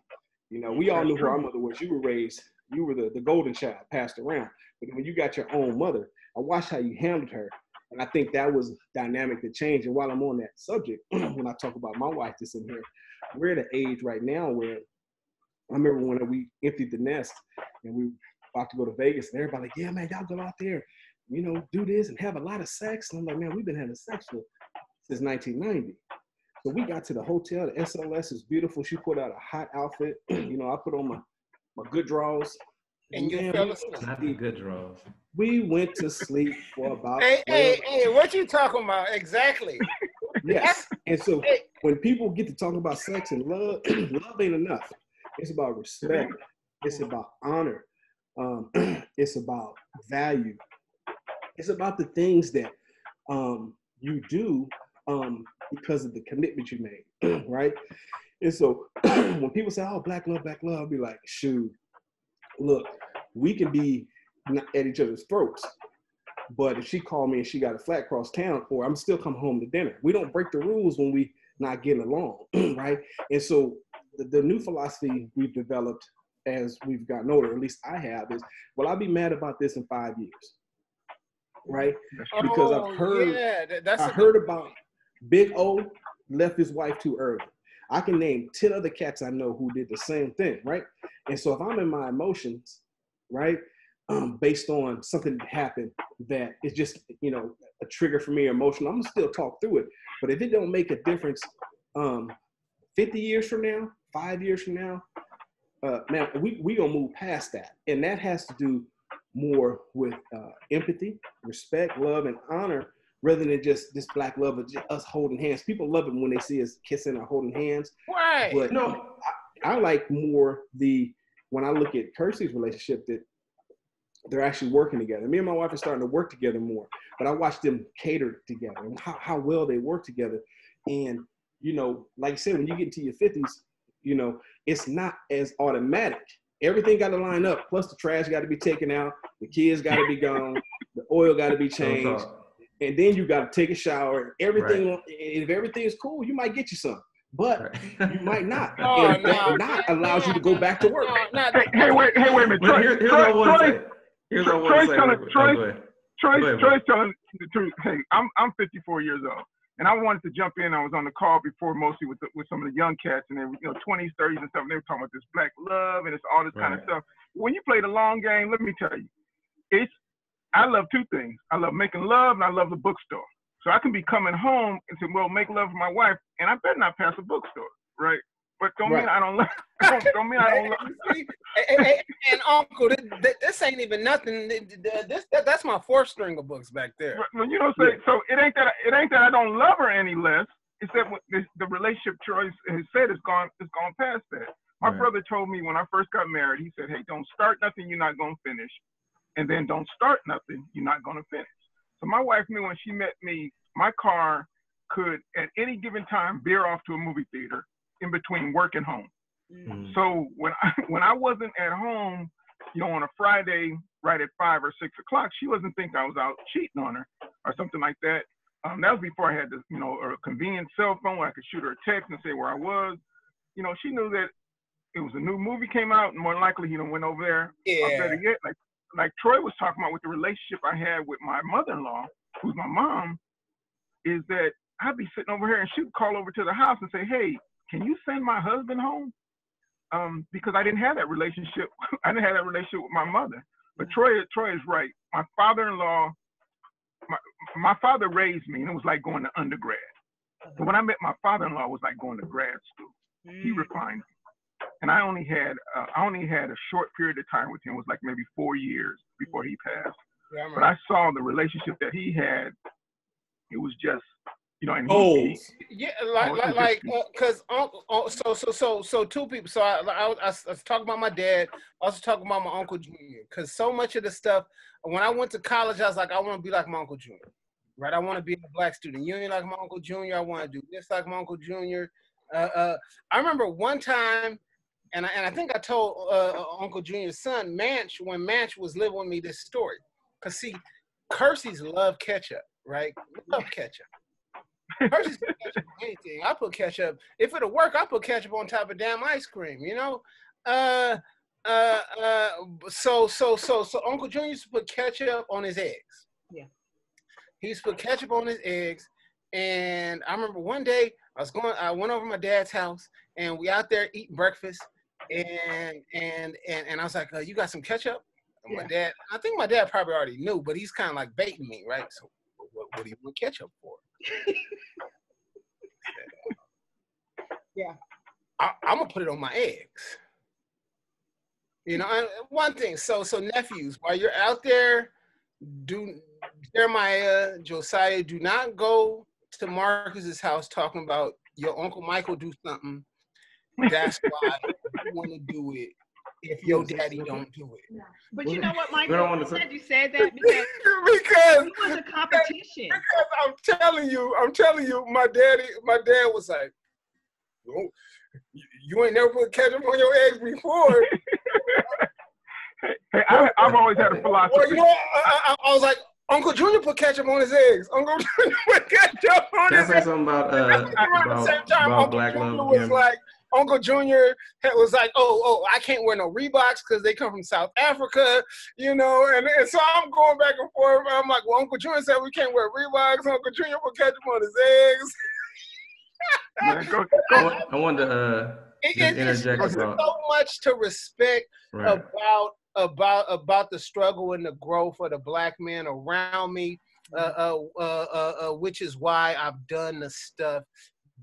You know, we all knew who our mother was. You were the golden child passed around. But when you got your own mother, I watched how you handled her. And I think that was dynamic that changed. And while I'm on that subject, when I talk about my wife that's in here, we're at an age right now where I remember when we emptied the nest and we were about to go to Vegas, and everybody like, yeah, man, y'all go out there, you know, do this and have a lot of sex. And I'm like, man, we've been having sex since 1990. So we got to the hotel. The SLS is beautiful. She put out a hot outfit. You know, I put on my good drawers. And you fell asleep. Not the good draws. We went to sleep for about. Hey, what you talking about exactly? Yes. And so when people get to talk about sex and love, love ain't enough. It's about respect. It's about honor. It's about value. It's about the things that you do because of the commitment you made, right? And so when people say, oh, black love, I'll be like, shoot, look, we can be at each other's throats, but if she called me and she got a flat cross town, or I'm still come home to dinner. We don't break the rules when we not getting along, right? And so the new philosophy we've developed as we've gotten older, at least I have, is, well, I'll be mad about this in 5 years, right? Because I've heard about Big O left his wife too early. I can name 10 other cats I know who did the same thing, right? And so if I'm in my emotions, right, based on something that happened that is just, you know, a trigger for me, emotional, I'm gonna still talk through it. But if it don't make a difference 50 years from now, 5 years from now, man, we gonna move past that. And that has to do more with empathy, respect, love, and honor, rather than just this black love of just us holding hands. People love it when they see us kissing or holding hands. Right. But no, I like more when I look at Kirsty's relationship, that they're actually working together. Me and my wife are starting to work together more, but I watch them cater together and how well they work together. And, you know, like I said, when you get into your 50s, you know, it's not as automatic. Everything got to line up. Plus the trash got to be taken out. The kids got to be gone. The oil got to be changed. And then you got to take a shower. Everything, right. If everything is cool, you might get you some. But you might not. And that allows you to go back to work. Hey, wait a minute. Here's what I want to say. Troy's telling the truth. Hey, I'm 54 years old, and I wanted to jump in. I was on the call before, mostly with some of the young cats, and they were, 20s, 30s, and stuff. And they were talking about this black love and it's all this kind of stuff. When you play the long game, let me tell you, I love two things. I love making love, and I love the bookstore. So I can be coming home and say, well, make love with my wife, and I better not pass a bookstore, right? But don't mean I don't love. Don't mean I don't love. And Uncle, this ain't even nothing. That's my 4th string of books back there. Well, so it ain't that I don't love her any less. It's that the relationship Troy has said is gone past that. My brother told me when I first got married, he said, hey, don't start nothing you're not gonna finish, and then don't start nothing you're not gonna finish. So my wife knew when she met me, my car could at any given time veer off to a movie theater in between work and home. Mm-hmm. So when I wasn't at home, on a Friday, right at 5 or 6 o'clock, she wasn't thinking I was out cheating on her or something like that. That was before I had this, a convenient cell phone where I could shoot her a text and say where I was. She knew that it was a new movie came out, and more likely he went over there. Yeah. Better yet, like Troy was talking about with the relationship I had with my mother-in-law, who's my mom, is that I'd be sitting over here and she'd call over to the house and say, hey, can you send my husband home? Because I didn't have that relationship. I didn't have that relationship with my mother. But Troy is right. My father-in-law, my father raised me, and it was like going to undergrad. But when I met my father-in-law, it was like going to grad school. He refined me. And I only had a short period of time with him. It was like maybe 4 years before he passed. Yeah, but I saw the relationship that he had. It was just, You know, and because so two people. So I was talking about my dad. I was talking about my Uncle Junior. Because so much of the stuff, when I went to college, I was like, I want to be like my Uncle Junior. Right? I want to be in the Black Student Union like my Uncle Junior. I want to do this like my Uncle Junior. I remember one time, and I think I told Uncle Junior's son, Manch, when Manch was living with me, this story. Because see, Kerseys love ketchup, right? Love ketchup. Hershey's put ketchup on anything. I put ketchup. If it'll work, I put ketchup on top of damn ice cream. You know. So Uncle Junior used to put ketchup on his eggs. Yeah. He used to put ketchup on his eggs, and I remember one day I went over to my dad's house, and we out there eating breakfast, and I was like, you got some ketchup? And my dad, I think my dad probably already knew, but he's kind of like baiting me, right? So what do you want ketchup for? Yeah, I'm gonna put it on my eggs. You know, one thing. So nephews, while you're out there, Jeremiah, Josiah, do not go to Marcus's house talking about your Uncle Michael do something. That's why you want to do it. If your daddy don't do it. But you know what, Michael? I'm glad you said that because it was a competition. Because I'm telling you, my dad was like, oh, you ain't never put ketchup on your eggs before. Hey, I've always had a philosophy. Well, you know, I was like, Uncle Junior put ketchup on his eggs. Uncle Junior put ketchup on his eggs. Can I say something about Black Love? Was like, Uncle Junior was like, oh, I can't wear no Reeboks because they come from South Africa, you know, and so I'm going back and forth. I'm like, well, Uncle Junior said we can't wear Reeboks. Uncle Junior put ketchup on his eggs. Man, I wanted to just interject. There's so much to respect about the struggle and the growth of the Black men around me, which is why I've done the stuff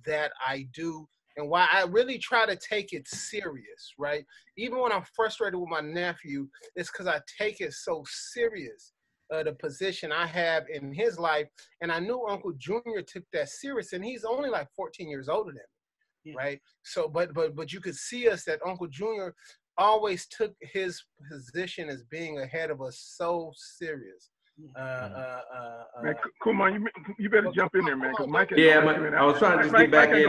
that I do. And why I really try to take it serious, right? Even when I'm frustrated with my nephew, it's because I take it so serious, the position I have in his life. And I knew Uncle Junior took that serious, and he's only like 14 years older than me, right? So, but you could see us that Uncle Junior always took his position as being ahead of us so serious. Man, Kumar, you better jump in there, man. Cause Mike. I was trying to just get back in.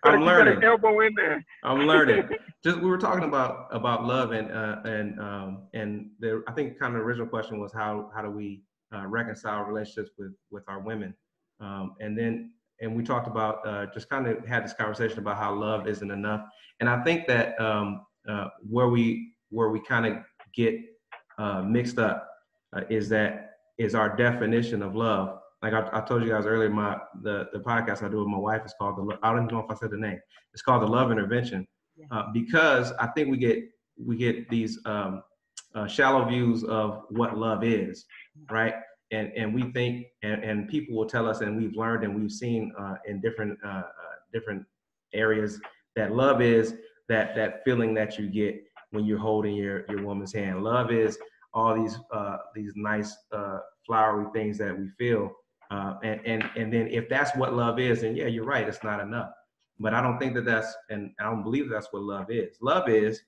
I'm learning. Elbow in there. I'm learning. We were talking about love and I think kind of the original question was how do we reconcile relationships with our women, and we talked about just kind of had this conversation about how love isn't enough, and I think that where we kind of get mixed up. Is our definition of love. Like I told you guys earlier, the podcast I do with my wife is called I don't even know if I said the name. It's called The Love Intervention, because I think we get these shallow views of what love is, right? And we think, and people will tell us, and we've learned and we've seen in different areas that love is that feeling that you get when you're holding your woman's hand. Love is all these nice flowery things that we feel, and then if that's what love is, then yeah, you're right, it's not enough. But I don't think and I don't believe that's what love is. Love is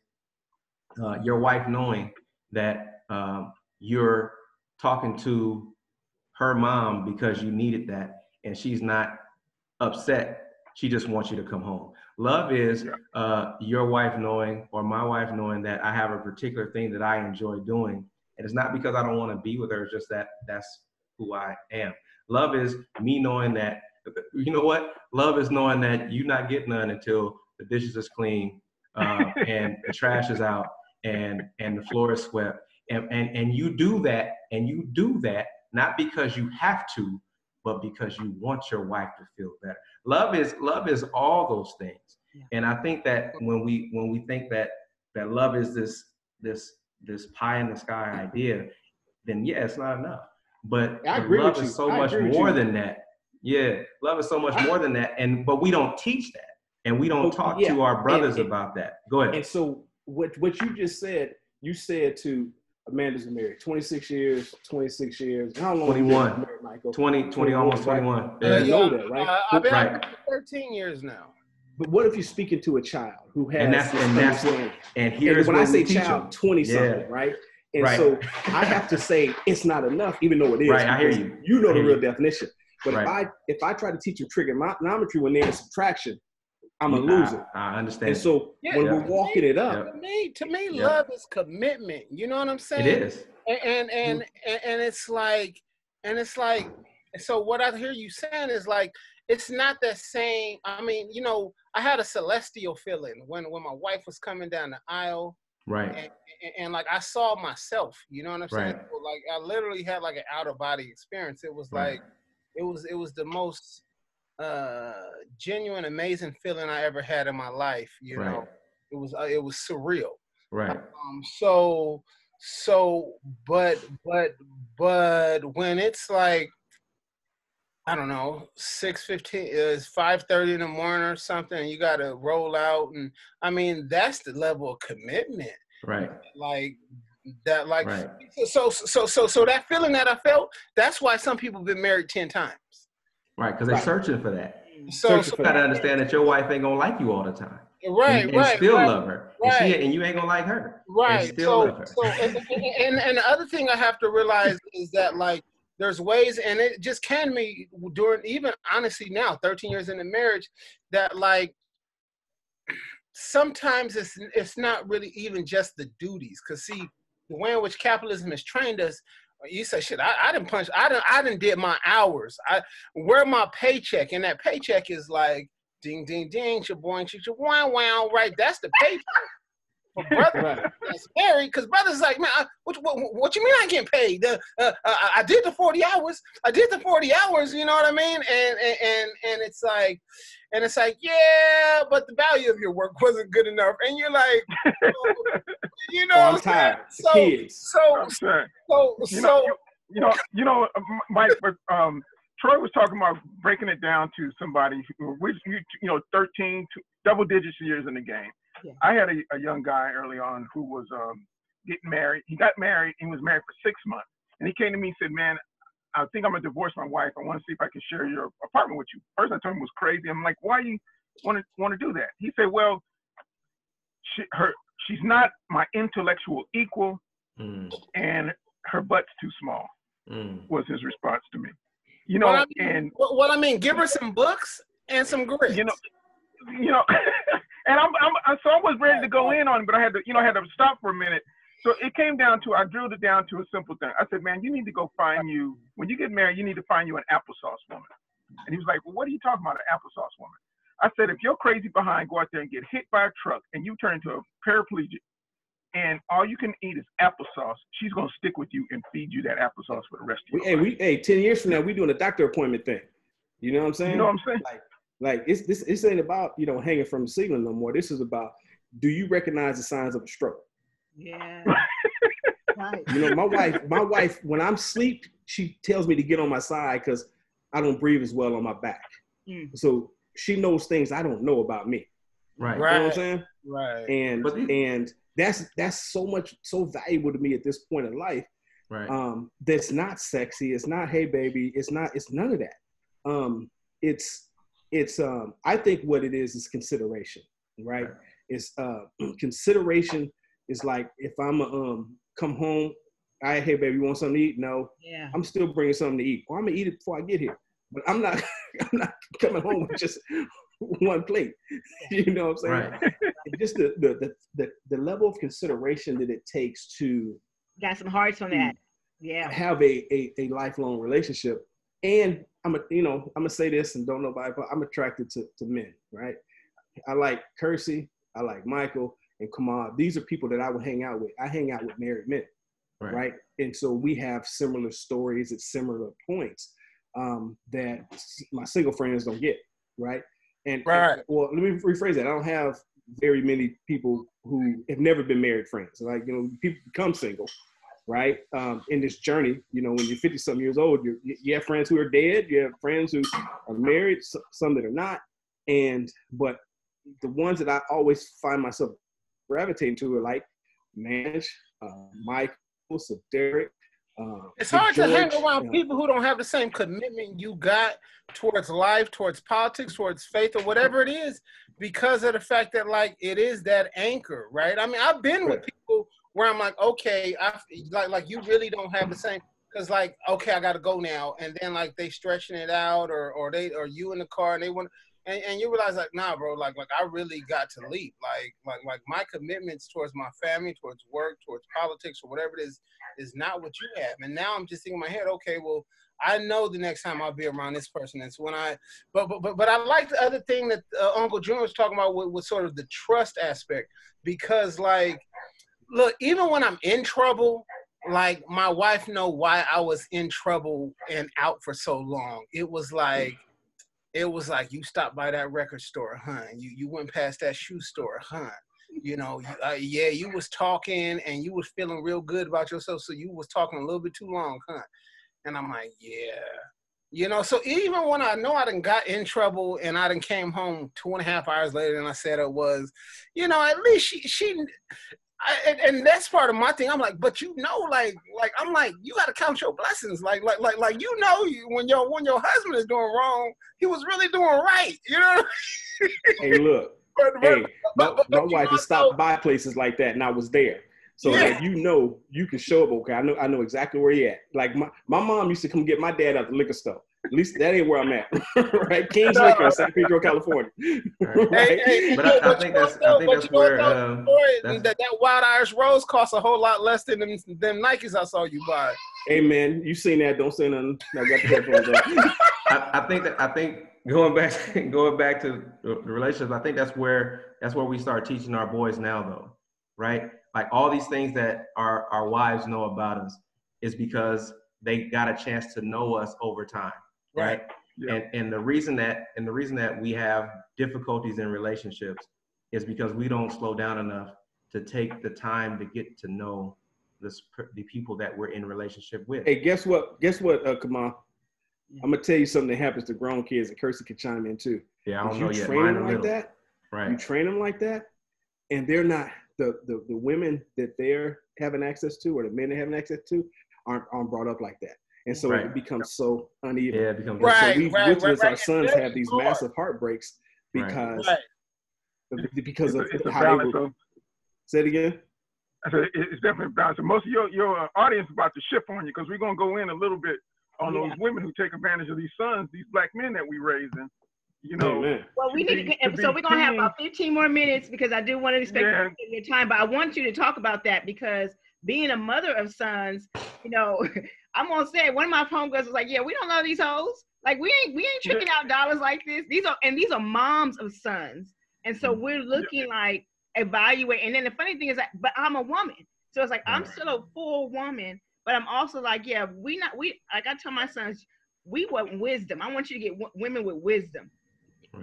your wife knowing that you're talking to her mom because you needed that, and she's not upset. She just wants you to come home. Love is your wife knowing, or my wife knowing, that I have a particular thing that I enjoy doing. And it's not because I don't want to be with her, it's just that that's who I am. Love is me knowing that, you know what? Love is knowing that you're not getting none until the dishes is clean, and the trash is out, and the floor is swept. And you do that, not because you have to, but because you want your wife to feel better. Love is all those things. Yeah. And I think that when we think that love is this pie in the sky idea, then yeah, it's not enough. But love is so much more than that. Yeah, love is so much more than that. But we don't teach that, and we don't talk to our brothers about that. Go ahead. And so what you just said, you said to Amanda's been married 26 years, 26 years. How long 21. Have you been married, Michael? 20, almost 21. Right? Yeah. You know that, right? I've been right. 13 years now. But what if you're speaking to a child who has and here's when what I say we teach child, them. 20-something, right? And so I have to say it's not enough, even though it is. Right, I hear you. You know the real definition. But right. if I try to teach them trigonometry when they're in subtraction, I'm a loser. I understand. And so when we're walking it up, to me, love is commitment. You know what I'm saying? It is. And it's like, so what I hear you saying is like, it's not the same. I mean, you know, I had a celestial feeling when my wife was coming down the aisle. Right. And like I saw myself, you know what I'm saying? Right. So, like I literally had like an out of body experience. It was like, it was the most genuine, amazing feeling I ever had in my life. You know, it was surreal. Right. But when it's like, I don't know, 6:15 is 5:30 in the morning or something, and you got to roll out, and I mean that's the level of commitment. Right. Like that. Like right. So that feeling that I felt. That's why some people have been married 10 times. Right, because they're searching for that. So you gotta understand that your wife ain't gonna like you all the time. Right, and still right, love her. Right. And you ain't gonna like her. Right. And still love her. And the other thing I have to realize is that like there's ways, and it just can be during even honestly now, 13 years into marriage, that like sometimes it's not really even just the duties. Cause see, the way in which capitalism has trained us, you say, shit, I didn't punch, I didn't did my hours. Where my paycheck? And that paycheck is like, ding, ding, ding, cha-boing, cha-wow, wow, right? That's the paycheck. For brother that's married, because brother's like, man, what you mean I getting paid? I did the 40 hours. You know what I mean? And it's like, yeah, but the value of your work wasn't good enough. And you're like, you know, I'm tired. Mike, but Troy was talking about breaking it down to somebody which 13 double digits years in the game. Yeah. I had a young guy early on who was getting married. He got married and was married for 6 months. And he came to me and said, man, I think I'm going to divorce my wife. I want to see if I can share your apartment with you. First, I told him it was crazy. I'm like, why you want to do that? He said, well, she's not my intellectual equal, and her butt's too small, was his response to me. You know, I mean, give her some books and some grits. You know, and so I was ready to go in on it, but I had to stop for a minute. So it came down to, I drilled it down to a simple thing. I said, man, you need to go find you, when you get married, you need to find you an applesauce woman. And he was like, well, what are you talking about, an applesauce woman? I said, if you're crazy behind, go out there and get hit by a truck and you turn into a paraplegic and all you can eat is applesauce, she's going to stick with you and feed you that applesauce for the rest of your life. 10 years from now, we're doing a doctor appointment thing. You know what I'm saying? You know what I'm saying? Like this ain't about, hanging from the ceiling no more. This is about, do you recognize the signs of a stroke? Yeah. Right. My wife, when I'm asleep, she tells me to get on my side because I don't breathe as well on my back. So she knows things I don't know about me. Right. You know what I'm saying? Right. And that's so valuable to me at this point in life. Right. That's not sexy. It's not, hey baby. It's none of that. It's I think what it is consideration, right? It's consideration is like, if I'm come home, hey baby, you want something to eat? No. Yeah. I'm still bringing something to eat. Well, I'm gonna eat it before I get here, but I'm not coming home with just one plate. You know what I'm saying? Right. Just the level of consideration that it takes to got some hearts on that. Yeah. Have a lifelong relationship. And I'm gonna say this, and don't know about it, but I'm attracted to men, right? I like Kersey, I like Michael and Kamal. These are people that I would hang out with. I hang out with married men, right? And so we have similar stories at similar points that my single friends don't get, right? And well, let me rephrase that. I don't have very many people who have never been married friends. Like, people become single, right? In this journey, when you're 50-something years old, you have friends who are dead, you have friends who are married, some that are not. But the ones that I always find myself gravitating to are like Mike, so Derek. It's hard George, to hang around people who don't have the same commitment you got towards life, towards politics, towards faith, or whatever it is, because of the fact that like it is that anchor, right? I mean, I've been with people where I'm like, okay, like you really don't have the same, because like, okay, I got to go now, and then like they stretching it out, or you in the car and they want. And you realize like, nah, bro, like I really got to leave. Like my commitments towards my family, towards work, towards politics, or whatever it is not what you have. And now I'm just thinking in my head, okay, well, I know the next time I'll be around this person. It's when but I like the other thing that Uncle Junior was talking about with sort of the trust aspect, because like, look, even when I'm in trouble, like my wife know why I was in trouble and out for so long. It was like, you stopped by that record store, huh? You went past that shoe store, huh? You know, yeah, you was talking and you was feeling real good about yourself, so you was talking a little bit too long, huh? And I'm like, yeah. You know, so even when I know I done got in trouble and I done came home 2.5 hours later than I said it was, you know, at least she and that's part of my thing. I'm like, but you know, like I'm like, you got to count your blessings. Like you know, when your husband is doing wrong, he was really doing right. You know. Hey, look. My wife has stopped by places like that, and I was there. So like, you know, you can show up. Okay, I know exactly where he at. Like my mom used to come get my dad out the liquor store. At least that ain't where I'm at, right? King's Liquor in San Pedro, California. Right? But I think that's where that Wild Irish Rose costs a whole lot less than them Nikes I saw you buy. Hey man, you seen that? Don't say nothing. I got the headphones on. I think going back to the relationships, I think that's where we start teaching our boys now, though, right? Like all these things that our wives know about us is because they got a chance to know us over time, right? Yeah. And the reason that we have difficulties in relationships is because we don't slow down enough to take the time to get to know the people that we're in relationship with. Hey, guess what, Kamal? I'm gonna tell you something that happens to grown kids, and Kirsty can chime in too. Yeah, I don't know yet. Train them like that, right? You train them like that, and they're not the women that they're having access to, or the men they're having access to, aren't brought up like that, and so it becomes so uneven. Yeah, it becomes right. So we witness our sons have these massive heartbreaks because of how they were. Say it again. I said it's definitely balanced. Most of your audience is about to shift on you, because we're gonna go in a little bit on those women who take advantage of these sons, these black men that we raising. You know. Well, we need to so we're gonna have about 15 more minutes, because I do want to respect your time, but I want you to talk about that, because being a mother of sons, you know, I'm gonna say one of my homegirls was like, yeah, we don't love these hoes. Like we ain't tricking out dollars like this. These are moms of sons, and so we're looking like evaluate. And then the funny thing is that, but I'm a woman, so it's like I'm still a full woman, but I'm also like, yeah, we like I tell my sons, we want wisdom. I want you to get women with wisdom.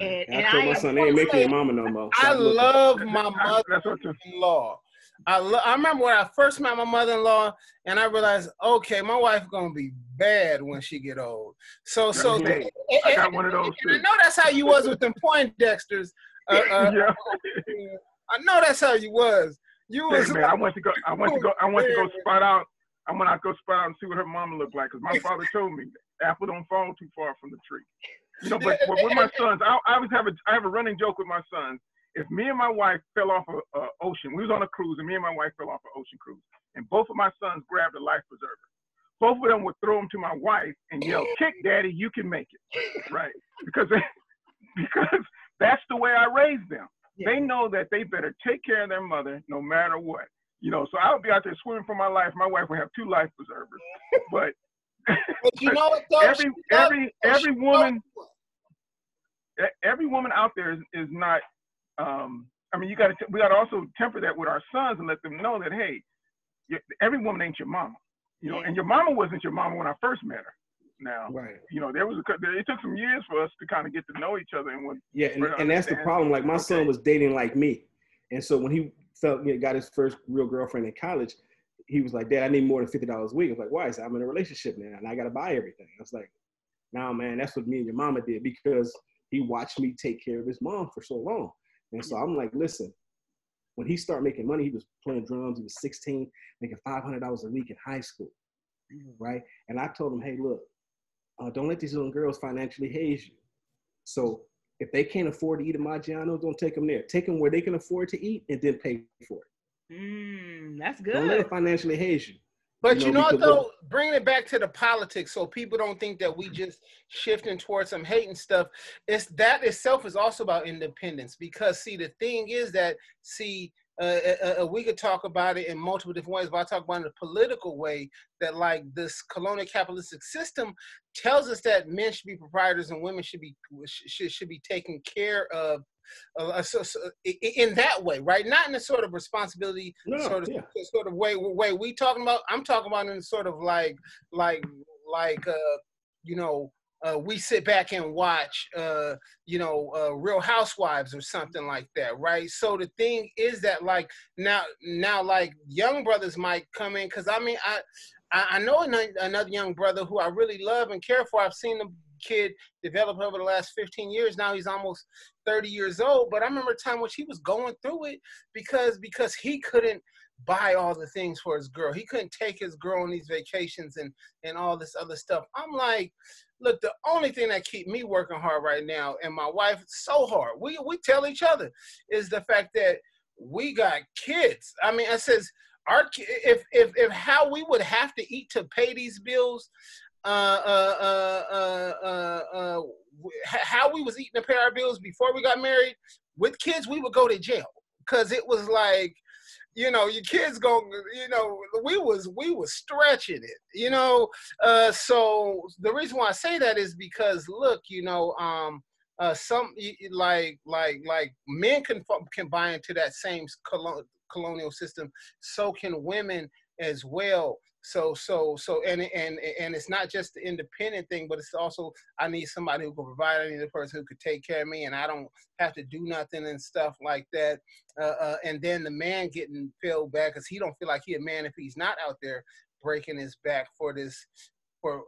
And I told my son, they ain't making your mama no more. I love my mother-in-law. I remember when I first met my mother-in-law, and I realized, okay, my wife's gonna be bad when she get old. So I got one of those too. I know that's how you was with them Poindexters. I know that's how you was. You was. Man, I went to go spot out. I went out to go spot out and see what her mama looked like, because my father told me apple don't fall too far from the tree. You know, but with my sons, I always have a running joke with my sons. If me and my wife fell off an ocean, we was on a cruise, and me and my wife fell off an ocean cruise, and both of my sons grabbed a life preserver. Both of them would throw them to my wife and yell, "Kick, Daddy, you can make it," right? Because that's the way I raised them. Yeah. They know that they better take care of their mother no matter what. You know, so I would be out there swimming for my life. My wife would have 2 life preservers, but you know what? Though? Every woman out there is not. I mean, we got to also temper that with our sons and let them know that, hey, every woman ain't your mama. You know, and your mama wasn't your mama when I first met her. Now, you know, it took some years for us to kind of get to know each other. And that's the problem. Like my son was dating like me, and so when he got his first real girlfriend in college, he was like, "Dad, I need more than $50 a week." I was like, "Why?" He said, "I'm in a relationship now, and I got to buy everything." I was like, "Nah, man, that's what me and your mama did, because he watched me take care of his mom for so long." And so I'm like, "Listen, when he started making money, he was playing drums. He was 16, making $500 a week in high school, right? And I told him, hey, look, don't let these little girls financially haze you. So if they can't afford to eat at Maggiano's, don't take them there. Take them where they can afford to eat and then pay for it. That's good. Don't let them financially haze you. But you know what, though, bringing it back to the politics so people don't think that we just shifting towards some hate and stuff, that itself is also about independence. Because, see, the thing is that, see, we could talk about it in multiple different ways, but I talk about it in a political way, that like this colonial capitalistic system tells us that men should be proprietors and women should be taken care of in that way, right? Not in a sort of responsibility sort of way we talking about. I'm talking about in sort of like we sit back and watch Real Housewives or something like that, right? So the thing is that like now like young brothers might come in, because I mean I know another young brother who I really love and care for. I've seen the kid develop over the last 15 years. Now he's almost 30 years old. But I remember a time when he was going through it because he couldn't buy all the things for his girl. He couldn't take his girl on these vacations and all this other stuff. I'm like, look, the only thing that keep me working hard right now, and my wife so hard, we tell each other, is the fact that we got kids. I mean, I says, if how we would have to eat to pay these bills, how we was eating to pay our bills before we got married, with kids, we would go to jail. Because it was like, your kids we was stretching it, so the reason why I say that is because, look, some like men can buy into that same colonial system, so can women as well. So and it's not just the independent thing, but it's also, I need somebody who can provide. I need a person who could take care of me, and I don't have to do nothing and stuff like that. And then the man getting filled back because he don't feel like he a man if he's not out there breaking his back for this for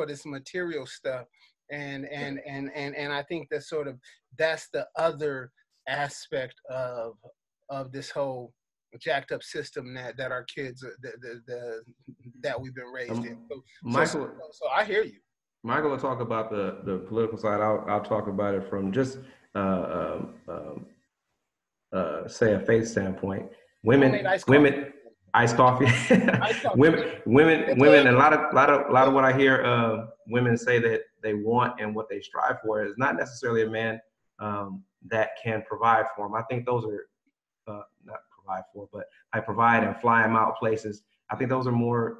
this material stuff. And I think that's the other aspect of this whole jacked up system that our kids that we've been raised in. So I hear you. Michael will talk about the political side. I'll talk about it from just say a faith standpoint. Women, iced coffee. women, and a lot of what I hear women say that they want and what they strive for is not necessarily a man that can provide for them. I think those are not provide for, but I provide and fly them out places. I think those are more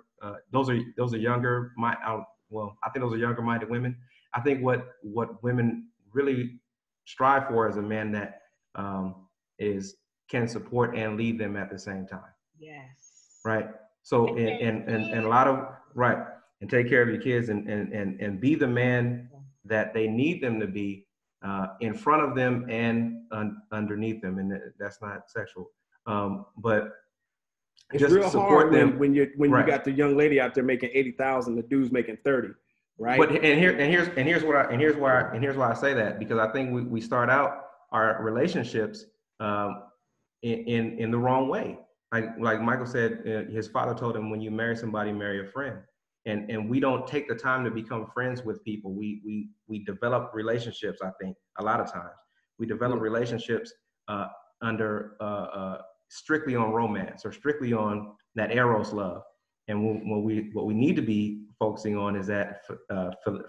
those are younger. I think those are younger minded women. I think what women really strive for is a man that can support and lead them at the same time. Yes. Right. So and a lot of and take care of your kids and be the man that they need them to be in front of them and underneath them, and that's not sexual. But it's just real support hard them when you got the young lady out there making 80,000, the dude's making 30, right? But here's why I say that, because I think we start out our relationships in the wrong way. Like Michael said, his father told him, when you marry somebody, marry a friend. And we don't take the time to become friends with people. We develop relationships. I think a lot of times we develop relationships under strictly on romance or strictly on that eros love. And what we need to be focusing on is that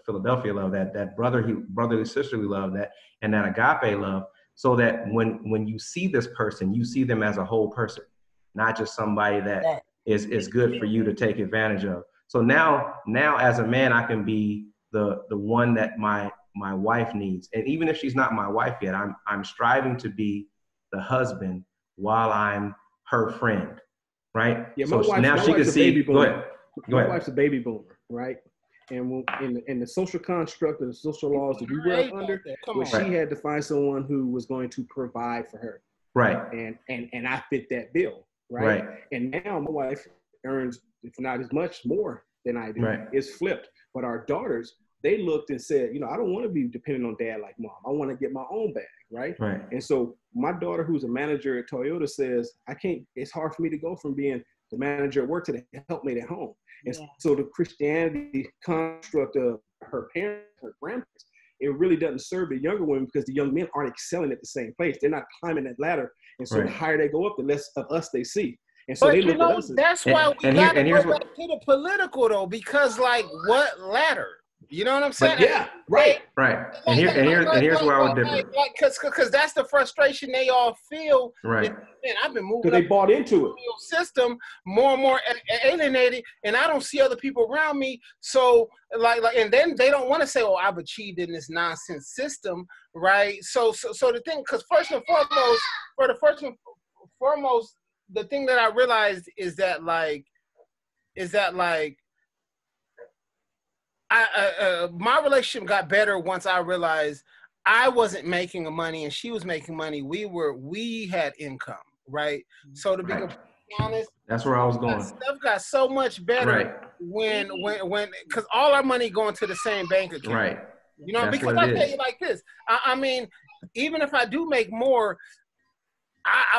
Philadelphia love, that brotherly sisterly love, and that agape love, so that when you see this person, you see them as a whole person, not just somebody that is good for you to take advantage of. So now as a man, I can be the one that my wife needs. And even if she's not my wife yet, I'm striving to be the husband while I'm her friend, right? Yeah, so now she can see. Go ahead. My wife's a baby boomer, right? And in the social construct of the social laws that we were up under, she had to find someone who was going to provide for her, right? And I fit that bill, right? And now my wife earns, if not as much more than I do. It's flipped. But our daughters they looked and said, you know, I don't want to be dependent on dad like mom. I want to get my own bag, right? Right. And so my daughter, who's a manager at Toyota, says, it's hard for me to go from being the manager at work to the helpmate at home. And so the Christianity construct of her parents, her grandparents, it really doesn't serve the younger women because the young men aren't excelling at the same place. They're not climbing that ladder. And so the higher they go up, the less of us they see. And so but they you look know, at us that's why we gotta go back to the political though, because like what ladder? You know what I'm saying? But yeah, right. And here's where I would differ. Because that's the frustration they all feel. Right. Man, I've been moving. Because they bought into it. System more and more alienated, and I don't see other people around me. So like, and then they don't want to say, "Oh, I've achieved in this nonsense system," right? So the thing, because first and foremost, the thing that I realized is that my relationship got better once I realized I wasn't making money and she was making money. We had income, right? So to be honest, that's where I was going. Stuff got so much better when because all our money going to the same bank account, right? You know, that's because I tell you like this. I mean, even if I do make more,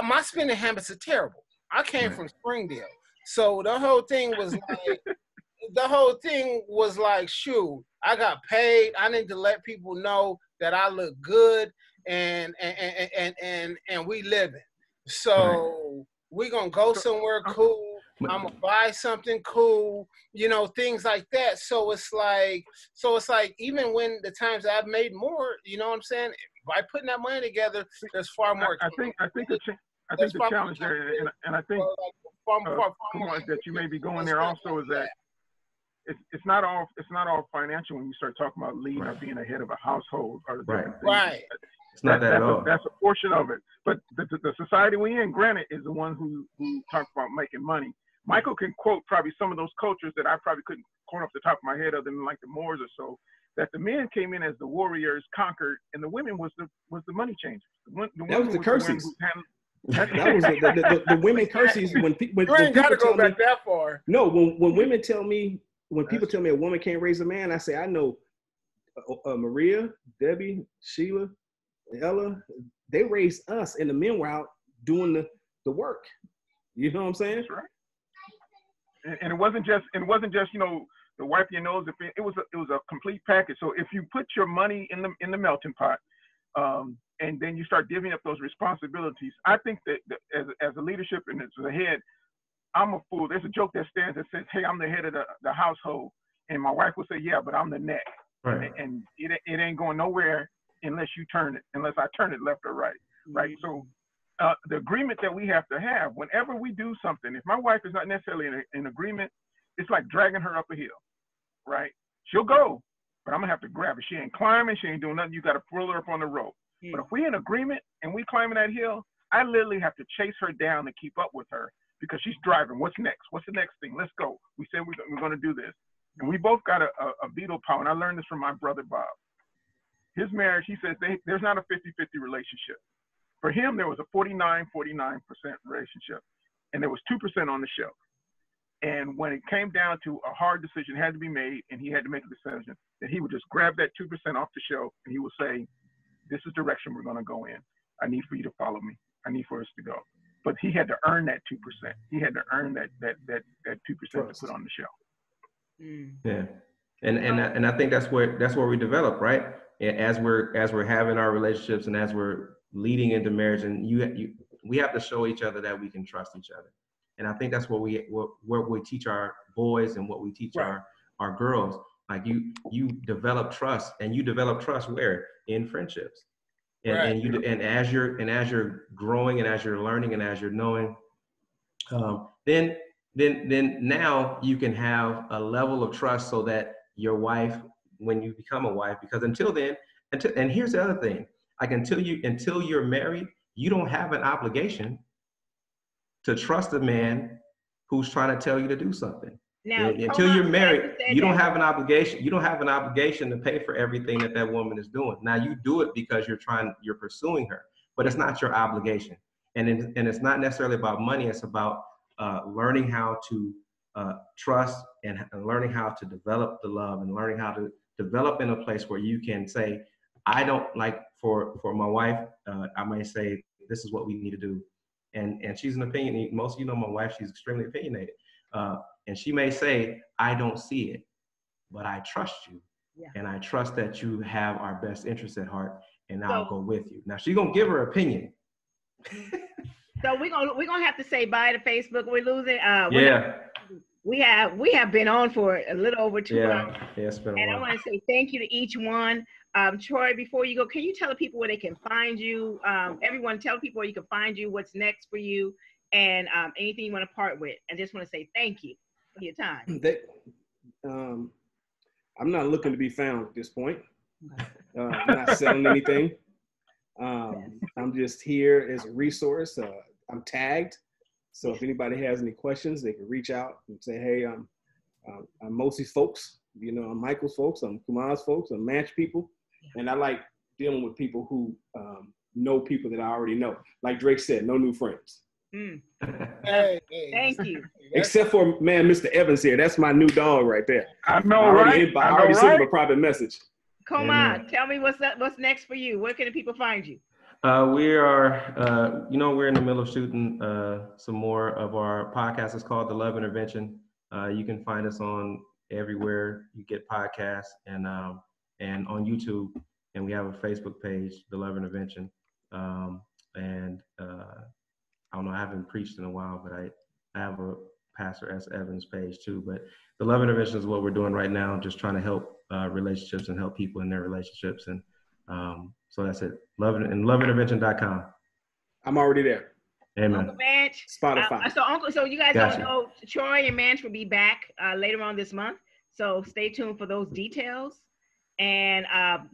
my spending habits are terrible. I came from Springdale, so the whole thing was like, shoot, I got paid. I need to let people know that I look good and we living. So we gonna go somewhere cool. I'm gonna buy something cool, you know, things like that. So it's like even when the times I've made more, you know what I'm saying? By putting that money together, there's far more. I think the challenge there, and I think that you may be going there also is that it's not all financial when you start talking about leading or being a head of a household or the different things. Right. It's not that at all. That's a portion of it. But the society we in, granted, is the one who talks about making money. Michael can quote probably some of those cultures that I probably couldn't quote off the top of my head, other than like the Moors or so. That the men came in as the warriors, conquered, and the women was the money changers. That was the curses. That was the women curses when people gotta go back that far. No, when women tell me, when people tell me a woman can't raise a man, I say I know Maria, Debbie, Sheila, Ella, they raised us, and the men were out doing the work. You know what I'm saying? That's right. And it wasn't just you know, the wipe your nose. It was a complete package. So if you put your money in the melting pot, and then you start divvying up those responsibilities, I think that as a leadership and as a head, I'm a fool. There's a joke that stands that says, "Hey, I'm the head of the household," and my wife will say, "Yeah, but I'm the neck," and it ain't going nowhere unless I turn it left or right, right? So the agreement that we have to have whenever we do something, if my wife is not necessarily in agreement, it's like dragging her up a hill, right? She'll go, but I'm gonna have to grab her. She ain't climbing, she ain't doing nothing. You got to pull her up on the rope. But if we're in agreement and we climbing that hill, I literally have to chase her down to keep up with her because she's driving. What's next? What's the next thing? Let's go. We said we're going to do this. And we both got a veto power. And I learned this from my brother, Bob. His marriage, he says there's not a 50-50 relationship. For him, there was a 49% relationship. And there was 2% on the shelf. And when it came down to a hard decision had to be made, and he had to make a decision, that he would just grab that 2% off the shelf and he would say, this is the direction we're going to go in. I need for you to follow me. I need for us to go. But he had to earn that 2%. He had to earn that 2% to put on the shelf. Yeah, and I think that's where we develop, right? As we're having our relationships and as we're leading into marriage, and we have to show each other that we can trust each other. And I think that's what we teach our boys and what we teach our girls. Like you develop trust, and you develop trust where? In friendships. And as you're growing and as you're learning and as you're knowing, then now you can have a level of trust so that your wife, when you become a wife, because until then, and here's the other thing, like until you're married, you don't have an obligation to trust a man who's trying to tell you to do something. Now, until you're married, you don't have an obligation. You don't have an obligation to pay for everything that woman is doing. Now you do it because you're pursuing her, but it's not your obligation. And it's not necessarily about money. It's about learning how to trust and learning how to develop the love and learning how develop in a place where you can say, I don't like, for my wife, I might say, this is what we need to do. And she's an opinion. Most of you know my wife, she's extremely opinionated. And she may say, I don't see it, but I trust you. Yeah. And I trust that you have our best interests at heart, and I'll go with you. Now she's gonna give her opinion. So we're gonna have to say bye to Facebook. We're losing. We have been on for a little over 2 hours. Yeah, it's been a while. I want to say thank you to each one. Troy, before you go, can you tell the people where they can find you? Everyone, tell people where you can find you, what's next for you, and anything you want to part with. I just want to say thank you for your time. I'm not looking to be found at this point. I'm not selling anything. I'm just here as a resource. I'm tagged. So if anybody has any questions, they can reach out and say, hey, I'm Mosey's folks. You know, I'm Michael's folks. I'm Kumar's folks. I'm Match people. And I like dealing with people who know people that I already know. Like Drake said, no new friends. Hey, thank you. Except for, man, Mr. Evans here. That's my new dog right there. I know, right? I already sent him a private message. Kumar, tell me what's next for you. Where can the people find you? We are, we're in the middle of shooting some more of our podcast. It's called The Love Intervention. You can find us on everywhere you get podcasts and on YouTube. And we have a Facebook page, The Love Intervention. I don't know, I haven't preached in a while, but I have a Pastor S. Evans page too. But The Love Intervention is what we're doing right now, just trying to help relationships and help people in their relationships. And so that's it. Loveintervention.com. I'm already there. Amen. Uncle Manch. Spotify. So you guys don't know, Troy and Manch will be back later on this month. So stay tuned for those details. And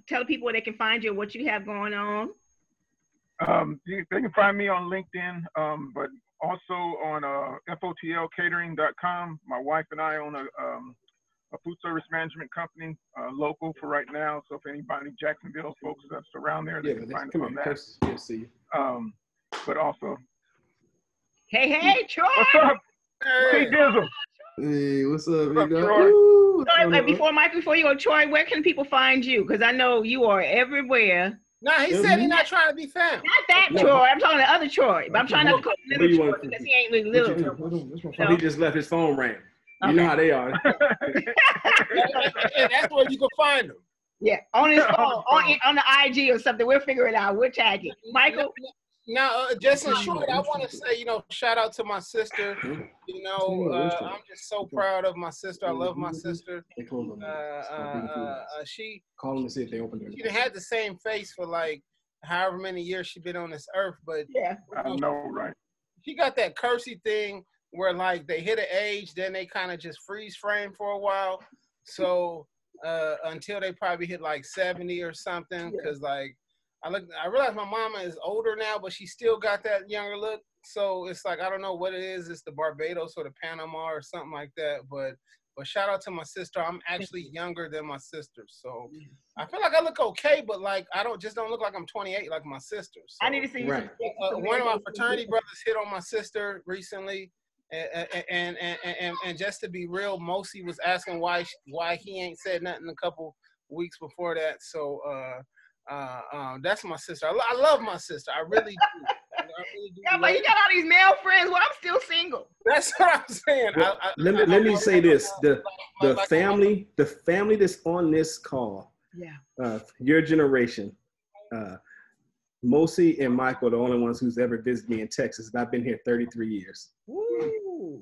tell people where they can find you, what you have going on. They can find me on LinkedIn, but also on fotlcatering.com. My wife and I own a food service management company, local for right now. So if anybody, Jacksonville folks that's around there, they can find us on that. Yeah, see you. But also. Hey, Troy. What's up? Hey, Dizzle. Hey, what's up, Troy? Before you go, Troy, where can people find you? Because I know you are everywhere. Nah, he said he's not trying to be found. Not that Troy. I'm talking to other Troy. But I'm trying not to call him little Troy because he ain't really little. He just left his phone ring. You know how they are. That's where you can find him. Yeah, on his phone, on the IG or something. We'll figure it out. We'll tag it. Michael? Now, just in short, I want to say, shout out to my sister. I'm just so proud of my sister. I love my sister. She call them to see if they open it. She had the same face for like however many years she's been on this earth, but yeah, I know, right? She got that cursey thing where like they hit an age, then they kind of just freeze frame for a while. So until they probably hit like 70 or something, because like. I realize my mama is older now, but she still got that younger look. So it's like, I don't know what it is. It's the Barbados or the Panama or something like that. But shout out to my sister. I'm actually younger than my sister. So I feel like I look okay, but like, I don't look like I'm 28 like my sister. So, I need to see you. Right. One of my fraternity brothers hit on my sister recently. And just to be real, Mosey was asking why he ain't said nothing a couple weeks before that. So, that's my sister. I love my sister. I really do. Yeah, but you got all these male friends. Well, I'm still single. That's what I'm saying. Well, let me say this: the family that's on this call, your generation, Mosey and Michael are the only ones who's ever visited me in Texas. And I've been here 33 years. Ooh.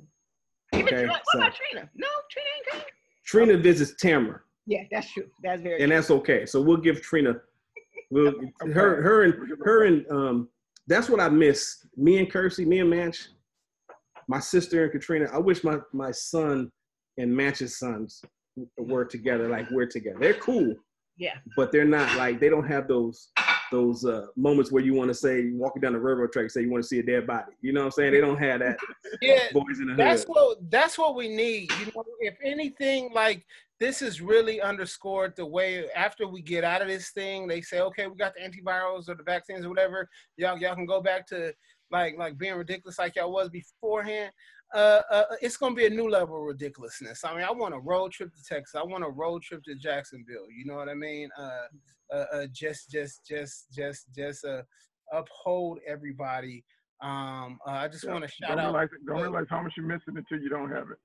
Okay, what about Trina? No, Trina ain't coming. Trina visits Tamara. Yeah, that's true. That's very true. And that's okay. So we'll give Trina. Her and that's what I miss. Me and Kersey, me and Manch, my sister and Katrina. I wish my son and Manch's sons were together like we're together. They're cool. Yeah. But they're not like, they don't have those moments where you want to say, walking down the railroad track, say you want to see a dead body. You know what I'm saying? They don't have that. Yeah. Boys in the hood. That's what we need. If anything, like, this is really underscored the way after we get out of this thing, they say, okay, we got the antivirals or the vaccines or whatever. Y'all can go back to like being ridiculous like y'all was beforehand. it's going to be a new level of ridiculousness. I mean, I want a road trip to Texas. I want a road trip to Jacksonville. You know what I mean? Just uphold everybody. I just want to shout out. Don't realize how much you're missing until you don't have it.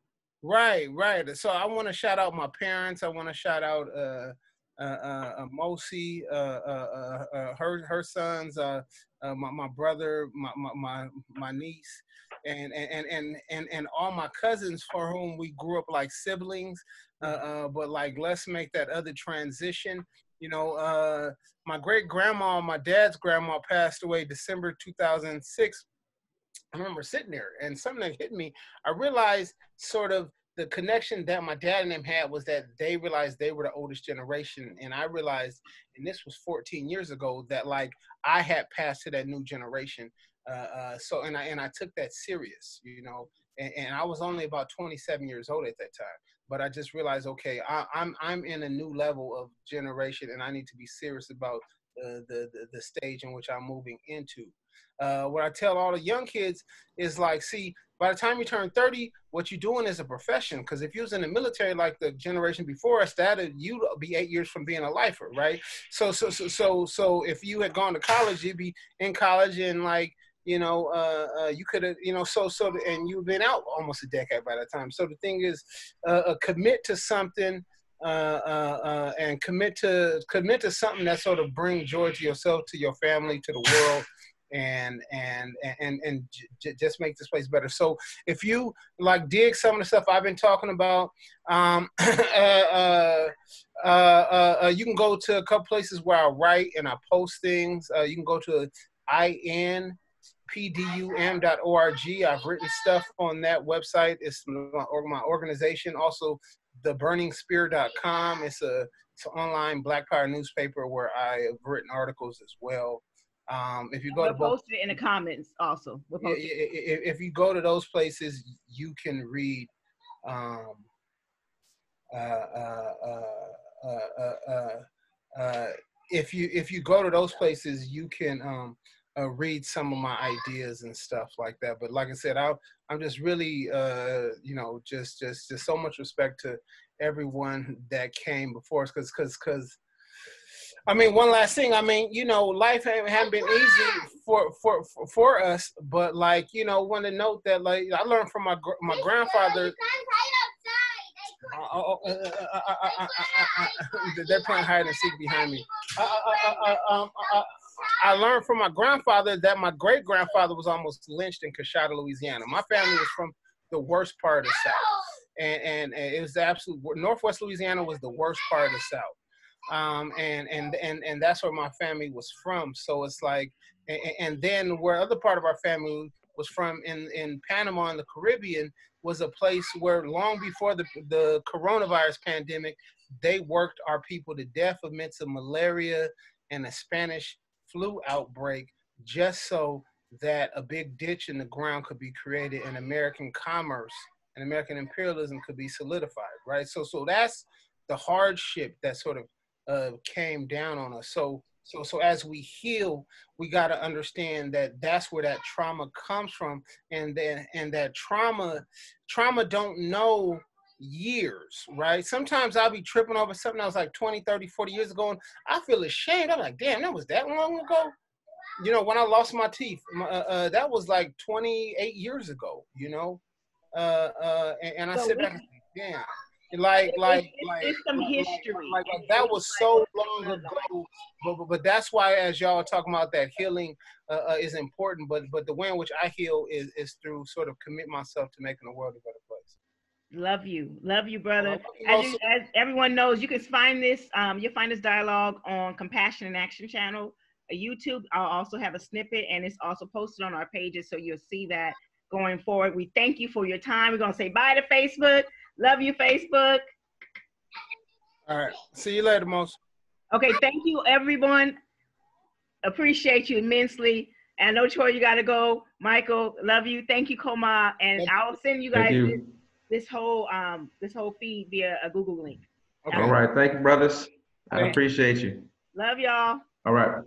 Right. So I want to shout out my parents. I want to shout out Mosi, her sons, my brother, my niece, and all my cousins for whom we grew up like siblings. But like, let's make that other transition. You know, my great grandma, my dad's grandma, passed away December 2006. I remember sitting there and something that hit me. I realized sort of the connection that my dad and them had was that they realized they were the oldest generation. And I realized, and this was 14 years ago, that like I had passed to that new generation. So I took that serious, you know, and I was only about 27 years old at that time. But I just realized, okay, I'm in a new level of generation, and I need to be serious about the stage in which I'm moving into. What I tell all the young kids is like, see, by the time you turn 30, what you're doing is a profession. Because if you was in the military like the generation before us, you'd be 8 years from being a lifer, right? So if you had gone to college, you'd be in college and like, you know, you could have, you know, and you've been out almost a decade by that time. So the thing is, commit to something. And commit to something that sort of brings joy to yourself, to your family, to the world, and just make this place better. So if you like dig some of the stuff I've been talking about, you can go to a couple places where I write and I post things. You can go to inpdum.org. I've written stuff on that website. It's my organization. Also, theburningspear.com. It's an online Black Power newspaper where I have written articles as well. If you go we'll post it in the comments also. We'll post it. If you go to those places, you can read if you go to those places, you can read some of my ideas and stuff like that. But like I said, I'm just really, you know, just so much respect to everyone that came before us. Because I mean, one last thing. I mean, you know, life haven't been easy for us. But like, you know, want to note that like I learned from my grandfather. They're playing hide and seek behind me. I learned from my grandfather that my great grandfather was almost lynched in Coshada, Louisiana. My family was from the worst part of the South, and it was the absolute Northwest Louisiana was the worst part of the South, and that's where my family was from. So it's like, and then where other part of our family was from in Panama in the Caribbean was a place where long before the coronavirus pandemic, they worked our people to death amidst a malaria and a Spanish flu outbreak just so that a big ditch in the ground could be created and American commerce and American imperialism could be solidified, right? So that's the hardship that sort of came down on us. So as we heal, we got to understand that that's where that trauma comes from, and that trauma don't know years, right? Sometimes I'll be tripping over something that was like 20, 30, 40 years ago, and I feel ashamed. I'm like, damn, that was that long ago? You know, when I lost my teeth, that was like 28 years ago, you know? And I sit back and say, damn. It's some history. Like that was so long ago, but that's why, as y'all are talking about, that healing is important. But the way in which I heal is through sort of commit myself to making the world a better place. Love you, brother. As everyone knows, you can find this. You'll find this dialogue on Compassion in Action channel, YouTube. I'll also have a snippet, and it's also posted on our pages, so you'll see that going forward. We thank you for your time. We're gonna say bye to Facebook. Love you, Facebook. All right. See you later, Mos. Okay, thank you, everyone. Appreciate you immensely. And I know, Troy, you got to go. Michael, love you. Thank you, Koma. And I'll send you guys this whole feed via a Google link. Okay. All right. Thank you, brothers. I appreciate you. Love y'all. All right.